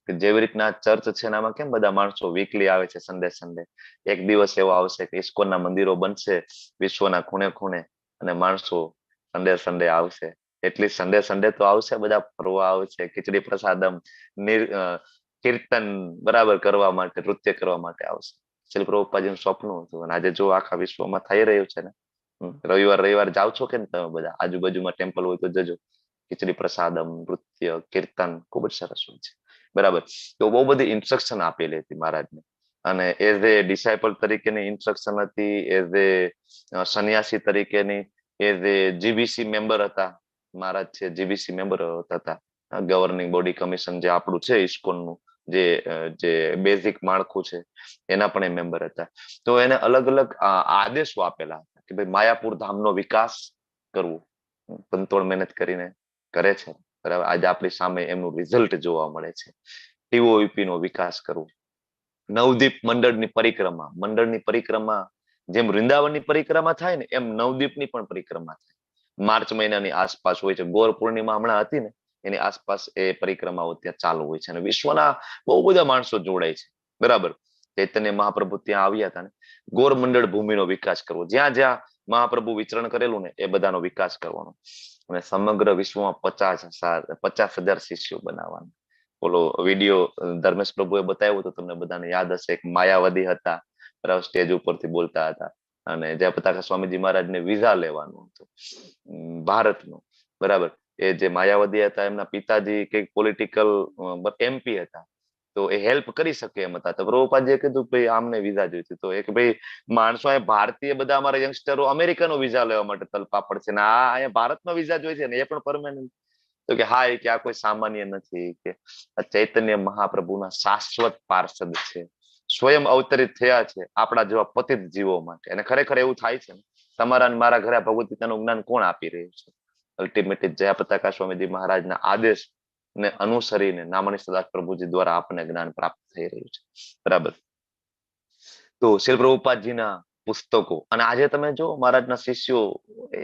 કે જેવી રીતના ચર્ચ છે એનામાં કેમ બધા માણસો વીકલી આવે છે, સન્ડે, એક દિવસ એવો આવશે કે ઇસ્કોનના મંદિરો બનશે વિશ્વના ખૂણે ખૂણે, અને માણસો સન્ડે આવશે. એટલી સન્ડે તો આવશે, બધા ફરવા આવશે, ખીચડી પ્રસાદમ, કીર્તન બરાબર કરવા માટે, નૃત્ય કરવા માટે આવશે. શ્રી પ્રભુપાદજીનું સ્વપ્ન હતું. અને આજે જો આખા વિશ્વમાં થઈ રહ્યું છે ને, રવિવાર જાવ છો કે તમે બધા આજુબાજુમાં ટેમ્પલ હોય તો જજો. ખીચડી પ્રસાદમ, નૃત્ય, કીર્તન ખૂબ જ સરસ હોય છે. બરાબર. તો બહુ બધી ઇન્સ્ટ્રક્શન આપેલી હતી મહારાજને, અને એઝ એ ડિસાઇપલ તરીકેની ઇન્સ્ટ્રક્શન હતી, એઝ એ સંન્યાસી તરીકેની, એઝ એ GBC મેમ્બર હતા મહારાજ છે, GBC મેમ્બર હતા, ગવર્નિંગ બોડી કમિશન જે આપણું છે ઇસ્કોનનું, જે બેઝિક માળખું છે એના પણ એ મેમ્બર હતા. તો એને અલગ અલગ આદેશો આપેલા હતા કે ભાઈ માયાપુર ધામનો વિકાસ કરવું. તનતોડ મહેનત કરીને કરે છે. બરાબર. આજે આપણી સામે એમનું રિઝલ્ટ જોવા મળે છે. TOVP નો વિકાસ કરવો. નવદીપ મંડળની પરિક્રમા જેમ વૃંદાવનની પરિક્રમા થાય ને, એમ નવદીપની પણ પરિક્રમા થાય. માર્ચ મહિનાની આસપાસ હોય છે. ગૌર પૂર્ણિમા હમણાં હતી ને, એની આસપાસ એ પરિક્રમાઓ ત્યાં ચાલુ હોય છે. અને વિશ્વના બહુ બધા માણસો જોડાય છે. બરાબર. ચૈતન્ય મહાપ્રભુ ત્યાં આવ્યા હતા ને. ગૌર મંડળ ભૂમિનો વિકાસ કરવો, જ્યાં જ્યાં મહાપ્રભુ વિચરણ કરેલું ને એ બધાનો વિકાસ કરવાનો અને સમગ્ર વિશ્વમાં 50,000 શિષ્યો બનાવવાના. ઓલો વિડીયો ધર્મેશ પ્રભુએ બતાવ્યો તો તમને બધાને યાદ હશે, એક માયાવાદી હતા, બરાબર, સ્ટેજ ઉપરથી બોલતા હતા અને જયપતાકા સ્વામીજી મહારાજને વિઝા લેવાનું હતું ભારતનું, બરાબર. એ જે માયાવાદી હતા એમના પિતાજી કઈક પોલિટિકલ MP હતા, તો એ હેલ્પ કરી શકે એમ હતા. તો પ્રભુપાદજીએ કીધું ભાઈ આમને વિઝા જોઈતી, તો એક ભાઈ માણસો અહીંયા ભારતીય બધા અમારા યંગસ્ટરો અમેરિકાનો વિઝા લેવા માટે તલપાપડ છે ને આ અહીંયા ભારતનો વિઝા જોઈએ છે ને એ પણ પરમેનન્ટ. તો કે હા, એ કે આ કોઈ સામાન્ય નથી, કે આ ચૈતન્ય મહાપ્રભુના શાશ્વત પાર્ષદ છે, સ્વયં અવતરિત થયા છે આપણા જેવા પતિત જીવો માટે. અને ખરેખર એવું થાય છે ને, તમારા અને મારા ઘરે ભગવદ ગીતાનું જ્ઞાન કોણ આપી રહ્યું છે? અલ્ટિમેટલી જયપતાકા સ્વામીજી મહારાજના આદેશ ને અનુસરીને નામણી સદાસ પ્રભુજી દ્વારા આપણને જ્ઞાન પ્રાપ્ત થઈ રહ્યું છે, બરાબર. તો શ્રીલ પ્રભુપાદજીના પુસ્તકો, અને આજે તમે જો મહારાજના શિષ્યો,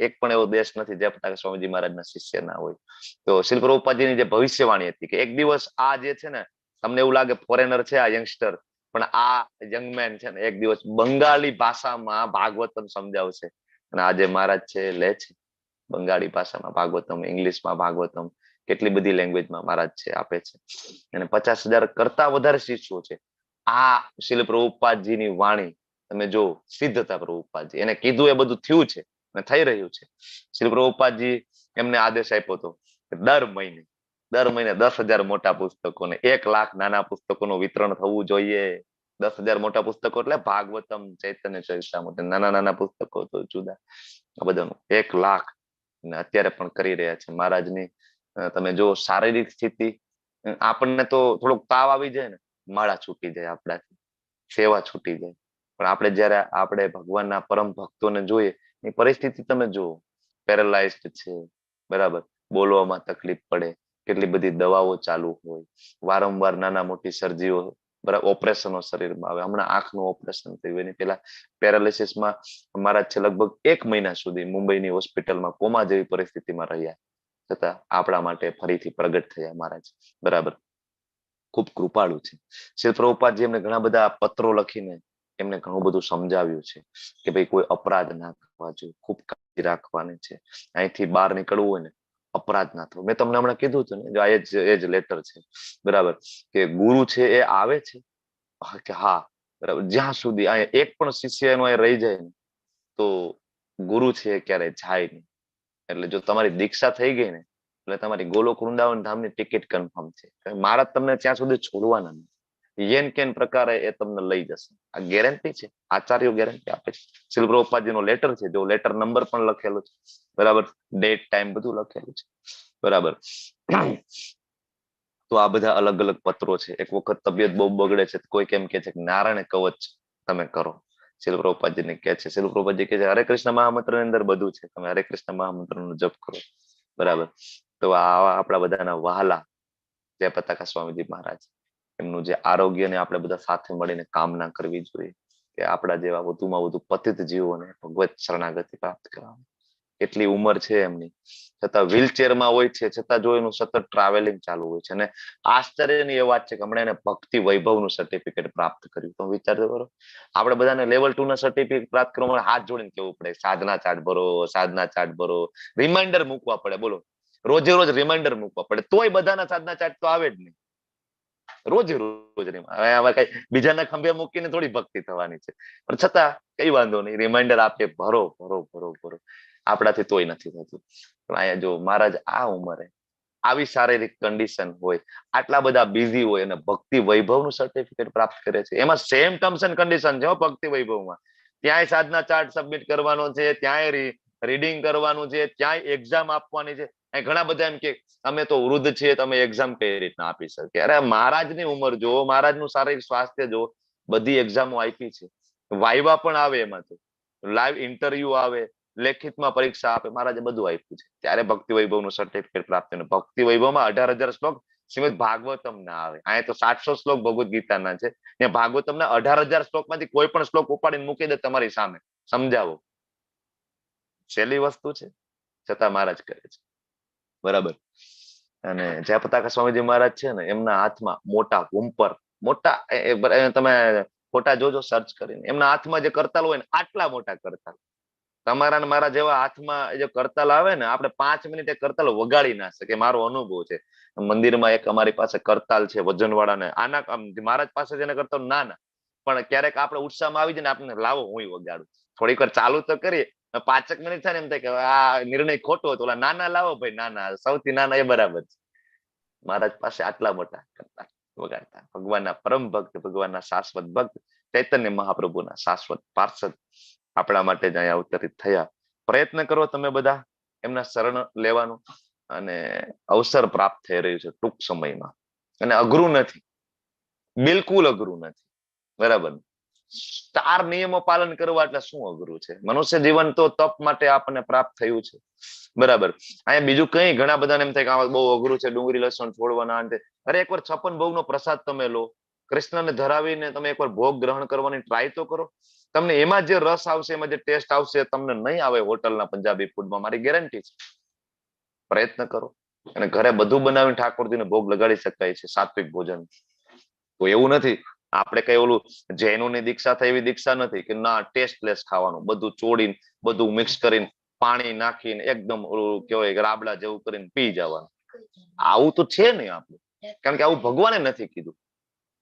એક પણ એવો દેશ નથી જયપતાકા સ્વામીજી મહારાજના શિષ્ય ના હોય. તો શ્રીલ પ્રભુપાદજીની જે ભવિષ્યવાણી હતી કે એક દિવસ આ જે છે ને, તમને એવું લાગે ફોરેનર છે આ યંગસ્ટર, પણ આ યંગ મેન છે ને એક દિવસ બંગાળી ભાષામાં ભાગવતમ સમજાવશે. અને આજે મહારાજ છે લે છે બંગાળી ભાષામાં ભાગવતમ, ઇંગ્લિશમાં ભાગવતમ, કેટલી બધી લેંગ્વેજમાં મહારાજ છે આપે છે. અને 50,000 કરતા વધારે શિષ્યો છે. આ શ્રીલ પ્રભુપાદજીની વાણી તમે જો, સિદ્ધતા પ્રભુપાદજી એને કીધું એ બધું થયું છે અને થઈ રહ્યું છે. શ્રીલ પ્રભુપાદજી એમને આદેશ આપ્યો હતો કે દર મહિને 10,000 મોટા પુસ્તકો ને 1,00,000 નાના પુસ્તકોનું વિતરણ થવું જોઈએ. 10,000 મોટા પુસ્તકો એટલે ભાગવતમ, ચૈતન્ય ચરિતામૃત, નાના પુસ્તકો તો જુદા, આ બધાનું 1,00,000 ને અત્યારે પણ કરી રહ્યા છે મહારાજની. તમે જો શારીરિક સ્થિતિ, આપણને તો થોડોક તાવ આવી જાય ને, માળા છૂટી જાય આપણાથી, સેવા છૂટી જાય. પણ આપણે જયારે આપણે ભગવાનના પરમ ભક્તોને જોઈએ, એ પરિસ્થિતિ તમે જુઓ, પેરેલાઇઝડ છે, બરાબર, બોલવામાં તકલીફ પડે, કેટલી બધી દવાઓ ચાલુ હોય, વારંવાર નાના મોટી સર્જીઓ, બરાબર, ઓપરેશનો શરીરમાં આવે. હમણાં આંખનું ઓપરેશન થયું, એની પેલા પેરાલિસિસમાં મહારાજ છે લગભગ 1 મહિના સુધી મુંબઈની હોસ્પિટલમાં કોમા જેવી પરિસ્થિતિમાં રહ્યા, છતાં આપણા માટે ફરીથી પ્રગટ થયા મહારાજ, બરાબર. ખૂબ કૃપાળુ છે શ્રી પ્રભુપાદજી. એમને ઘણા બધા પત્રો લખીને એમને ઘણું બધું સમજાવ્યું છે કે ભાઈ કોઈ અપરાધ ના કરવા જોઈએ, ખૂબ કાળજી રાખવાની છે, અહીંથી બહાર નીકળવું હોય ને અપરાધ ના થવો. મેં તમને હમણાં કીધું હતું ને, એ જ લેટર છે, બરાબર, કે ગુરુ છે એ આવે છે કે હા, બરાબર, જ્યાં સુધી અહીંયા એક પણ શિષ્ય એનો રહી જાય ને તો ગુરુ છે એ ક્યારે જાય નહીં. એટલે જો તમારી દીક્ષા થઈ ગઈ ને, એટલે તમારી ગોલોક વૃંદાવન ધામની ટિકિટ કન્ફર્મ છે. મારા તમને ત્યાં સુધી છોડવાના નથી, યેન કેન પ્રકારે એ તમને લઈ જશે. આ ગેરંટી છે, આચાર્યો ગેરંટી આપે છે. શ્રીલ પ્રભુપાદજીનો લેટર છે, જો લેટર નંબર પણ લખેલો છે, બરાબર, ડેટ ટાઈમ બધું લખેલું છે, બરાબર. તો આ બધા અલગ અલગ પત્રો છે. એક વખત તબિયત બહુ બગડે છે, કોઈ કેમ કે છે કે નારાયણ કવચ તમે કરો, શ્રીલ પ્રભુપાદજીને કહે છે. શ્રીલ પ્રભુપાદજી કહે છે હરે કૃષ્ણ મહામંત્ર ની અંદર બધું છે, તમે હરે કૃષ્ણ મહામંત્ર નો જપ કરો, બરાબર. તો આવા આપણા બધાના વહાલા જયપતાકા સ્વામીજી મહારાજ, એમનું જે આરોગ્ય ને આપણે બધા સાથે મળીને કામના કરવી જોઈએ કે આપણા જેવા વધુમાં વધુ પતિત જીવોને ભગવત શરણાગતિ પ્રાપ્ત કરાવે. એટલી ઉંમર છે એમની, છતાં વ્હીલચેરમાં હોય છે, છતાં જો એનું સતત ટ્રાવેલિંગ ચાલુ હોય છે. અને આશ્ચર્યની એ વાત છે કે હમણાં એને ભક્તિ વૈભવનું સર્ટિફિકેટ પ્રાપ્ત કર્યું. તો વિચારજો કરો, આપણે બધાને લેવલ 2 ના સર્ટિફિકેટ પ્રાપ્ત કરવા માટે હાથ જોડીને કેવું પડે, સાધના ચાર્ટ ભરો, સાધના ચાર્ટ ભરો, રિમાઇન્ડર મૂકવા પડે, બોલો, રોજે રોજ રિમાઇન્ડર મૂકવા પડે, તોય બધાના સાધના ચાર્ટ તો આવે જ નહીં. રોજ હવે કઈ બીજાના ખંભે મૂકીને થોડી ભક્તિ થવાની છે, પણ છતાં કઈ વાંધો નહીં, રિમાઇન્ડર આપે, ભરો ભરો ભરો ભરો. આપણાથી તોય નથી થતું. પણ અહીંયા જો મહારાજ આ ઉંમરે આવી શારીરિક કન્ડિશન હોય, આટલા બધા બિઝી હોય અને ભક્તિ વૈભવનું સર્ટિફિકેટ પ્રાપ્ત કરે છે. એમાં સેમ ટર્મ્સ એન્ડ કન્ડિશન છે ભક્તિ વૈભવમાં. ત્યાંય સાધના ચાર્ટ સબમિટ કરવાનો છે, ત્યાંય રીડિંગ કરવાનું છે, ત્યાંય એક્ઝામ આપવાની છે. ઘણા બધા એમ કે અમે તો વૃદ્ધ છીએ, તમે એક્ઝામ કઈ રીતના આપી શકે? અરે મહારાજની ઉંમર જો, મહારાજનું શારીરિક સ્વાસ્થ્ય જો, બધી એક્ઝામો આપી છે, વાઇવા પણ આવે, એમાં તો લાઈવ ઇન્ટરવ્યુ આવે, લેખિતમાં પરીક્ષા આપે, મહારાજે બધું આપ્યું છે. ત્યારે ભક્તિ વૈભવનું સર્ટિફિકેટ પ્રાપ્ત થયું. ભક્તિ વૈભવમાં 18,000 શ્લોક શ્રીમદ ભાગવતમ ના આવે. અહીંયા તો 700 શ્લોક ભગવદ ગીતાના છે, ત્યાં ભાગવતમના 18,000 શ્લોકમાંથી કોઈ પણ શ્લોક ઉપાડીને મૂકી દે તમારી સામે, સમજાવો, સહેલી વસ્તુ છે, છતાં મહારાજ કરે છે, બરાબર. અને જયપતાકા સ્વામીજી મહારાજ છે ને, એમના હાથમાં મોટા ગુંપર, મોટા, તમે ફોટા જોજો સર્ચ કરીને, એમના હાથમાં જે કરતાલ હોય ને, આટલા મોટા કરતાલ, તમારા ને મારા જેવા હાથમાં જે કરતાલ આવે ને, આપણે 5 મિનિટ એ કરતાલ વગાડી ના શકે, મારો અનુભવ છે. મંદિરમાં એક અમારી પાસે કરતાલ છે વજનવાળા ને, આના મહારાજ પાસે જેને કરતાલ ના પણ ક્યારેક આપણે ઉત્સાહમાં આવી જાય ને, આપણે લાવો હું વગાડું, થોડીક વાર ચાલુ તો કરીએ, 5 મિનિટ થાય ને એમ થાય કે આ નિર્ણય ખોટો હતો, ઓલા નાના લાવો ભાઈ, નાના સૌથી નાના એ બરાબર છે. મહારાજ પાસે આટલા મોટા કરતા વગાડતા, ભગવાનના પરમ ભક્ત, ભગવાનના શાશ્વત ભક્ત, ચૈતન્ય મહાપ્રભુના શાશ્વત પાર્ષદ આપણા માટે જ અહીંયા અવતરિત થયા. પ્રયત્ન કરો તમે બધા એમના શરણ લેવાનું, અને અવસર પ્રાપ્ત થઈ રહ્યું છે ટૂંક સમયમાં, અને અઘરું નથી, બિલકુલ અઘરું નથી. બરાબર, 4 નિયમો પાલન કરવા એટલે શું અઘરું છે? મનુષ્ય જીવન તો તપ માટે આપણને પ્રાપ્ત થયું છે. બરાબર, અહીંયા બીજું કઈ ઘણા બધાને એમ થાય કે આ બહુ અઘરું છે, ડુંગળી લસણ છોડવાના અંતે. અરે એકવાર 56 ભોગનો પ્રસાદ તમે લો, કૃષ્ણને ધરાવીને તમે એકવાર ભોગ ગ્રહણ કરવાની ટ્રાય તો કરો. તમને એમાં જે રસ આવશે, એમાં જે ટેસ્ટ આવશે, તમને નહીં આવે હોટલના પંજાબી ફૂડમાં, મારી ગેરંટી છે. પ્રયત્ન કરો, અને ઘરે બધું બનાવીને ઠાકોરજીને ભોગ લગાડી શકાય છે, સાત્વિક ભોજન. તો એવું નથી આપણે કઈ ઓલું જૈનોની દીક્ષા થાય એવી દીક્ષા નથી કે ના ટેસ્ટલેસ ખાવાનું, બધું ચોડીને બધું મિક્સ કરીને પાણી નાખીને એકદમ ઓલું કેવાય કે રાબડા જેવું કરીને પી જવાનું. આવું તો છે નહીં આપણું, કારણ કે આવું ભગવાને નથી કીધું.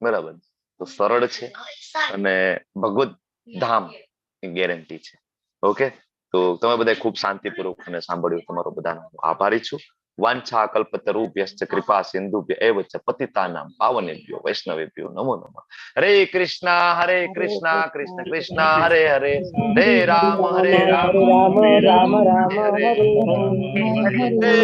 બરાબર, તો સરળ છે અને ભગવત ધામ ગેરંટી છે. ઓકે, તો તમે બધા ખૂબ શાંતિપૂર્વક અને સાંભળ્યું, તમારો બધાનો આભારી છું. વાંછા કલ્પતરુભ્યશ્ચ કૃપા સિંધુભ્ય એવ ચ પતિતાનાં પાવનેભ્યો વૈષ્ણવેભ્યો નમો નમઃ. હરે કૃષ્ણ કૃષ્ણ કૃષ્ણ હરે હરે, હરે રામ રામ રામ રામ હરે હરે. હરે હરે.